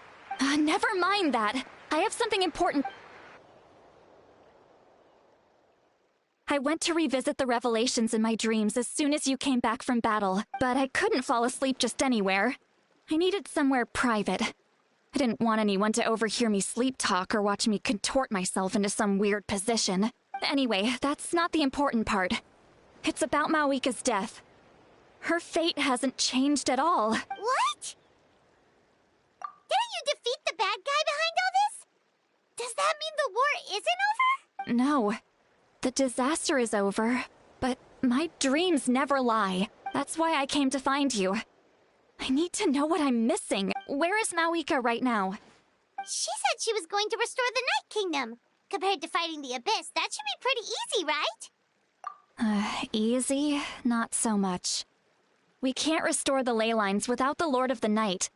Speaker 6: Never mind that. I have something important. I went to revisit the revelations in my dreams as soon as you came back from battle, but I couldn't fall asleep just anywhere. I needed somewhere private. I didn't want anyone to overhear me sleep talk or watch me contort myself into some weird position. Anyway, that's not the important part. It's about Mawika's death. Her fate hasn't changed at all.
Speaker 1: What? Didn't you defeat the bad guy behind all this? Does that mean the war isn't over?
Speaker 6: No. The disaster is over, but my dreams never lie. That's why I came to find you. I need to know what I'm missing. Where is Mawika right now?
Speaker 1: She said she was going to restore the Night Kingdom. Compared to fighting the Abyss, that should be pretty easy, right?
Speaker 6: Easy? Not so much. We can't restore the ley lines without the Lord of the Night.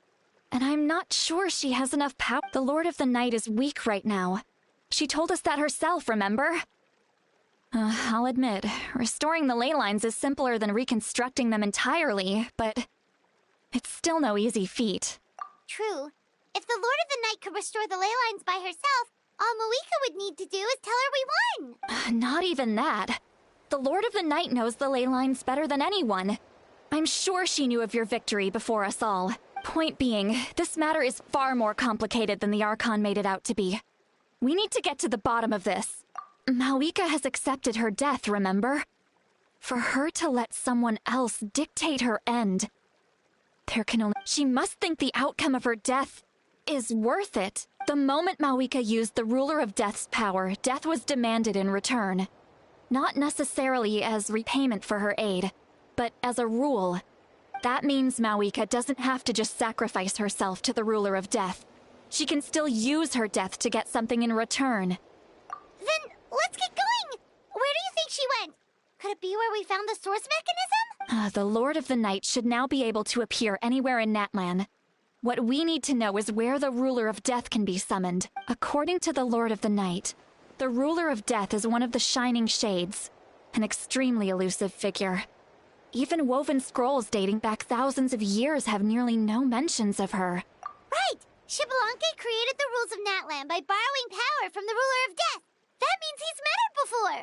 Speaker 6: And I'm not sure she has enough power. The Lord of the Night is weak right now. She told us that herself, remember? I'll admit, restoring the ley lines is simpler than reconstructing them entirely, but it's still no easy feat.
Speaker 1: True. If the Lord of the Night could restore the ley lines by herself, all Mawika would need to do is tell her we won.
Speaker 6: Not even that. The Lord of the Night knows the ley lines better than anyone. I'm sure she knew of your victory before us all. Point being, this matter is far more complicated than the Archon made it out to be. We need to get to the bottom of this. Mawika has accepted her death, remember? For her to let someone else dictate her end, there can only... She must think the outcome of her death is worth it. The moment Mawika used the Ruler of Death's power, death was demanded in return. Not necessarily as repayment for her aid, but as a rule. That means Mawika doesn't have to just sacrifice herself to the Ruler of Death. She can still use her death to get something in return.
Speaker 1: Then let's get going! Where do you think she went? Could it be where we found the source mechanism?
Speaker 6: The Lord of the Night should now be able to appear anywhere in Natlan. What we need to know is where the Ruler of Death can be summoned. According to the Lord of the Night, the Ruler of Death is one of the Shining Shades, an extremely elusive figure.
Speaker 27: Even woven scrolls dating back thousands of years have nearly no mentions of her.
Speaker 1: Right! Xbalanque created the rules of Natlan by borrowing power from the ruler of death. That means he's met her before.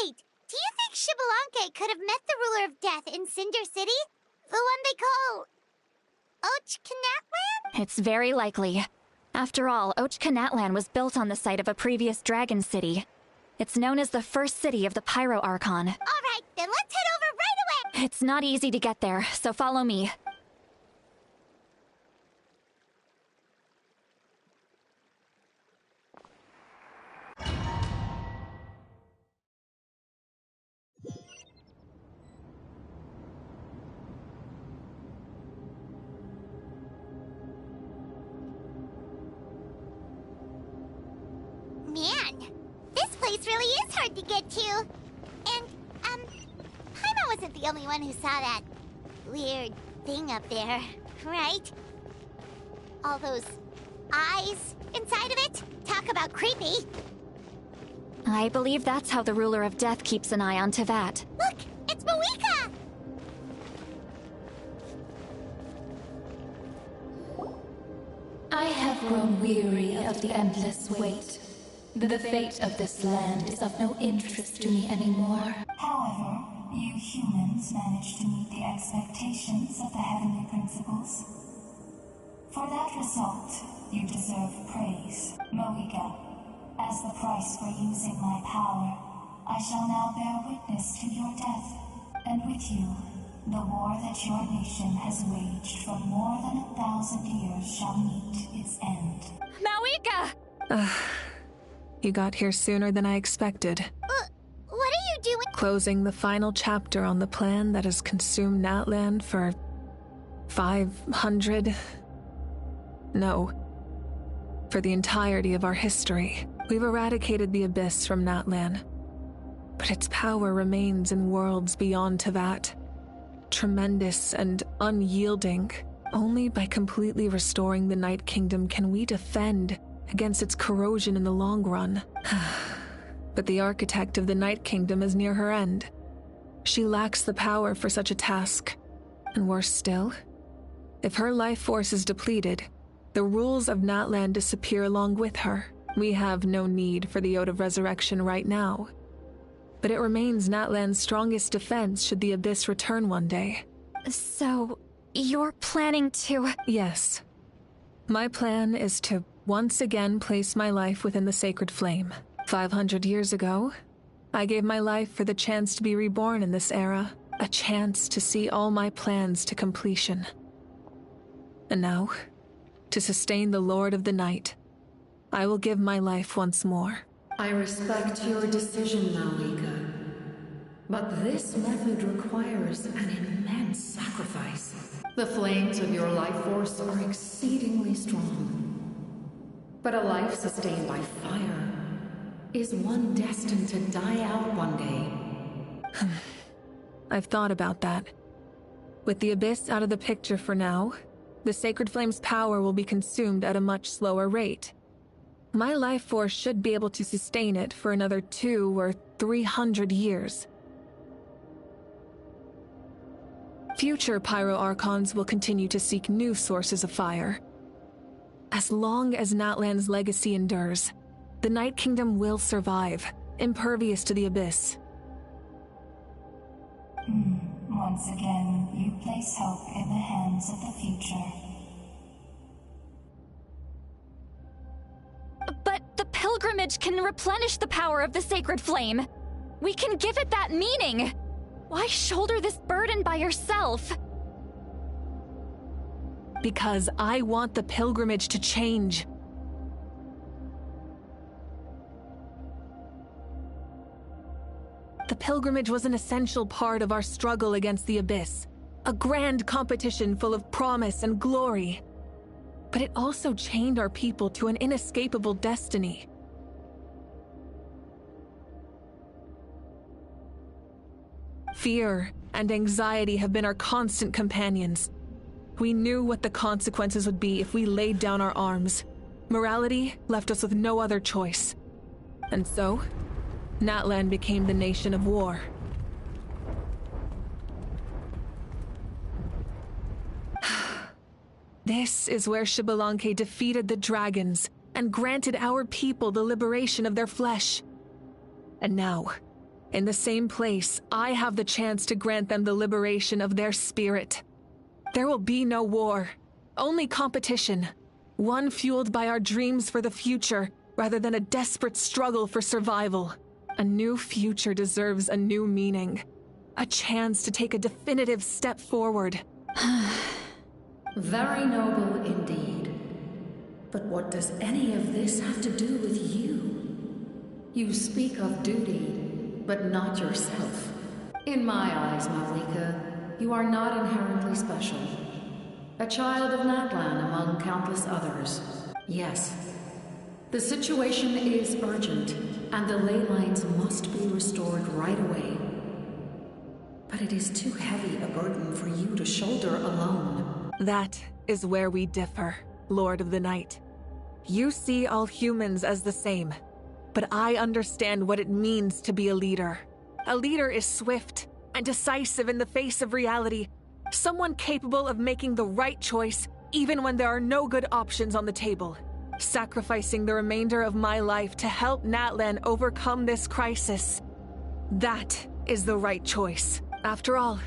Speaker 1: Wait, do you think Xbalanque could have met the ruler of death in Cinder City? The one they call... Ochkanatlan?
Speaker 27: It's very likely. After all, Ochkanatlan was built on the site of a previous dragon city. It's known as the first city of the Pyro Archon.
Speaker 1: Alright, then let's head over right away!
Speaker 27: It's not easy to get there, so follow me.
Speaker 1: Man, this place really is hard to get to. And, Paimon wasn't the only one who saw that weird thing up there, right? All those eyes inside of it? Talk about creepy.
Speaker 27: I believe that's how the ruler of death keeps an eye on Teyvat.
Speaker 1: Look, it's Mawika!
Speaker 2: I have grown weary of the endless wait. The fate of this land is of no interest to me anymore.
Speaker 12: However, you humans managed to meet the expectations of the heavenly principles. For that result, you deserve praise. Mawika, as the price for using my power, I shall now bear witness to your death, and with you, the war that your nation has waged for more than 1,000 years shall meet its end.
Speaker 27: Mawika!
Speaker 4: You got here sooner than I expected.
Speaker 1: What are you doing?
Speaker 4: Closing the final chapter on the plan that has consumed Natlan for 500... No. For the entirety of our history. We've eradicated the Abyss from Natlan. But its power remains in worlds beyond Teyvat. Tremendous and unyielding. Only by completely restoring the Night Kingdom can we defend against its corrosion in the long run. But the architect of the Night Kingdom is near her end. She lacks the power for such a task. And worse still, if her life force is depleted, the rules of Natlan disappear along with her. We have no need for the Ode of Resurrection right now. But it remains Natlan's strongest defense should the Abyss return one day.
Speaker 27: So, you're planning to...
Speaker 4: Yes. My plan is to once again place my life within the sacred flame. 500 years ago, I gave my life for the chance to be reborn in this era, a chance to see all my plans to completion. And now, to sustain the Lord of the Night, I will give my life once more.
Speaker 2: I respect your decision, Mawika. But this method requires an immense sacrifice. The flames of your life force are exceedingly strong. But a life sustained by fire is one destined to die out one day.
Speaker 4: I've thought about that. With the Abyss out of the picture for now, the Sacred Flame's power will be consumed at a much slower rate. My life force should be able to sustain it for another 200 or 300 years. Future Pyro Archons will continue to seek new sources of fire. As long as Natlan's legacy endures, the Night Kingdom will survive, impervious to the Abyss.
Speaker 12: Once again, you place hope in the hands of the future.
Speaker 27: But the pilgrimage can replenish the power of the sacred flame. We can give it that meaning. Why shoulder this burden by yourself?
Speaker 4: Because I want the pilgrimage to change. The pilgrimage was an essential part of our struggle against the Abyss, a grand competition full of promise and glory. But it also chained our people to an inescapable destiny. Fear and anxiety have been our constant companions. We knew what the consequences would be if we laid down our arms. Morality left us with no other choice. And so, Natlan became the nation of war. This is where Xbalanque defeated the dragons and granted our people the liberation of their flesh. And now, in the same place, I have the chance to grant them the liberation of their spirit. There will be no war, only competition. One fueled by our dreams for the future, rather than a desperate struggle for survival. A new future deserves a new meaning. A chance to take a definitive step forward.
Speaker 2: Very noble indeed. But what does any of this have to do with you? You speak of duty, but not yourself. In my eyes, Malika, you are not inherently special. A child of Natlan among countless others. Yes, the situation is urgent, and the ley lines must be restored right away. But it is too heavy a burden for you to shoulder alone.
Speaker 4: That is where we differ, Lord of the Night. You see all humans as the same, but I understand what it means to be a leader. A leader is swift and decisive in the face of reality, someone capable of making the right choice even when there are no good options on the table. Sacrificing the remainder of my life to help Natlan overcome this crisis. That is the right choice. After all,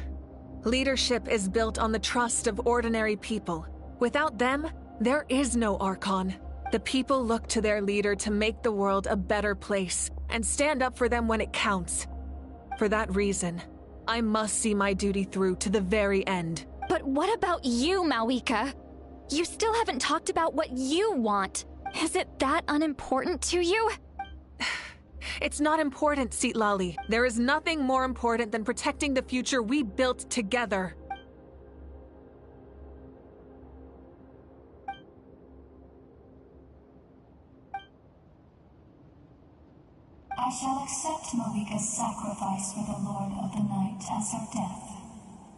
Speaker 4: leadership is built on the trust of ordinary people. Without them, there is no Archon. The people look to their leader to make the world a better place and stand up for them when it counts. For that reason, I must see my duty through to the very end.
Speaker 27: But what about you, Malika? You still haven't talked about what you want. Is it that unimportant to you?
Speaker 4: It's not important, Citlali. There is nothing more important than protecting the future we built together.
Speaker 12: I shall accept Malika's sacrifice for the Lord of the Night as her death,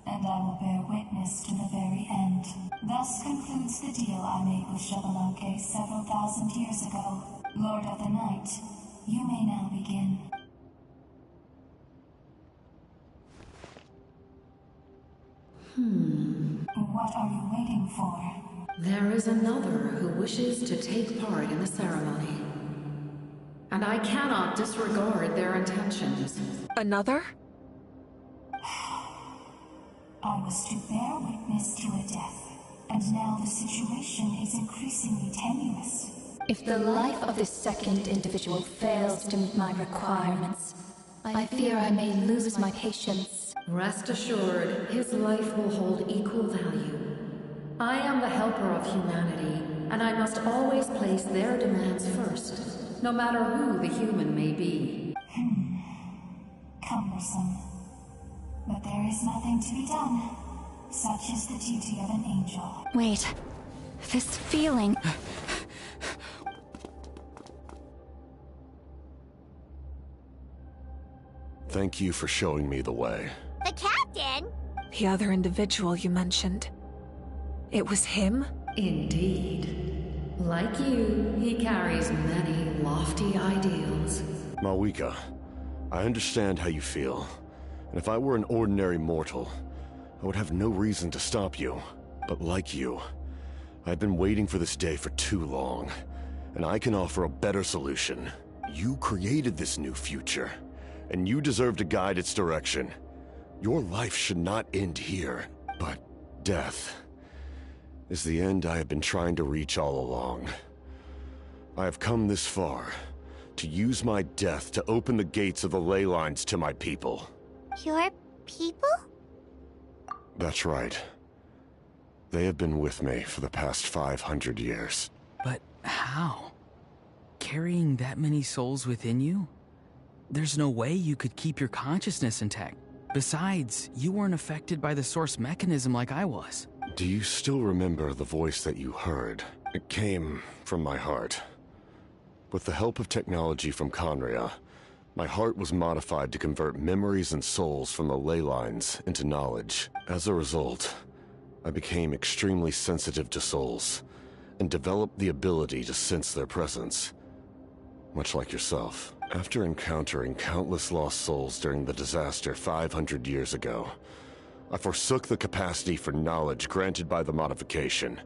Speaker 12: and I will bear witness to the very end. Thus concludes the deal I made with Xbalanque several thousand years ago. Lord of the Night, you may now begin. What are you waiting for?
Speaker 2: There is another who wishes to take part in the ceremony. And I cannot disregard their intentions.
Speaker 4: Another?
Speaker 12: I was to bear witness to a death, and now the situation is increasingly tenuous.
Speaker 3: If the life of this second individual fails to meet my requirements, I fear I may lose my patience.
Speaker 2: Rest assured, his life will hold equal value. I am the helper of humanity, and I must always place their demands first, no matter who the human may be.
Speaker 12: Cumbersome. But there is nothing to be done. Such is the duty of an angel.
Speaker 27: Wait. This feeling...
Speaker 11: Thank you for showing me the way.
Speaker 1: The captain?
Speaker 4: The other individual you mentioned. It was him?
Speaker 2: Indeed. Like you, he carries many lofty ideals.
Speaker 11: Malika, I understand how you feel. And if I were an ordinary mortal, I would have no reason to stop you. But like you, I've been waiting for this day for too long. And I can offer a better solution. You created this new future, and you deserve to guide its direction. Your life should not end here, but death is the end I have been trying to reach all along. I have come this far to use my death to open the gates of the ley lines to my people.
Speaker 1: Your people?
Speaker 11: That's right. They have been with me for the past 500 years.
Speaker 13: But how? Carrying that many souls within you? There's no way you could keep your consciousness intact. Besides, you weren't affected by the source mechanism like I was.
Speaker 11: Do you still remember the voice that you heard? It came from my heart. With the help of technology from Conria, my heart was modified to convert memories and souls from the ley lines into knowledge. As a result, I became extremely sensitive to souls, and developed the ability to sense their presence. Much like yourself. After encountering countless lost souls during the disaster 500 years ago, I forsook the capacity for knowledge granted by the modification,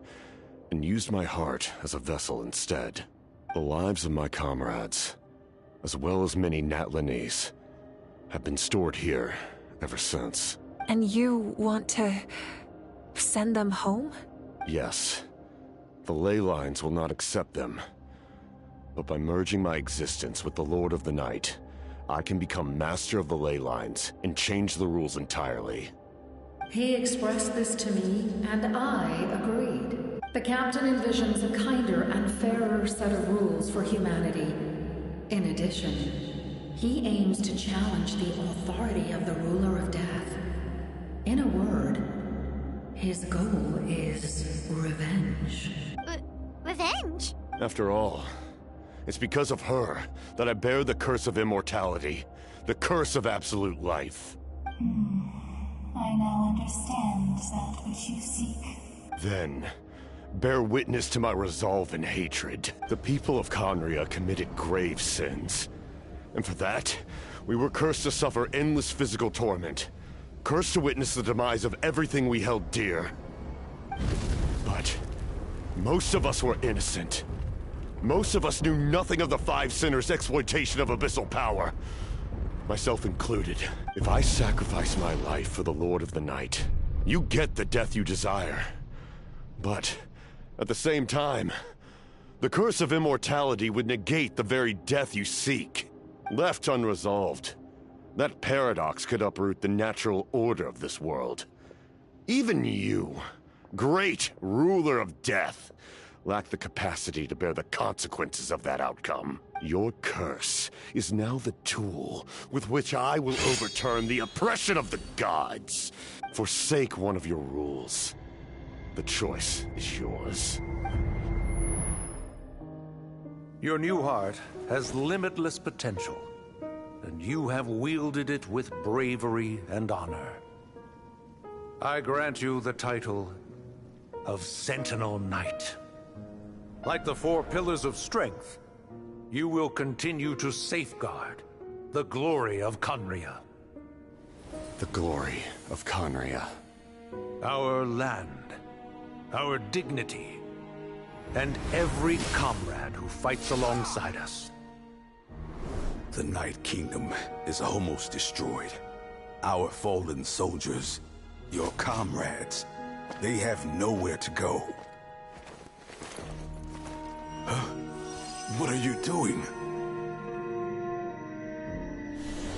Speaker 11: and used my heart as a vessel instead. The lives of my comrades, as well as many Natlanese, have been stored here ever since.
Speaker 4: And you want to send them home?
Speaker 11: Yes. The ley lines will not accept them. But by merging my existence with the Lord of the Night, I can become master of the ley lines and change the rules entirely.
Speaker 2: He expressed this to me, and I agreed. The captain envisions a kinder and fairer set of rules for humanity. In addition, he aims to challenge the authority of the ruler of death. In a word, his goal is revenge.
Speaker 1: Revenge?
Speaker 11: After all, it's because of her that I bear the curse of immortality, the curse of absolute life.
Speaker 12: I now understand that which you seek.
Speaker 11: Then, bear witness to my resolve and hatred. The people of Khaenri'ah committed grave sins. And for that, we were cursed to suffer endless physical torment. Cursed to witness the demise of everything we held dear. But most of us were innocent. Most of us knew nothing of the Five Sinners' exploitation of abyssal power. Myself included. If I sacrifice my life for the Lord of the Night, you get the death you desire. But at the same time, the curse of immortality would negate the very death you seek. Left unresolved, that paradox could uproot the natural order of this world. Even you, great ruler of death, lack the capacity to bear the consequences of that outcome. Your curse is now the tool with which I will overturn the oppression of the gods. Forsake one of your rules. The choice is yours.
Speaker 9: Your new heart has limitless potential, and you have wielded it with bravery and honor. I grant you the title of Sentinel Knight. Like the four pillars of strength, you will continue to safeguard the glory of Khaenri'ah.
Speaker 11: The glory of Khaenri'ah.
Speaker 9: Our land, our dignity, and every comrade who fights alongside us.
Speaker 21: The Night Kingdom is almost destroyed. Our fallen soldiers, your comrades, they have nowhere to go. Huh? What are you doing?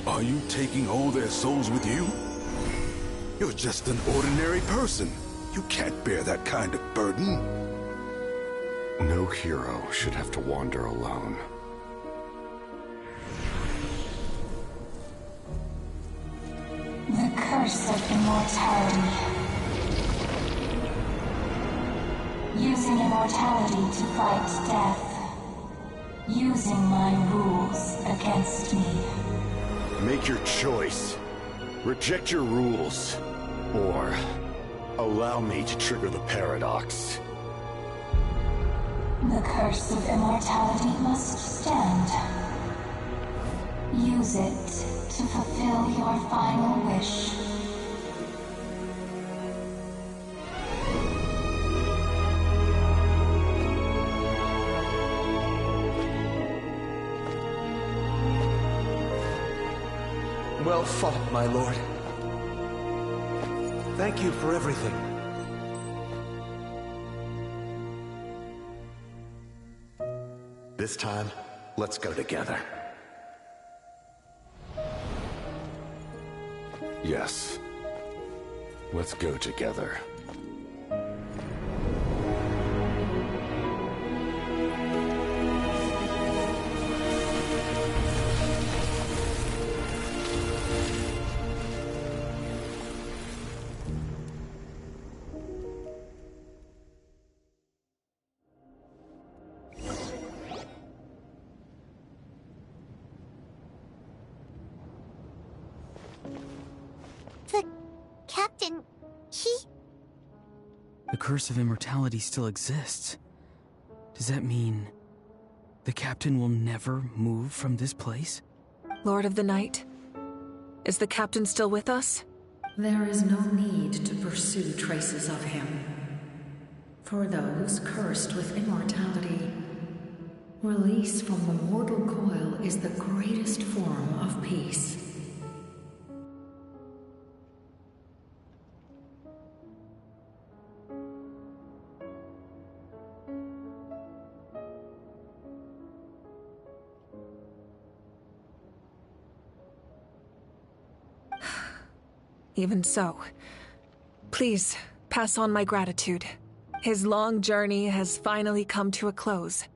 Speaker 21: Are you taking all their souls with you? You're just an ordinary person. You can't bear that kind of burden.
Speaker 11: No hero should have to wander alone.
Speaker 12: The curse of immortality. Using immortality to fight death. Using my rules against me.
Speaker 11: Make your choice. Reject your rules. Or allow me to trigger the paradox.
Speaker 12: The curse of immortality must stand. Use it to fulfill your final wish.
Speaker 9: Well fought, my lord. Thank you for everything.
Speaker 14: This time, let's go together.
Speaker 11: Yes. Let's go together.
Speaker 1: The captain, he...
Speaker 13: The curse of immortality still exists. Does that mean the captain will never move from this place?
Speaker 4: Lord of the Night, is the captain still with us?
Speaker 2: There is no need to pursue traces of him. For those cursed with immortality, release from the mortal coil is the greatest form of peace.
Speaker 4: Even so, please pass on my gratitude. His long journey has finally come to a close.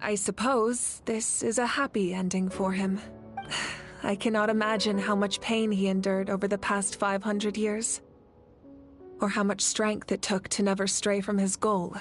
Speaker 4: I suppose this is a happy ending for him. I cannot imagine how much pain he endured over the past 500 years, or how much strength it took to never stray from his goal.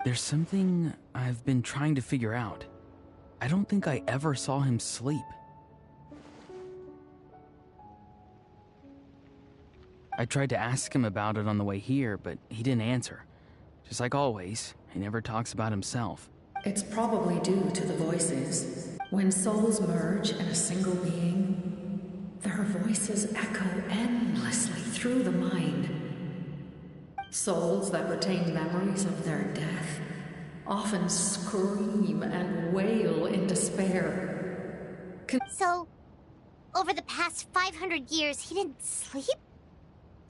Speaker 13: There's something I've been trying to figure out. I don't think I ever saw him sleep. I tried to ask him about it on the way here, but he didn't answer. Just like always, he never talks about himself.
Speaker 2: It's probably due to the voices. When souls merge in a single being, their voices echo endlessly through the mind. Souls that retain memories of their death often scream and wail in despair.
Speaker 1: So, over the past 500 years, he didn't sleep?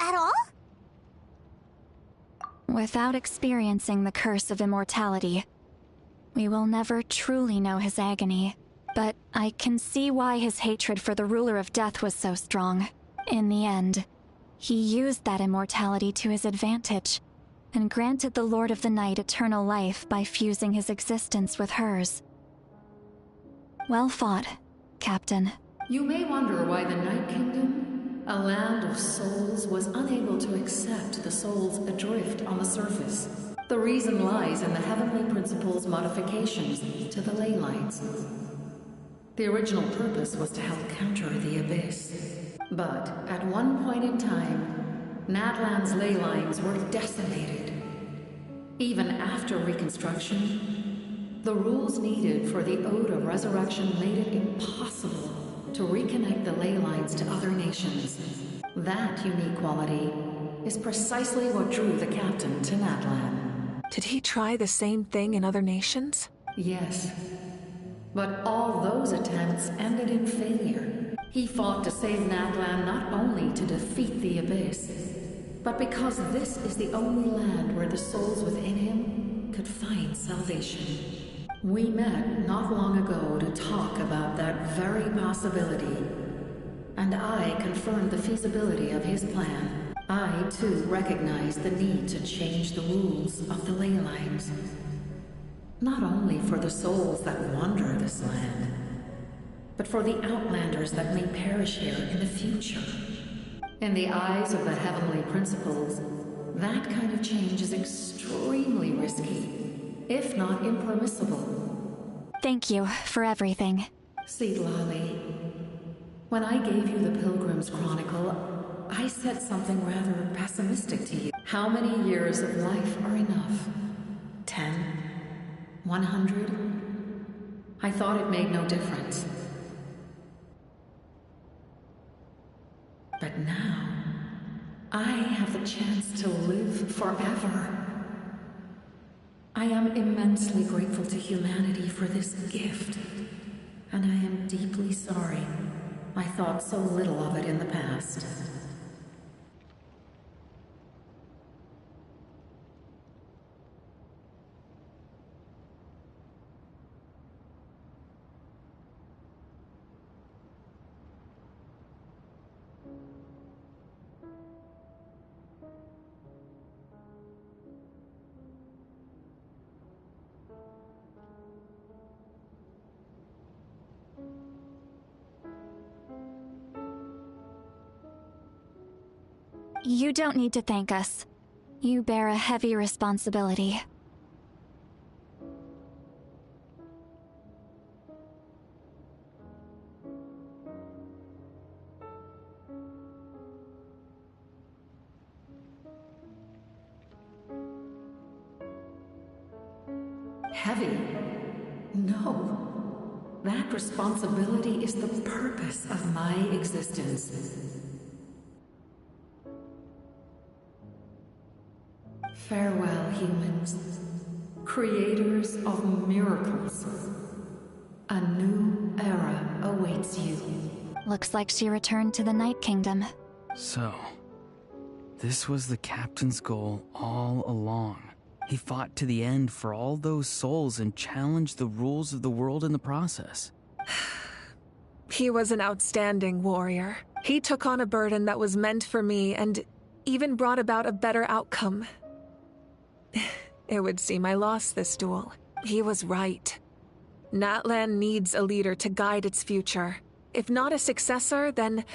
Speaker 1: At all?
Speaker 27: Without experiencing the curse of immortality, we will never truly know his agony. But I can see why his hatred for the ruler of death was so strong. In the end, he used that immortality to his advantage, and granted the Lord of the Night eternal life by fusing his existence with hers. Well fought, Captain.
Speaker 2: You may wonder why the Night Kingdom, a land of souls, was unable to accept the souls adrift on the surface. The reason lies in the Heavenly Principle's modifications to the ley lines. The original purpose was to help counter the Abyss. But at one point in time, Natlan's ley lines were decimated. Even after reconstruction, the rules needed for the Ode of Resurrection made it impossible to reconnect the ley lines to other nations. That unique quality is precisely what drew the captain to Natlan.
Speaker 4: Did he try the same thing in other nations?
Speaker 2: Yes. But all those attempts ended in failure. He fought to save Natlan not only to defeat the Abyss, but because this is the only land where the souls within him could find salvation. We met not long ago to talk about that very possibility, and I confirmed the feasibility of his plan. I, too, recognized the need to change the rules of the ley lines. Not only for the souls that wander this land, but for the outlanders that may perish here in the future. In the eyes of the Heavenly Principles, that kind of change is extremely risky, if not impermissible.
Speaker 27: Thank you for everything.
Speaker 2: Seedlali, when I gave you the Pilgrim's Chronicle, I said something rather pessimistic to you. How many years of life are enough? 10? 100? I thought it made no difference. But now, I have the chance to live forever. I am immensely grateful to humanity for this gift, and I am deeply sorry I thought so little of it in the past.
Speaker 27: You don't need to thank us. You bear a heavy responsibility.
Speaker 2: Heavy? No. That responsibility is the purpose of my existence. Farewell, humans. Creators of miracles. A new era awaits you.
Speaker 27: Looks like she returned to the Night Kingdom.
Speaker 13: So, this was the captain's goal all along. He fought to the end for all those souls and challenged the rules of the world in the process.
Speaker 4: He was an outstanding warrior. He took on a burden that was meant for me and even brought about a better outcome. It would seem I lost this duel. He was right. Natlan needs a leader to guide its future. If not a successor, then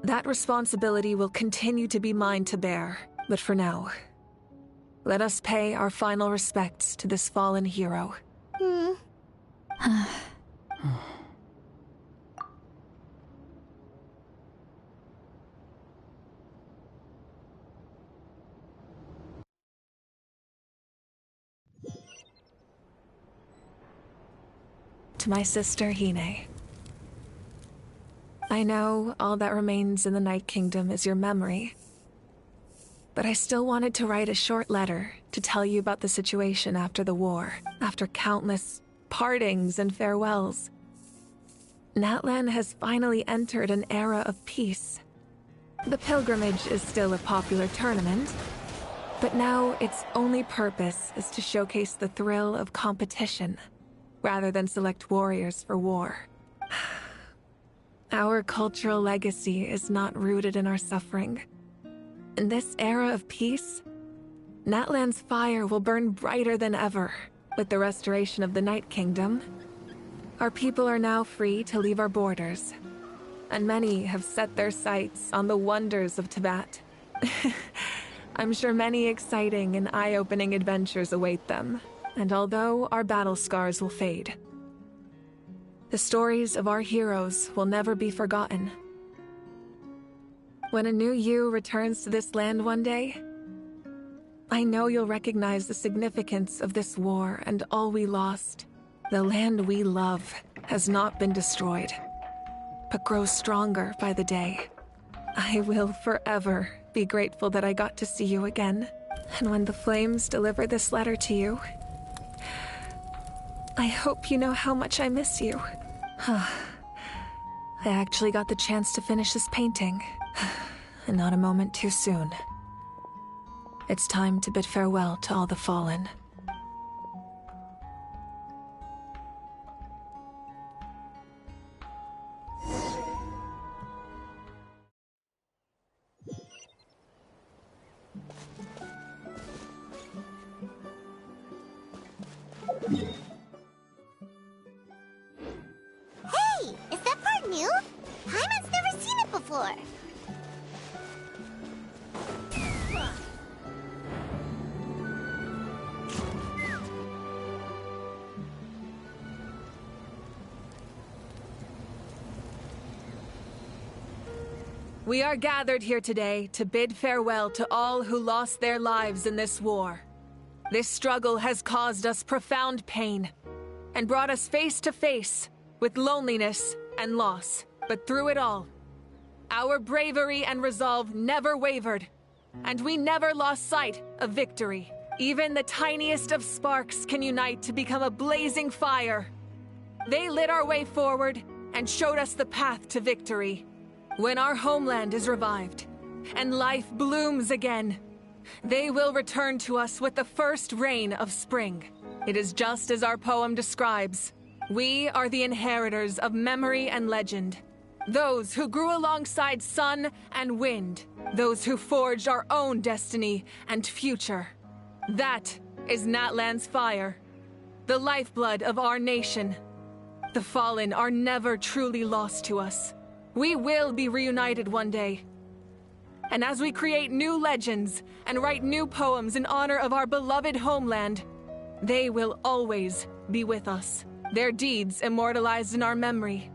Speaker 4: that responsibility will continue to be mine to bear. But for now, let us pay our final respects to this fallen hero. To my sister, Hine. I know all that remains in the Night Kingdom is your memory. But I still wanted to write a short letter to tell you about the situation after the war, after countless partings and farewells. Natlan has finally entered an era of peace. The pilgrimage is still a popular tournament, but now its only purpose is to showcase the thrill of competition, rather than select warriors for war. Our cultural legacy is not rooted in our suffering. In this era of peace, Natlan's fire will burn brighter than ever. With the restoration of the Night Kingdom, our people are now free to leave our borders, and many have set their sights on the wonders of Tibet. I'm sure many exciting and eye-opening adventures await them, and although our battle scars will fade, the stories of our heroes will never be forgotten. When a new you returns to this land one day, I know you'll recognize the significance of this war and all we lost. The land we love has not been destroyed, but grows stronger by the day. I will forever be grateful that I got to see you again. And when the flames deliver this letter to you, I hope you know how much I miss you. I actually got the chance to finish this painting, and not a moment too soon. It's time to bid farewell to all the fallen.
Speaker 1: Hey! Is that part new? Paimon's never seen it before.
Speaker 4: We are gathered here today to bid farewell to all who lost their lives in this war. This struggle has caused us profound pain and brought us face to face with loneliness and loss. But through it all, our bravery and resolve never wavered, and we never lost sight of victory. Even the tiniest of sparks can unite to become a blazing fire. They lit our way forward and showed us the path to victory. When our homeland is revived and life blooms again, they will return to us with the first rain of spring. It is just as our poem describes. We are the inheritors of memory and legend. Those who grew alongside sun and wind. Those who forged our own destiny and future. That is Natlan's fire, the lifeblood of our nation. The fallen are never truly lost to us. We will be reunited one day. And as we create new legends and write new poems in honor of our beloved homeland, they will always be with us. Their deeds immortalized in our memory,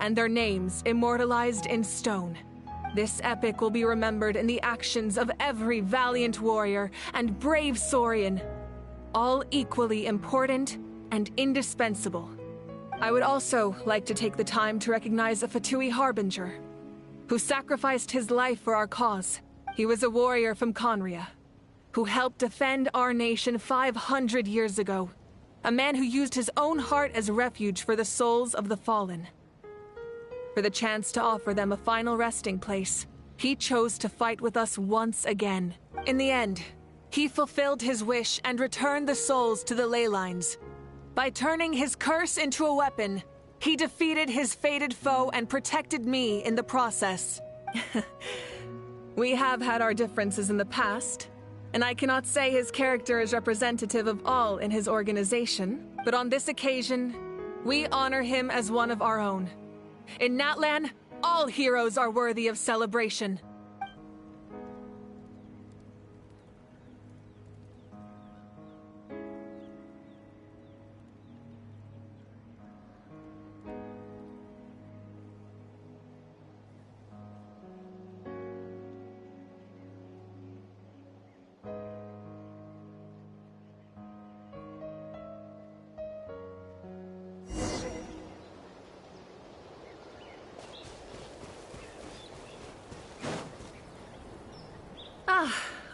Speaker 4: and their names immortalized in stone. This epic will be remembered in the actions of every valiant warrior and brave Saurian, all equally important and indispensable. I would also like to take the time to recognize a Fatui Harbinger, who sacrificed his life for our cause. He was a warrior from Conria, who helped defend our nation 500 years ago. A man who used his own heart as refuge for the souls of the fallen. For the chance to offer them a final resting place, he chose to fight with us once again. In the end, he fulfilled his wish and returned the souls to the ley lines. By turning his curse into a weapon, he defeated his fated foe and protected me in the process. We have had our differences in the past, and I cannot say his character is representative of all in his organization, but on this occasion, we honor him as one of our own. In Natlan, all heroes are worthy of celebration.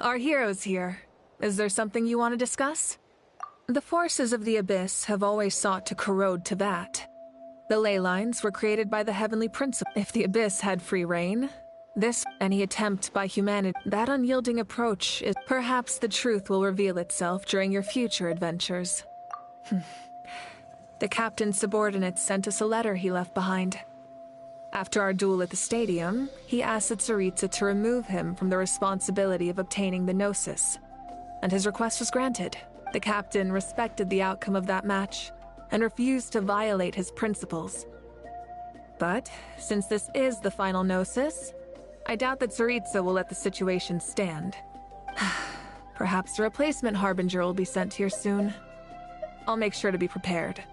Speaker 4: Our hero's here. Is there something you want to discuss? The forces of the Abyss have always sought to corrode Teyvat. The ley lines were created by the Heavenly Principle. If the Abyss had free reign, any attempt by humanity, that unyielding approach is perhaps the truth will reveal itself during your future adventures. The captain's subordinates sent us a letter he left behind. After our duel at the stadium, he asked Tsaritsa to remove him from the responsibility of obtaining the Gnosis, and his request was granted. The captain respected the outcome of that match, and refused to violate his principles. But, since this is the final Gnosis, I doubt that Tsaritsa will let the situation stand. Perhaps a replacement Harbinger will be sent here soon. I'll make sure to be prepared.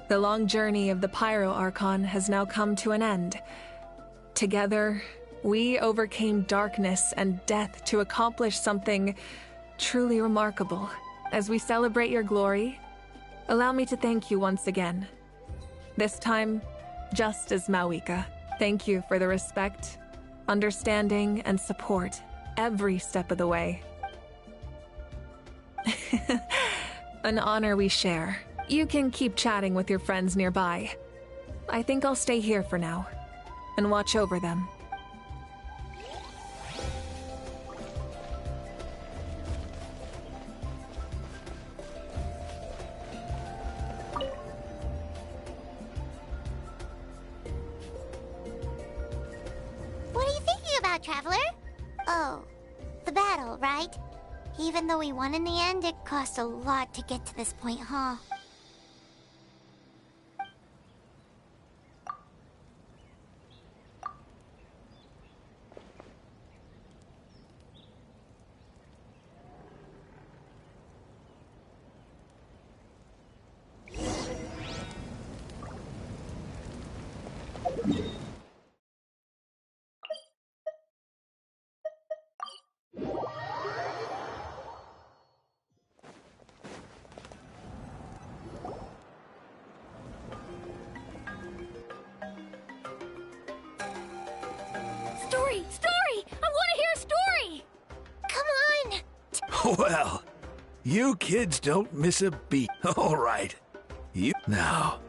Speaker 4: The long journey of the Pyro Archon has now come to an end. Together, we overcame darkness and death to accomplish something truly remarkable. As we celebrate your glory, allow me to thank you once again. This time, just as Mawika. Thank you for the respect, understanding, and support every step of the way. An honor we share. You can keep chatting with your friends nearby. I think I'll stay here for now, and watch over them.
Speaker 1: What are you thinking about, Traveler? Oh, the battle, right? Even though we won in the end, it cost a lot to get to this point, huh?
Speaker 16: Story! I want to hear a story!
Speaker 1: Come on!
Speaker 23: Well, you kids don't miss a beat. All right. Now.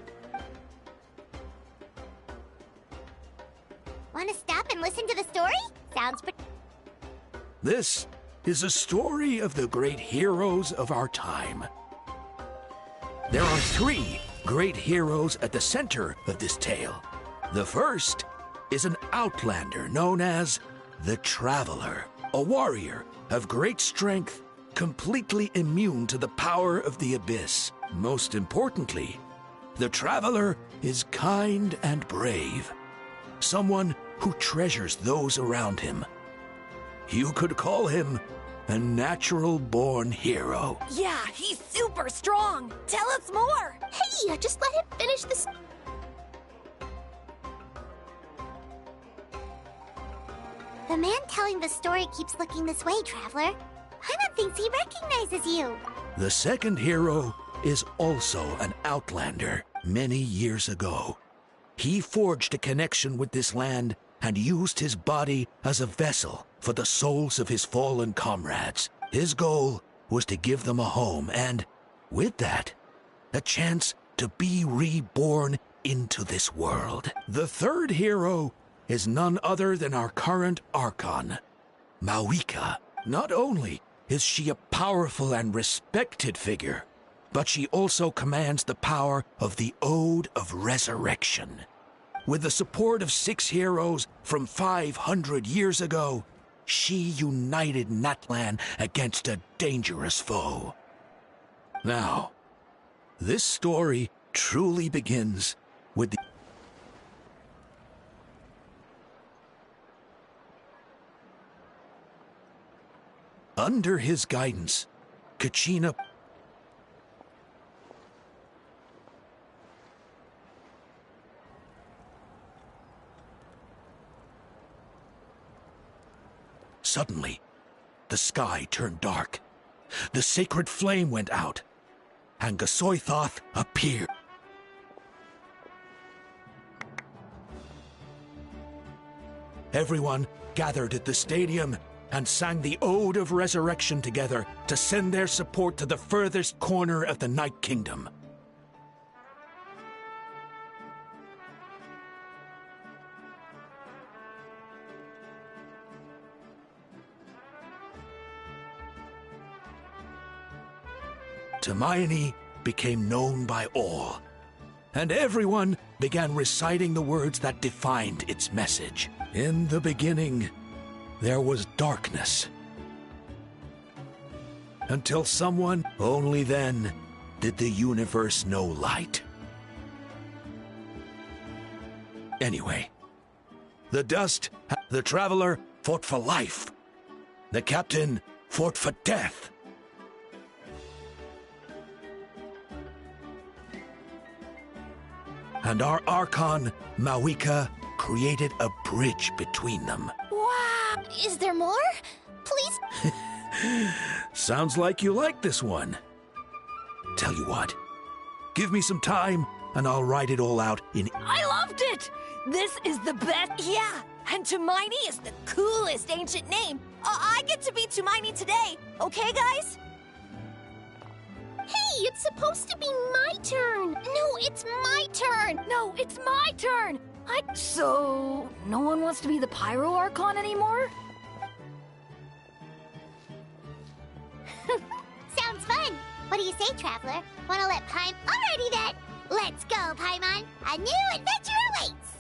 Speaker 1: Want to stop and listen to the story? Sounds pretty...
Speaker 23: This is a story of the great heroes of our time. There are 3 great heroes at the center of this tale. The first is an outlander known as the Traveler, a warrior of great strength, completely immune to the power of the Abyss. Most importantly, the Traveler is kind and brave, someone who treasures those around him. You could call him a natural-born hero.
Speaker 16: Yeah, he's super strong! Tell us more!
Speaker 1: Hey, just let him finish this... The man telling the story keeps looking this way, Traveler. Paimon thinks he recognizes you.
Speaker 23: The second hero is also an outlander many years ago. He forged a connection with this land and used his body as a vessel for the souls of his fallen comrades. His goal was to give them a home and, with that, a chance to be reborn into this world. The third hero is none other than our current Archon, Mawika. Not only is she a powerful and respected figure, but she also commands the power of the Ode of Resurrection. With the support of 6 heroes from 500 years ago, she united Natlan against a dangerous foe. Now, this story truly begins with the... Under his guidance, Kachina Suddenly, the sky turned dark. The sacred flame went out, and Gasoithoth appeared. Everyone gathered at the stadium and sang the Ode of Resurrection together to send their support to the furthest corner of the Night Kingdom. Hermione became known by all, and everyone began reciting the words that defined its message. In the beginning, there was darkness. Until someone, only then, did the universe know light. Anyway, the dust, the traveler fought for life. The captain fought for death. And our Archon, Mawika, created a bridge between them.
Speaker 16: Wow! Is there more? Please?
Speaker 23: Sounds like you like this one. Tell you what, give me some time and I'll write it all out in...
Speaker 16: I loved it! This is the best... Yeah, and Hermione is the coolest ancient name. I get to be Hermione today, okay, guys? Hey, it's supposed to be my turn. No, it's my turn. No, it's my turn. So, no one wants to be the Pyro Archon anymore?
Speaker 1: Sounds fun. What do you say, Traveler? Wanna let Paimon... Alrighty then! Let's go, Paimon! A new adventure awaits!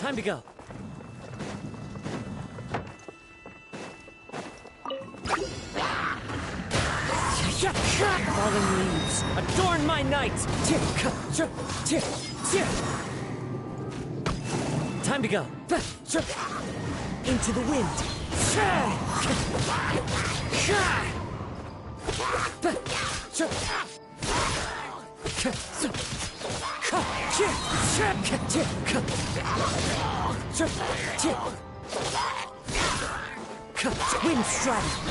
Speaker 15: Time to go. Fallen leaves, adorn my night! Time to go. Into the wind. Wind strike.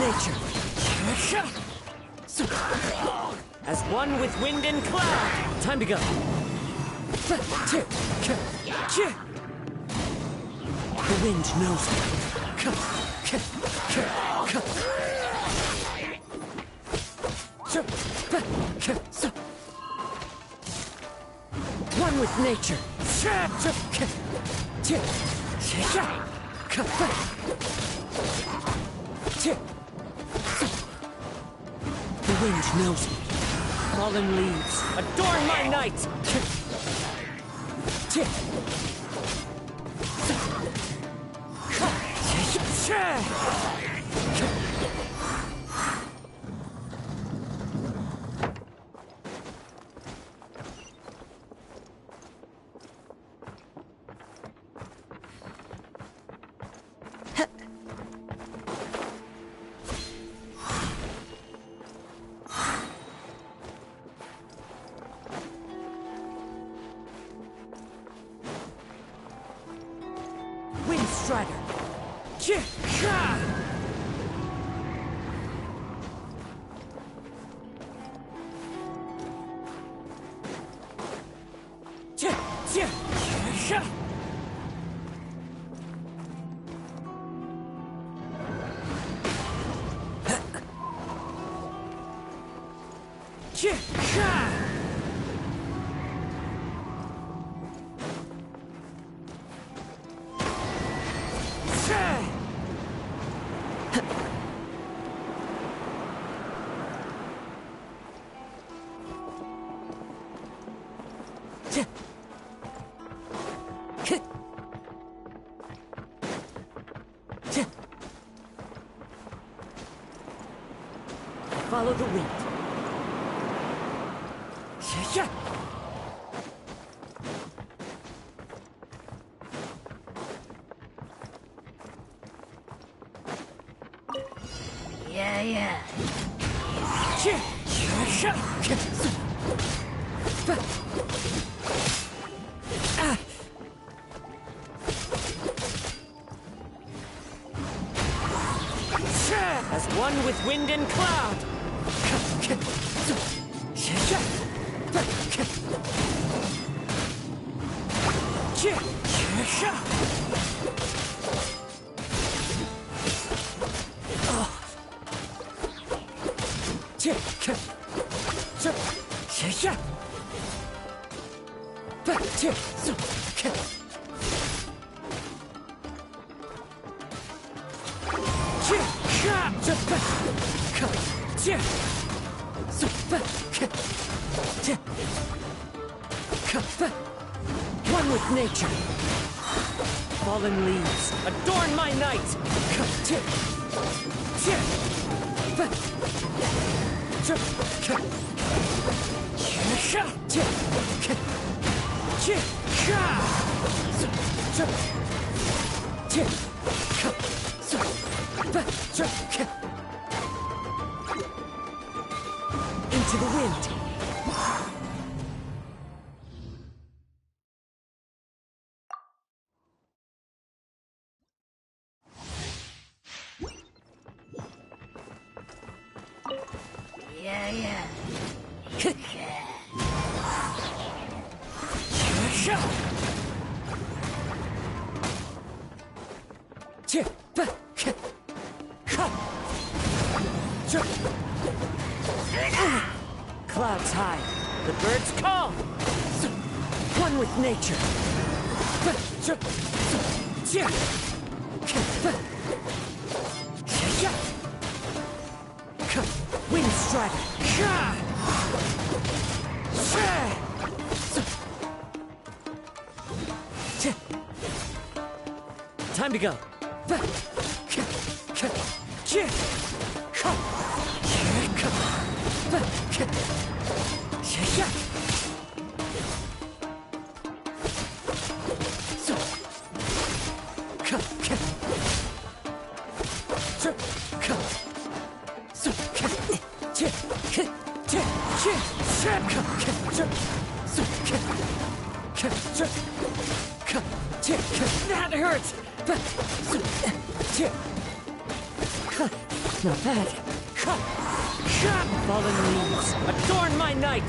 Speaker 15: nature. As one with wind and cloud. Time to go. The wind knows me. One with nature. The wind knows me. Fallen leaves, adorn my night! Strider. Follow the wind. Yeah. As one with wind and cloud. One with nature. Fallen leaves, adorn my night. Into the wind. Yeah. Clouds high, the birds call. One with nature. Wind strider. Time to go. That hurts! Not bad. Fallen leaves, adorn my night!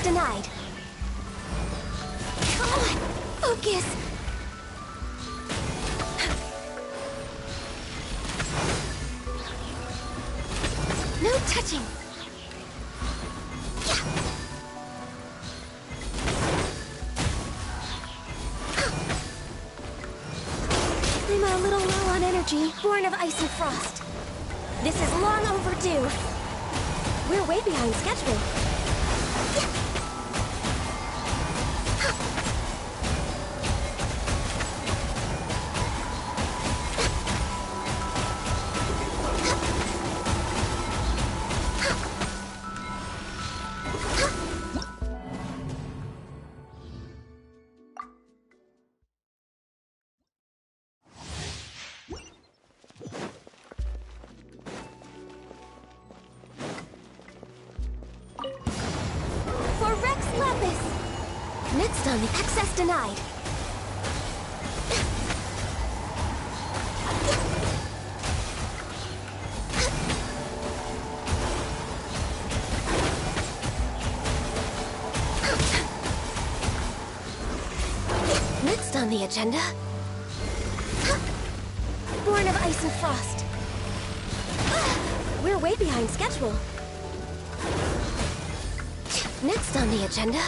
Speaker 16: Denied. Come on, focus. No touching. I'm a little low on energy, born of ice and frost. This is long overdue. We're way behind schedule. done. Access denied. Next on the agenda... Born of Ice and Frost. We're way behind schedule. Next on the agenda...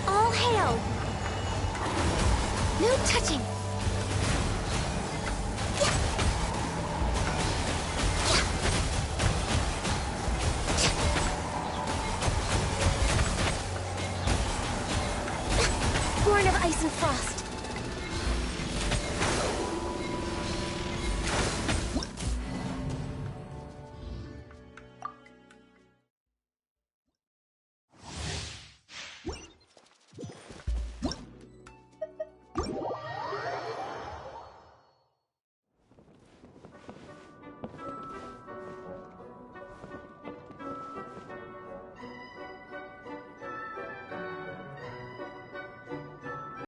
Speaker 16: All hail! No touching! Born of Ice and Frost.